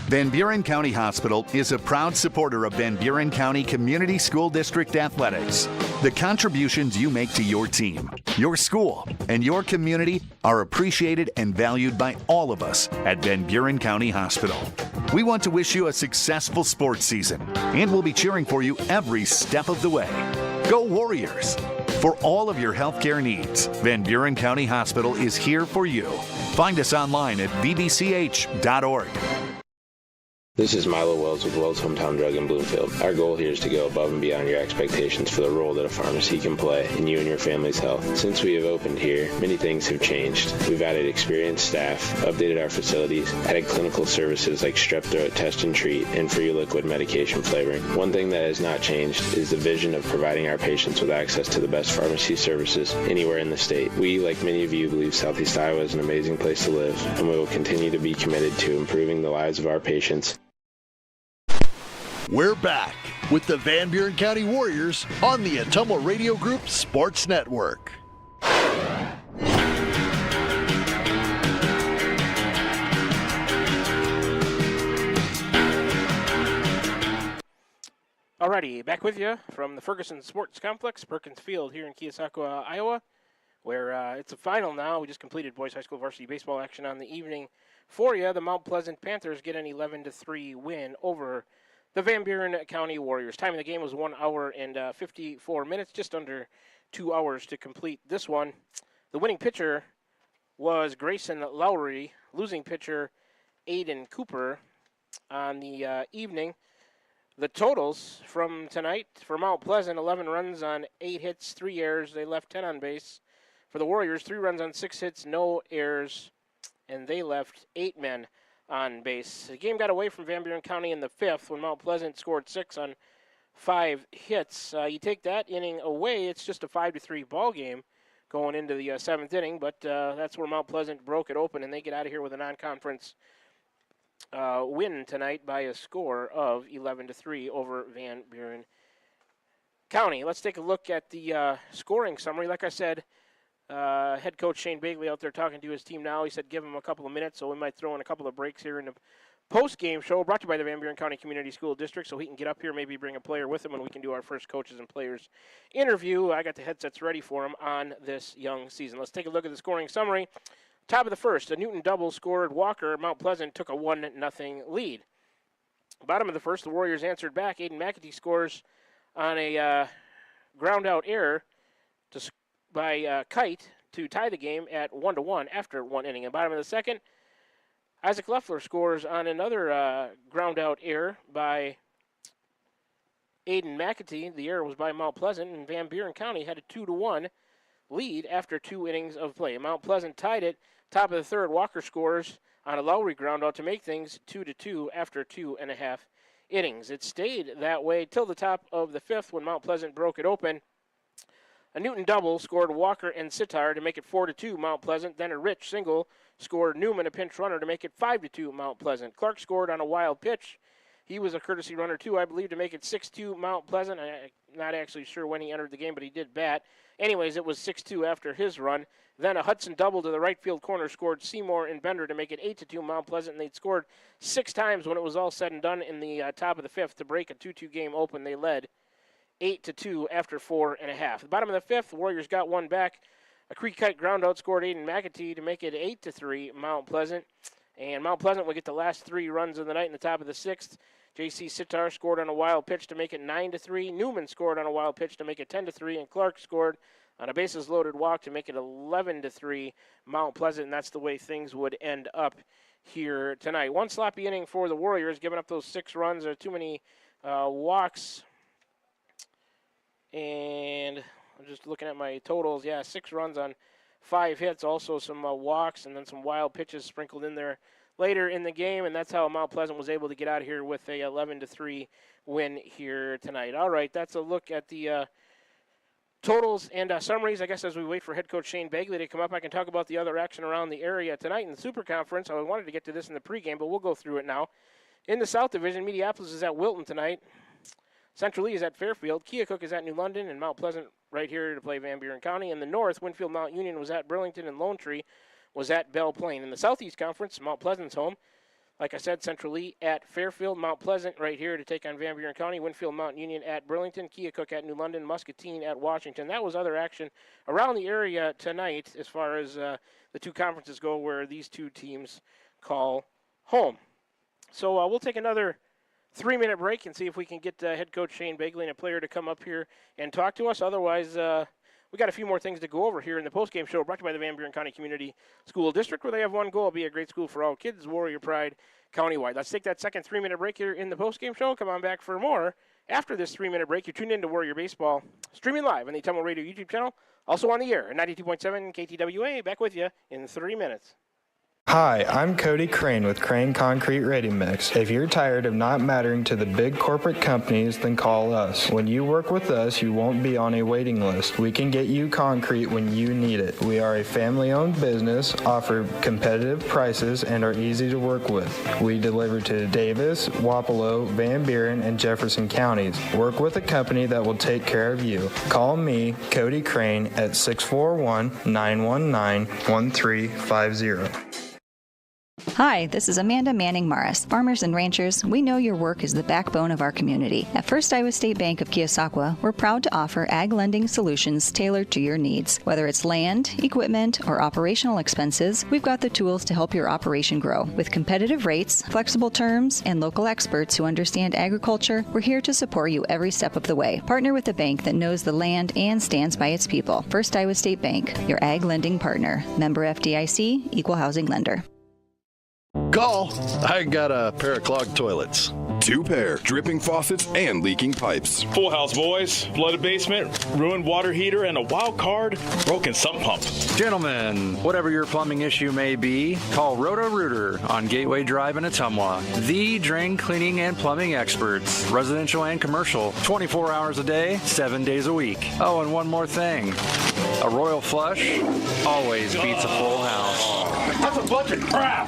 Van Buren County Hospital is a proud supporter of Van Buren County Community School District Athletics. The contributions you make to your team, your school, and your community are appreciated and valued by all of us at Van Buren County Hospital. We want to wish you a successful sports season, and we'll be cheering for you every step of the way. Go Warriors! For all of your healthcare needs, Van Buren County Hospital is here for you. Find us online at vbch.org. This is Milo Wells with Wells Hometown Drug in Bloomfield. Our goal here is to go above and beyond your expectations for the role that a pharmacy can play in you and your family's health. Since we have opened here, many things have changed. We've added experienced staff, updated our facilities, added clinical services like strep throat test and treat, and free liquid medication flavoring. One thing that has not changed is the vision of providing our patients with access to the best pharmacy services anywhere in the state. We, like many of you, believe Southeast Iowa is an amazing place to live, and we will continue to be committed to improving the lives of our patients. We're back with the Van Buren County Warriors on the Ottumwa Radio Group Sports Network. Alrighty, back with you from the Ferguson Sports Complex, Perkins Field here in Keosauqua, Iowa, where it's a final now. We just completed boys high school varsity baseball action on the evening for you. The Mount Pleasant Panthers get an 11-3 win over the Van Buren County Warriors. Time of the game was 1 hour and 54 minutes, just under 2 hours to complete this one. The winning pitcher was Grayson Lowry, losing pitcher Aiden Cooper on the evening. The totals from tonight for Mount Pleasant, 11 runs on 8 hits, 3 errors. They left 10 on base. For the Warriors, 3 runs on 6 hits, no errors, and they left 8 men on base. The game got away from Van Buren County in the 5th when Mount Pleasant scored 6 on 5 hits. You take that inning away, it's just a 5-3 ball game going into the 7th inning, but that's where Mount Pleasant broke it open, and they get out of here with a non-conference win tonight by a score of 11-3 over Van Buren County. Let's take a look at the scoring summary. Like I said, head coach Shane Bagley out there talking to his team now. He said give him a couple of minutes, so we might throw in a couple of breaks here in the post-game show, brought to you by the Van Buren County Community School District, so he can get up here, maybe bring a player with him, and we can do our first coaches and players interview. I got the headsets ready for him on this young season. Let's take a look at the scoring summary. Top of the first, a Newton double scored Walker. Mount Pleasant took a 1-0 lead. Bottom of the first, the Warriors answered back. Aiden McAtee scores on a ground-out error by Kite to tie the game at 1-1 after 1 inning. And bottom of the second, Isaac Leffler scores on another ground-out error by Aiden McAtee. The error was by Mount Pleasant, and Van Buren County had a 2-1 lead after 2 innings of play. Mount Pleasant tied it. Top of the third, Walker scores on a Lowry ground-out to make things 2-2 after 2.5 innings. It stayed that way till the top of the fifth when Mount Pleasant broke it open. A Newton double scored Walker and Sitar to make it 4-2 Mount Pleasant. Then a Rich single scored Newman, a pinch runner, to make it 5-2 Mount Pleasant. Clark scored on a wild pitch. He was a courtesy runner, too, I believe, to make it 6-2 Mount Pleasant. I'm not actually sure when he entered the game, but he did bat. Anyways, it was 6-2 after his run. Then a Hudson double to the right field corner scored Seymour and Bender to make it 8-2 Mount Pleasant. And they'd scored 6 times when it was all said and done in the top of the fifth to break a 2-2 game open. They led 8-2 after 4.5. The bottom of the fifth, the Warriors got one back. A creek kite groundout scored Aiden McAtee to make it 8-3 Mount Pleasant. And Mount Pleasant will get the last 3 runs of the night in the top of the sixth. J.C. Sitar scored on a wild pitch to make it 9-3. Newman scored on a wild pitch to make it 10-3. And Clark scored on a bases-loaded walk to make it 11-3 Mount Pleasant. And that's the way things would end up here tonight. One sloppy inning for the Warriors, giving up those 6 runs. There are too many walks. And I'm just looking at my totals. Yeah, 6 runs on 5 hits. Also some walks and then some wild pitches sprinkled in there later in the game, and that's how Mount Pleasant was able to get out of here with a 11-3 win here tonight. All right, that's a look at the totals and summaries. I guess as we wait for head coach Shane Begley to come up, I can talk about the other action around the area tonight in the Super Conference. I wanted to get to this in the pregame, but we'll go through it now. In the South Division, Mediapolis is at Wilton tonight. Central Lee is at Fairfield. Keokuk is at New London, and Mount Pleasant right here to play Van Buren County. In the North, Winfield Mount Union was at Burlington, and Lone Tree was at Belle Plaine. In the Southeast Conference, Mount Pleasant's home. Like I said, Central Lee at Fairfield. Mount Pleasant right here to take on Van Buren County. Winfield Mount Union at Burlington. Keokuk at New London. Muscatine at Washington. That was other action around the area tonight as far as the 2 conferences go where these 2 teams call home. So we'll take another 3-minute break and see if we can get head coach Shane Begley and a player to come up here and talk to us. Otherwise, we got a few more things to go over here in the postgame show brought to you by the Van Buren County Community School District, where they have one goal: be a great school for all kids, Warrior Pride countywide. Let's take that second 3-minute break here in the postgame show. Come on back for more. After this 3-minute break, you're tuned in to Warrior Baseball, streaming live on the Tumble Radio YouTube channel, also on the air at 92.7 KTWA. Back with you in 3 minutes. Hi, I'm Cody Crane with Crane Concrete Ready Mix. If you're tired of not mattering to the big corporate companies, then call us. When you work with us, you won't be on a waiting list. We can get you concrete when you need it. We are a family-owned business, offer competitive prices, and are easy to work with. We deliver to Davis, Wapello, Van Buren, and Jefferson counties. Work with a company that will take care of you. Call me, Cody Crane, at 641-919-1350. Hi, this is Amanda Manning Morris. Farmers and ranchers, we know your work is the backbone of our community. At First Iowa State Bank of Keosauqua, we're proud to offer ag lending solutions tailored to your needs. Whether it's land, equipment, or operational expenses, we've got the tools to help your operation grow. With competitive rates, flexible terms, and local experts who understand agriculture, we're here to support you every step of the way. Partner with a bank that knows the land and stands by its people. First Iowa State Bank, your ag lending partner. Member FDIC, Equal Housing Lender. Call. I got a pair of clogged toilets. 2 pair, dripping faucets and leaking pipes. Full house, boys. Flooded basement, ruined water heater, and a wild card, broken sump pump. Gentlemen, whatever your plumbing issue may be, call Roto-Rooter on Gateway Drive in Ottumwa. The drain cleaning and plumbing experts, residential and commercial, 24 hours a day, 7 days a week. Oh, and one more thing. A royal flush always beats a full house. That's a bunch of crap.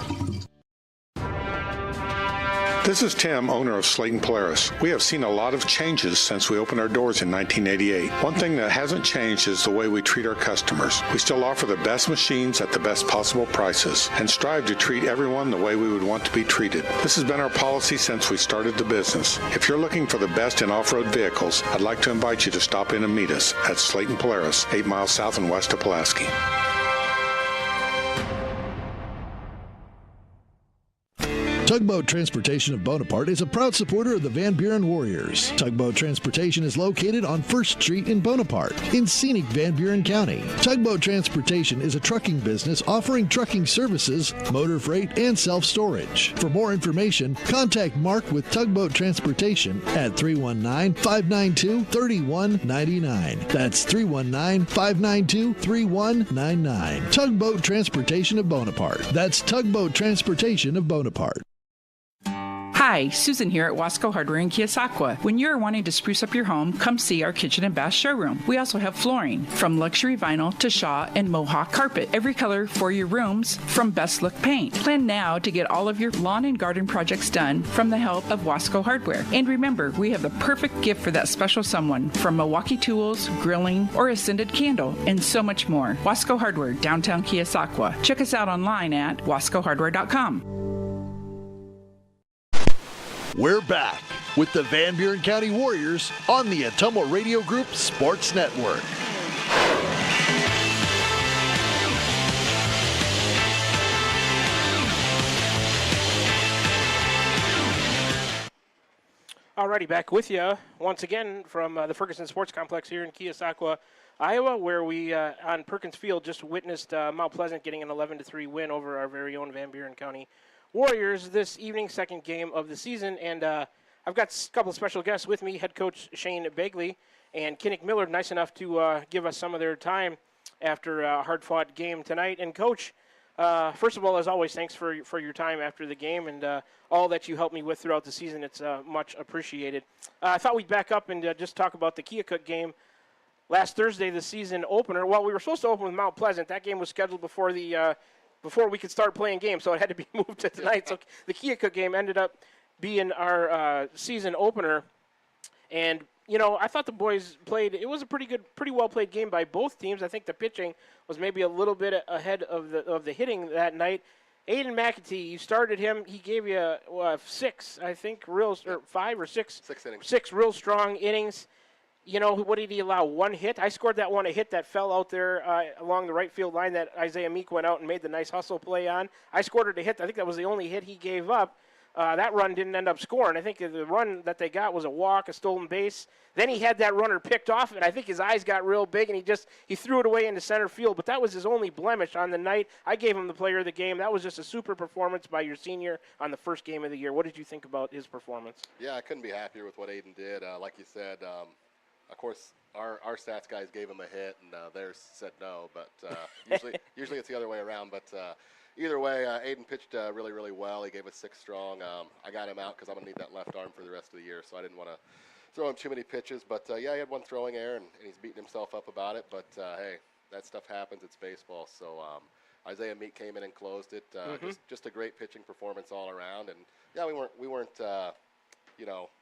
This is Tim, owner of Slayton Polaris. We have seen a lot of changes since we opened our doors in 1988. One thing that hasn't changed is the way we treat our customers. We still offer the best machines at the best possible prices and strive to treat everyone the way we would want to be treated. This has been our policy since we started the business. If you're looking for the best in off-road vehicles, I'd like to invite you to stop in and meet us at Slayton Polaris, 8 miles south and west of Pulaski. Tugboat Transportation of Bonaparte is a proud supporter of the Van Buren Warriors. Tugboat Transportation is located on 1st Street in Bonaparte, in scenic Van Buren County. Tugboat Transportation is a trucking business offering trucking services, motor freight, and self-storage. For more information, contact Mark with Tugboat Transportation at 319-592-3199. That's 319-592-3199. Tugboat Transportation of Bonaparte. That's Tugboat Transportation of Bonaparte. Hi, Susan here at Wasco Hardware in Keosauqua. When you're wanting to spruce up your home, come see our kitchen and bath showroom. We also have flooring, from luxury vinyl to Shaw and Mohawk carpet. Every color for your rooms, from Best Look paint. Plan now to get all of your lawn and garden projects done from the help of Wasco Hardware. And remember, we have the perfect gift for that special someone, from Milwaukee tools, grilling, or a scented candle, and so much more. Wasco Hardware, downtown Keosauqua. Check us out online at wascohardware.com. We're back with the Van Buren County Warriors on the Ottumwa Radio Group Sports Network. Alrighty, back with you once again from the Ferguson Sports Complex here in Keosauqua, Iowa, where we on Perkins Field just witnessed Mount Pleasant getting an 11-3 win over our very own Van Buren County Warriors this evening, second game of the season. And I've got a couple of special guests with me, head coach Shane Begley and Kinnick Millard, nice enough to give us some of their time after a hard-fought game tonight. And Coach, first of all, as always, thanks for your time after the game and all that you helped me with throughout the season. It's much appreciated. I thought we'd back up and just talk about the Keokuk game last Thursday, the season opener. Well, we were supposed to open with Mount Pleasant. That game was scheduled before we could start playing games, so it had to be moved to tonight. So the Keokuk game ended up being our season opener. And, you know, I thought the boys played – it was a pretty well-played game by both teams. I think the pitching was maybe a little bit ahead of the hitting that night. Aiden McAtee, you started him. He gave you 6, I think, or 5 or 6. 6 innings. 6 real strong innings. You know, what did he allow? 1 hit? I scored that one, a hit that fell out there along the right field line that Isaiah Meek went out and made the nice hustle play on. I scored it a hit. I think that was the only hit he gave up. That run didn't end up scoring. I think the run that they got was a walk, a stolen base. Then he had that runner picked off, and I think his eyes got real big, and he threw it away into center field. But that was his only blemish on the night. I gave him the player of the game. That was just a super performance by your senior on the first game of the year. What did you think about his performance? Yeah, I couldn't be happier with what Aiden did. Like you said, of course, our stats guys gave him a hit, and theirs said no. But usually it's the other way around. But either way, Aiden pitched really, really well. He gave us 6 strong. I got him out because I'm going to need that left arm for the rest of the year, so I didn't want to throw him too many pitches. But, yeah, he had 1 throwing error, and he's beating himself up about it. But, hey, that stuff happens. It's baseball. So Isaiah Meek came in and closed it. Just a great pitching performance all around. And, yeah, we weren't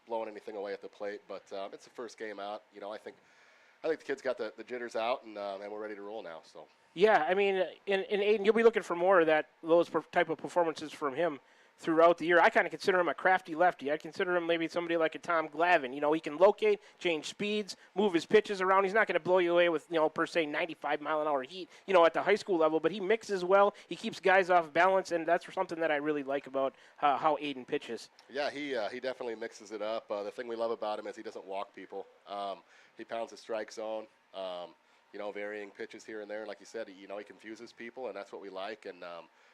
blowing anything away at the plate. But it's the first game out. You know, I think the kids got the jitters out, and we're ready to roll now. So. Yeah, I mean, in Aiden, you'll be looking for more of those type of performances from him throughout the year. I kind of consider him a crafty lefty. I consider him maybe somebody like a Tom Glavine. You know, he can locate, change speeds, move his pitches around. He's not going to blow you away with, per se, 95-mile-an-hour heat, at the high school level, but he mixes well. He keeps guys off balance, and that's something that I really like about how Aiden pitches. Yeah, he definitely mixes it up. The thing we love about him is he doesn't walk people. He pounds the strike zone. Varying pitches here and there. And like you said, he confuses people, and that's what we like. And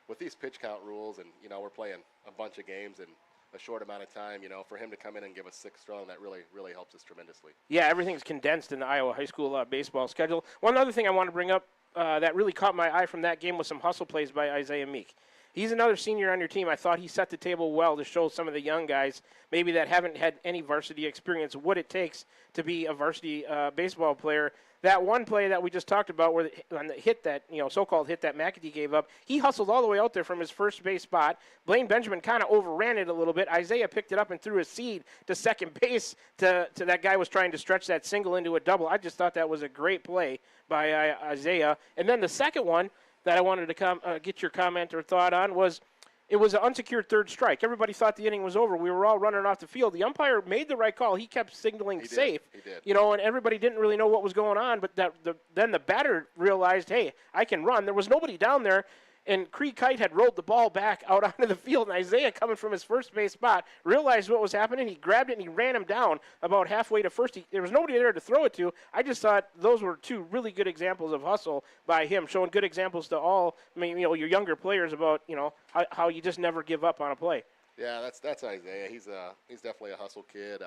with these pitch count rules, and, we're playing a bunch of games in a short amount of time, for him to come in and give us 6 strong, that really, really helps us tremendously. Yeah, everything's condensed in the Iowa high school baseball schedule. One other thing I want to bring up that really caught my eye from that game was some hustle plays by Isaiah Meek. He's another senior on your team. I thought he set the table well to show some of the young guys, maybe that haven't had any varsity experience, what it takes to be a varsity baseball player. That one play that we just talked about, where on the hit that, so-called hit that McAtee gave up, he hustled all the way out there from his first base spot. Blaine Benjamin kind of overran it a little bit. Isaiah picked it up and threw a seed to second base to that guy was trying to stretch that single into a double. I just thought that was a great play by Isaiah. And then the second one that I wanted to get your comment or thought on was, it was an unsecured third strike. Everybody thought the inning was over. We were all running off the field. The umpire made the right call. He kept signaling safe. He did. And everybody didn't really know what was going on. But then the batter realized, hey, I can run. There was nobody down there. And Cree Kite had rolled the ball back out onto the field, and Isaiah, coming from his first base spot, realized what was happening. He grabbed it, and he ran him down about halfway to first. There was nobody there to throw it to. I just thought those were two really good examples of hustle by him, showing good examples to all, your younger players about, how you just never give up on a play. Yeah, that's Isaiah. He's definitely a hustle kid.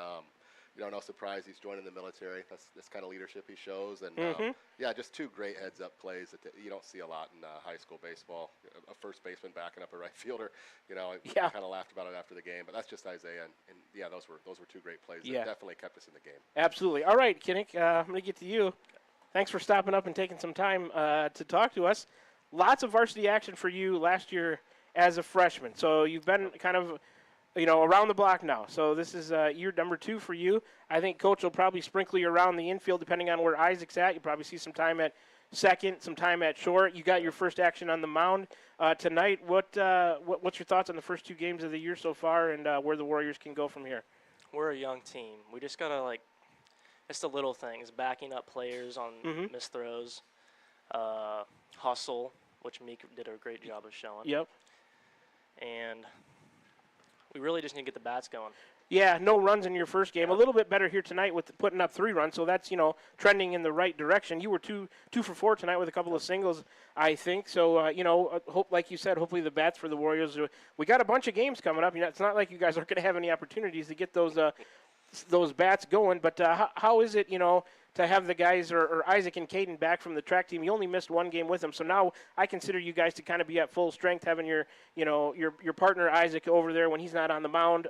No surprise he's joining the military. That's kind of leadership he shows. And, just two great heads-up plays that you don't see a lot in high school baseball. A first baseman backing up a right fielder. We kind of laughed about it after the game, but that's just Isaiah. And those were two great plays that definitely kept us in the game. Absolutely. All right, Kinnick, I'm going to get to you. Thanks for stopping up and taking some time to talk to us. Lots of varsity action for you last year as a freshman. So you've been kind of around the block now. So this is year number 2 for you. I think Coach will probably sprinkle you around the infield depending on where Isaac's at. You probably see some time at second, some time at short. You got your first action on the mound tonight. What's your thoughts on the first 2 games of the year so far and where the Warriors can go from here? We're a young team. We just got to, it's the little things, backing up players on missed throws, hustle, which Meek did a great job of showing. Yep. And we really just need to get the bats going. Yeah, no runs in your first game. A little bit better here tonight with putting up 3 runs, so that's, trending in the right direction. You were 2 for 4 tonight with a couple of singles, I think. So, hope, like you said, hopefully the bats for the Warriors. We got a bunch of games coming up. It's not like you guys aren't going to have any opportunities to get those bats going. But how is it, to have the guys or Isaac and Caden back from the track team? You only missed 1 game with them, so now I consider you guys to kind of be at full strength, having your partner Isaac over there when he's not on the mound.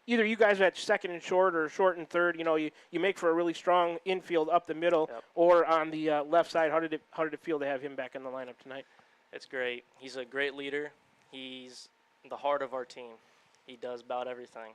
Either you guys are at second and short or short and third. You make for a really strong infield up the middle or on the left side. How did it feel to have him back in the lineup tonight? It's great. He's a great leader. He's the heart of our team. He does about everything.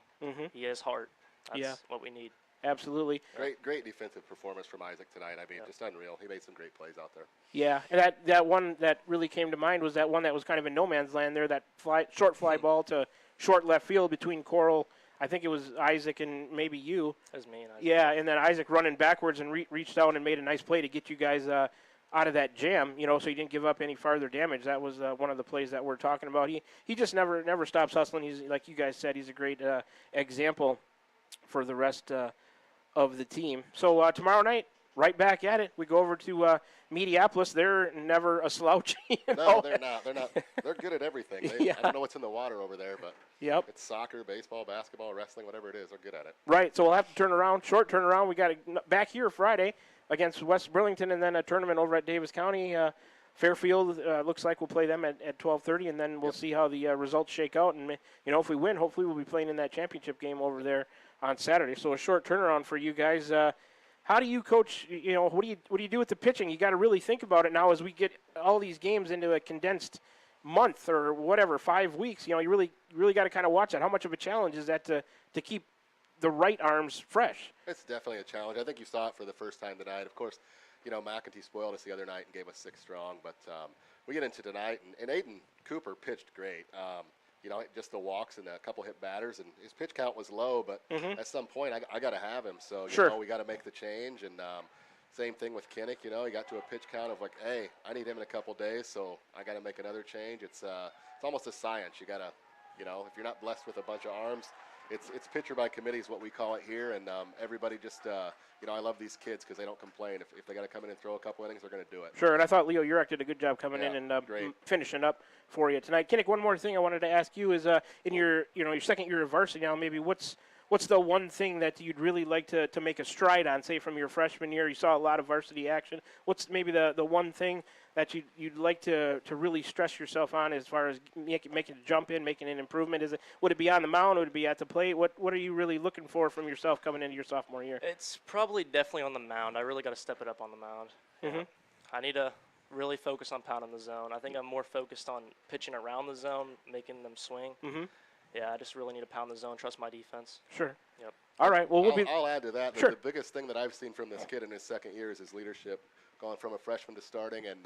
He has heart. That's what we need. Absolutely. Great defensive performance from Isaac tonight. I mean, just unreal. He made some great plays out there. Yeah, and that one that really came to mind was that one that was kind of in no man's land there, that short fly ball to short left field between Coral. I think it was Isaac and maybe you. That was me and Isaac. Yeah, and then Isaac running backwards and reached out and made a nice play to get you guys out of that jam, so you didn't give up any farther damage. That was one of the plays that we're talking about. He just never stops hustling. He's, like you guys said, he's a great example for the rest of the team. So tomorrow night, right back at it. We go over to Mediapolis. They're never a slouch. No, they're not. They're good at everything. I don't know what's in the water over there, but it's soccer, baseball, basketball, wrestling, whatever it is. They're good at it. Right. So we'll have to turn around. Short turnaround. We got back here Friday against West Burlington, and then a tournament over at Davis County. Fairfield looks like we'll play them at 12:30, and then we'll see how the results shake out. And if we win, hopefully we'll be playing in that championship game over there on Saturday. So a short turnaround for you guys. How do you coach? What do you do with the pitching? You got to really think about it now as we get all these games into a condensed month or whatever, 5 weeks. You really got to kind of watch that. How much of a challenge is that to keep the right arms fresh? It's definitely a challenge. I think you saw it for the first time tonight. Of course, McEntee spoiled us the other night and gave us 6 strong, but we get into tonight, and Aiden Cooper pitched great. Just the walks and a couple hit batters, and his pitch count was low, but at some point I got to have him. So, we got to make the change. And same thing with Kinnick. He got to a pitch count of hey, I need him in a couple days, so I got to make another change. It's almost a science. You got to, if you're not blessed with a bunch of arms, it's pitcher by committee is what we call it here, and everybody just I love these kids because they don't complain. If they got to come in and throw a couple innings, they're going to do it. Sure, and I thought Leo Urich did a good job coming in and finishing up for you tonight. Kinnick, one more thing I wanted to ask you is in your your second year of varsity now, maybe what's the one thing that you'd really like to make a stride on, say from your freshman year? You saw a lot of varsity action. What's maybe the one thing that you'd like to really stress yourself on as far as making a jump in, making an improvement? Would it be on the mound? Would it be at the plate? What are you really looking for from yourself coming into your sophomore year? It's probably definitely on the mound. I really got to step it up on the mound. I need to really focus on pounding the zone. I think I'm more focused on pitching around the zone, making them swing. Yeah, I just really need to pound the zone, trust my defense. Sure. Yep. All right. Well, I'll add to that. Sure. The biggest thing that I've seen from this kid in his second year is his leadership, going from a freshman to starting, and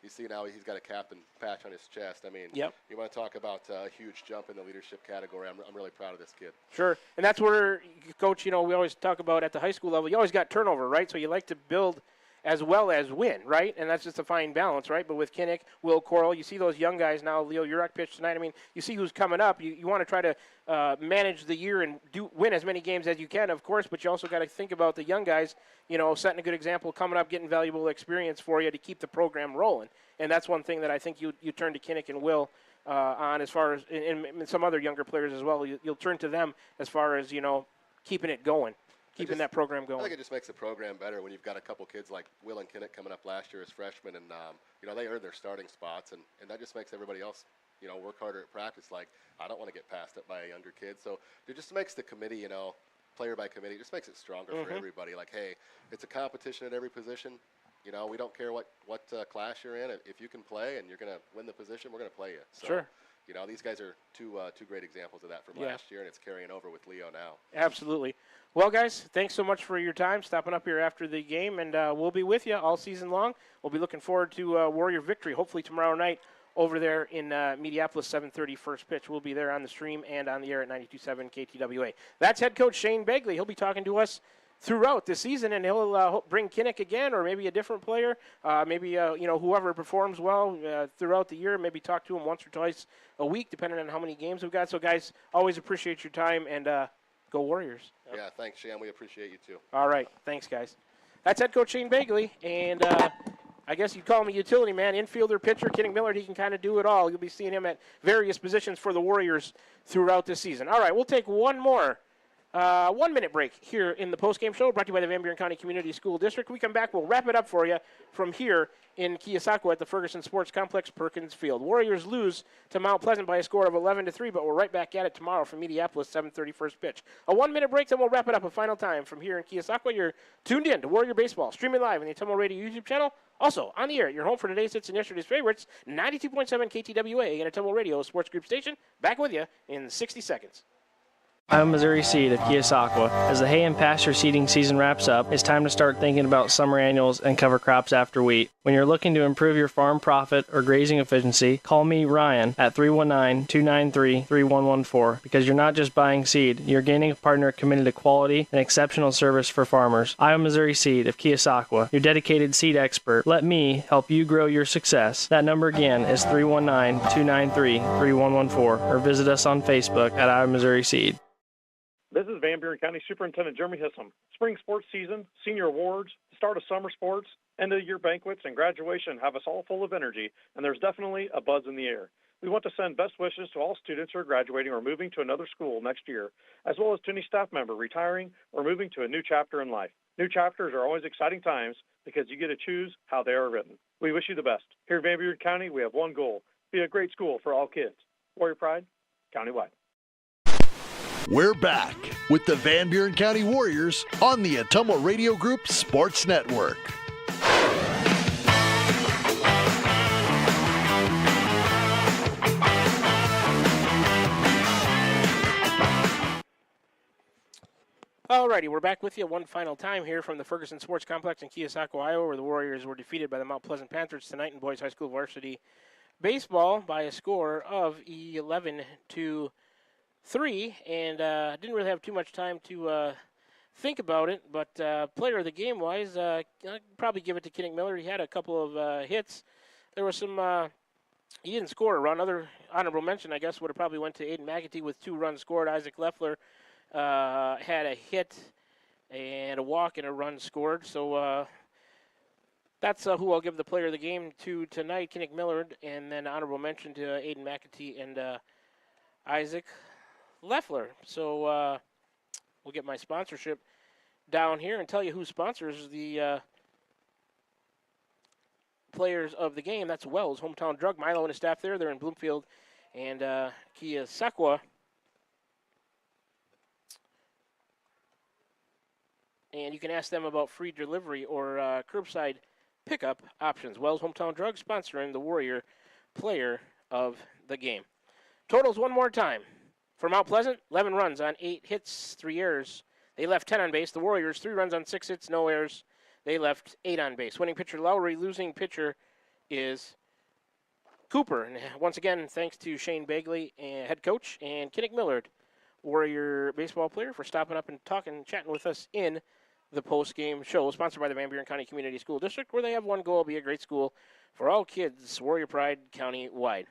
you see now he's got a captain patch on his chest. I mean, you want to talk about a huge jump in the leadership category. I'm really proud of this kid. Sure. And that's where, Coach, we always talk about at the high school level, you always got turnover, right? So you like to build as well as win, right? And that's just a fine balance, right? But with Kinnick, Will Coral, you see those young guys now. Leo Urach pitched tonight. I mean, you see who's coming up. You want to try to manage the year and win as many games as you can, of course, but you also got to think about the young guys, setting a good example, coming up, getting valuable experience for you to keep the program rolling. And that's one thing that I think you turn to Kinnick and Will on, as far as and some other younger players as well. You'll turn to them as far as, keeping it going. Keeping that program going. I think it just makes the program better when you've got a couple kids like Will and Kinnick coming up last year as freshmen, and they earned their starting spots, and that just makes everybody else, work harder at practice. Like, I don't want to get passed up by a younger kid, so it just makes the committee, player by committee, it just makes it stronger for everybody. Like, hey, it's a competition at every position. We don't care what class you're in. If you can play and you're going to win the position, we're going to play you. So, sure. These guys are two great examples of that from last year, and it's carrying over with Leo now. Absolutely. Well, guys, thanks so much for your time stopping up here after the game, and we'll be with you all season long. We'll be looking forward to Warrior victory, hopefully tomorrow night over there in Mediapolis, 7:30 first pitch. We'll be there on the stream and on the air at 92.7 KTWA. That's head coach Shane Begley. He'll be talking to us throughout the season, and he'll bring Kinnick again, or maybe a different player, maybe whoever performs well throughout the year. Maybe talk to him once or twice a week, depending on how many games we've got. So, guys, always appreciate your time, and go Warriors. Yeah, thanks, Shan. We appreciate you too. All right, thanks, guys. That's head coach Shane Begley, and I guess you'd call him a utility man, infielder, pitcher. Kinnick Millard, he can kind of do it all. You'll be seeing him at various positions for the Warriors throughout this season. All right, we'll take one more 1-minute break here in the postgame show, brought to you by the Van Buren County Community School District. When we come back, we'll wrap it up for you from here in Keosauqua at the Ferguson Sports Complex, Perkins Field. Warriors lose to Mount Pleasant by a score of 11-3, but we're right back at it tomorrow from Mediapolis, 7:30 first pitch. A 1-minute break, then we'll wrap it up a final time from here in Keosauqua. You're tuned in to Warrior Baseball, streaming live on the Atomo Radio YouTube channel. Also, on the air, your home for today's hits and yesterday's favorites, 92.7 KTWA and Atomo Radio Sports Group Station. Back with you in 60 seconds. Iowa Missouri Seed of Keosauqua. As the hay and pasture seeding season wraps up, it's time to start thinking about summer annuals and cover crops after wheat. When you're looking to improve your farm profit or grazing efficiency, call me, Ryan, at 319-293-3114, because you're not just buying seed, you're gaining a partner committed to quality and exceptional service for farmers. Iowa Missouri Seed of Keosauqua, your dedicated seed expert. Let me help you grow your success. That number again is 319-293-3114, or visit us on Facebook at Iowa Missouri Seed. This is Van Buren County Superintendent Jeremy Hissam. Spring sports season, senior awards, the start of summer sports, end of year banquets, and graduation have us all full of energy, and there's definitely a buzz in the air. We want to send best wishes to all students who are graduating or moving to another school next year, as well as to any staff member retiring or moving to a new chapter in life. New chapters are always exciting times because you get to choose how they are written. We wish you the best. Here in Van Buren County, we have one goal: be a great school for all kids. Warrior Pride, countywide. We're back with the Van Buren County Warriors on the Atomo Radio Group Sports Network. Alrighty, we're back with you one final time here from the Ferguson Sports Complex in Keosauqua, Iowa, where the Warriors were defeated by the Mount Pleasant Panthers tonight in boys high school varsity baseball by a score of 11-3, and didn't really have too much time to think about it, but player of the game wise, I'd probably give it to Kinnick Miller. He had a couple of hits. There was some, he didn't score a run. Other honorable mention, I guess, would have probably went to Aiden McAtee with 2 runs scored. Isaac Leffler had a hit and a walk and a run scored. So that's who I'll give the player of the game to tonight, Kinnick Millard, and then honorable mention to Aiden McAtee and Isaac Leffler. So we'll get my sponsorship down here and tell you who sponsors the players of the game. That's Wells Hometown Drug. Milo and his staff there. They're in Bloomfield and Keosauqua. And you can ask them about free delivery or curbside pickup options. Wells Hometown Drug sponsoring the Warrior player of the game. Totals one more time. For Mount Pleasant, 11 runs on 8 hits, 3 errors. They left 10 on base. The Warriors, 3 runs on 6 hits, no errors. They left 8 on base. Winning pitcher Lowry, losing pitcher is Cooper. And once again, thanks to Shane Begley, head coach, and Kinnick Millard, Warrior baseball player, for stopping up and talking, chatting with us in the post-game show, sponsored by the Van Buren County Community School District, where they have one goal: be a great school for all kids, Warrior Pride County-wide.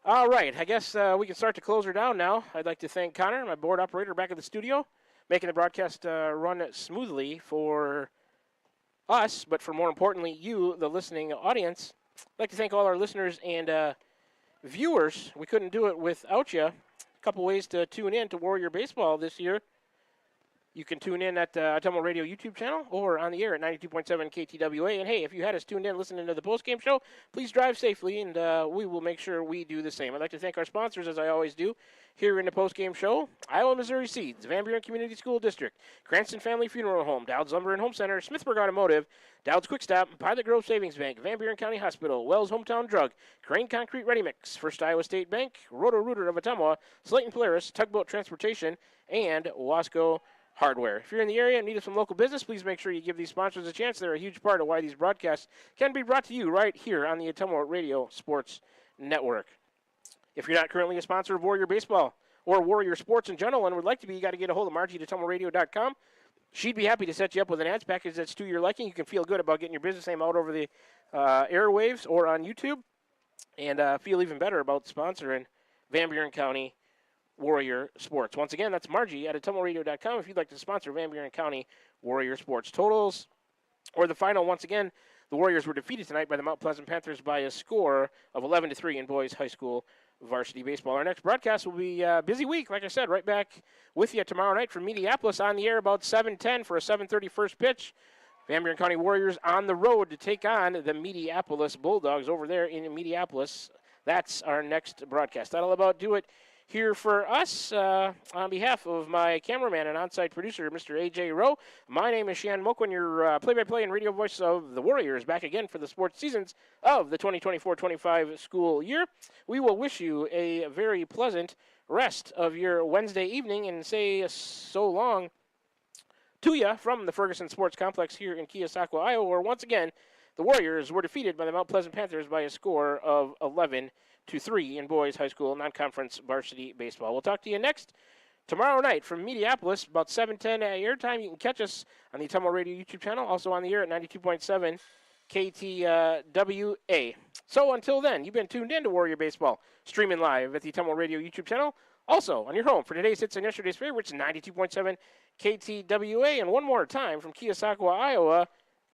All right, I guess we can start to close her down now. I'd like to thank Connor, my board operator, back at the studio, making the broadcast run smoothly for us, but for more importantly, you, the listening audience. I'd like to thank all our listeners and viewers. We couldn't do it without you. A couple ways to tune in to Warrior Baseball this year. You can tune in at the Ottumwa Radio YouTube channel or on the air at 92.7 KTWA. And, hey, if you had us tuned in listening to the postgame show, please drive safely, and we will make sure we do the same. I'd like to thank our sponsors, as I always do, here in the postgame show: Iowa Missouri Seeds, Van Buren Community School District, Cranston Family Funeral Home, Dowd's Lumber and Home Center, Smithburg Automotive, Dowd's Quick Stop, Pilot Grove Savings Bank, Van Buren County Hospital, Wells Hometown Drug, Crane Concrete Ready Mix, First Iowa State Bank, Roto-Rooter of Ottumwa, Slayton Polaris, Tugboat Transportation, and Wasco Hardware. If you're in the area and need some local business, please make sure you give these sponsors a chance. They're a huge part of why these broadcasts can be brought to you right here on the Ottumwa Radio Sports Network. If you're not currently a sponsor of Warrior Baseball or Warrior Sports in general and would like to be, you got to get a hold of Margie at OttumwaRadio.com. She'd be happy to set you up with an ads package that's to your liking. You can feel good about getting your business name out over the airwaves or on YouTube, and feel even better about sponsoring Van Buren County Warrior Sports. Once again, that's Margie at OttumwaRadio.com if you'd like to sponsor Van Buren County Warrior Sports. Totals or the final, once again, the Warriors were defeated tonight by the Mount Pleasant Panthers by a score of 11-3 in boys high school varsity baseball. Our next broadcast will be a busy week, like I said, right back with you tomorrow night from Mediapolis, on the air about 7:10 for a 7:30 first pitch. Van Buren County Warriors on the road to take on the Mediapolis Bulldogs over there in Mediapolis. That's our next broadcast. That'll about do it here for us. On behalf of my cameraman and on-site producer, Mr. A.J. Rowe, my name is Shan Mokwen, your play-by-play and radio voice of the Warriors, back again for the sports seasons of the 2024-25 school year. We will wish you a very pleasant rest of your Wednesday evening and say so long to you from the Ferguson Sports Complex here in Keosauqua, Iowa, where once again the Warriors were defeated by the Mount Pleasant Panthers by a score of 11-3 in boys high school non-conference varsity baseball. We'll talk to you next tomorrow night from Mediapolis, about 7:10 airtime. You can catch us on the Ottumwa Radio YouTube channel, also on the air at 92.7 KTWA. So until then, you've been tuned in to Warrior Baseball, streaming live at the Ottumwa Radio YouTube channel, also on your home for today's hits and yesterday's favorites, 92.7 KTWA. And one more time from Keosauqua, Iowa,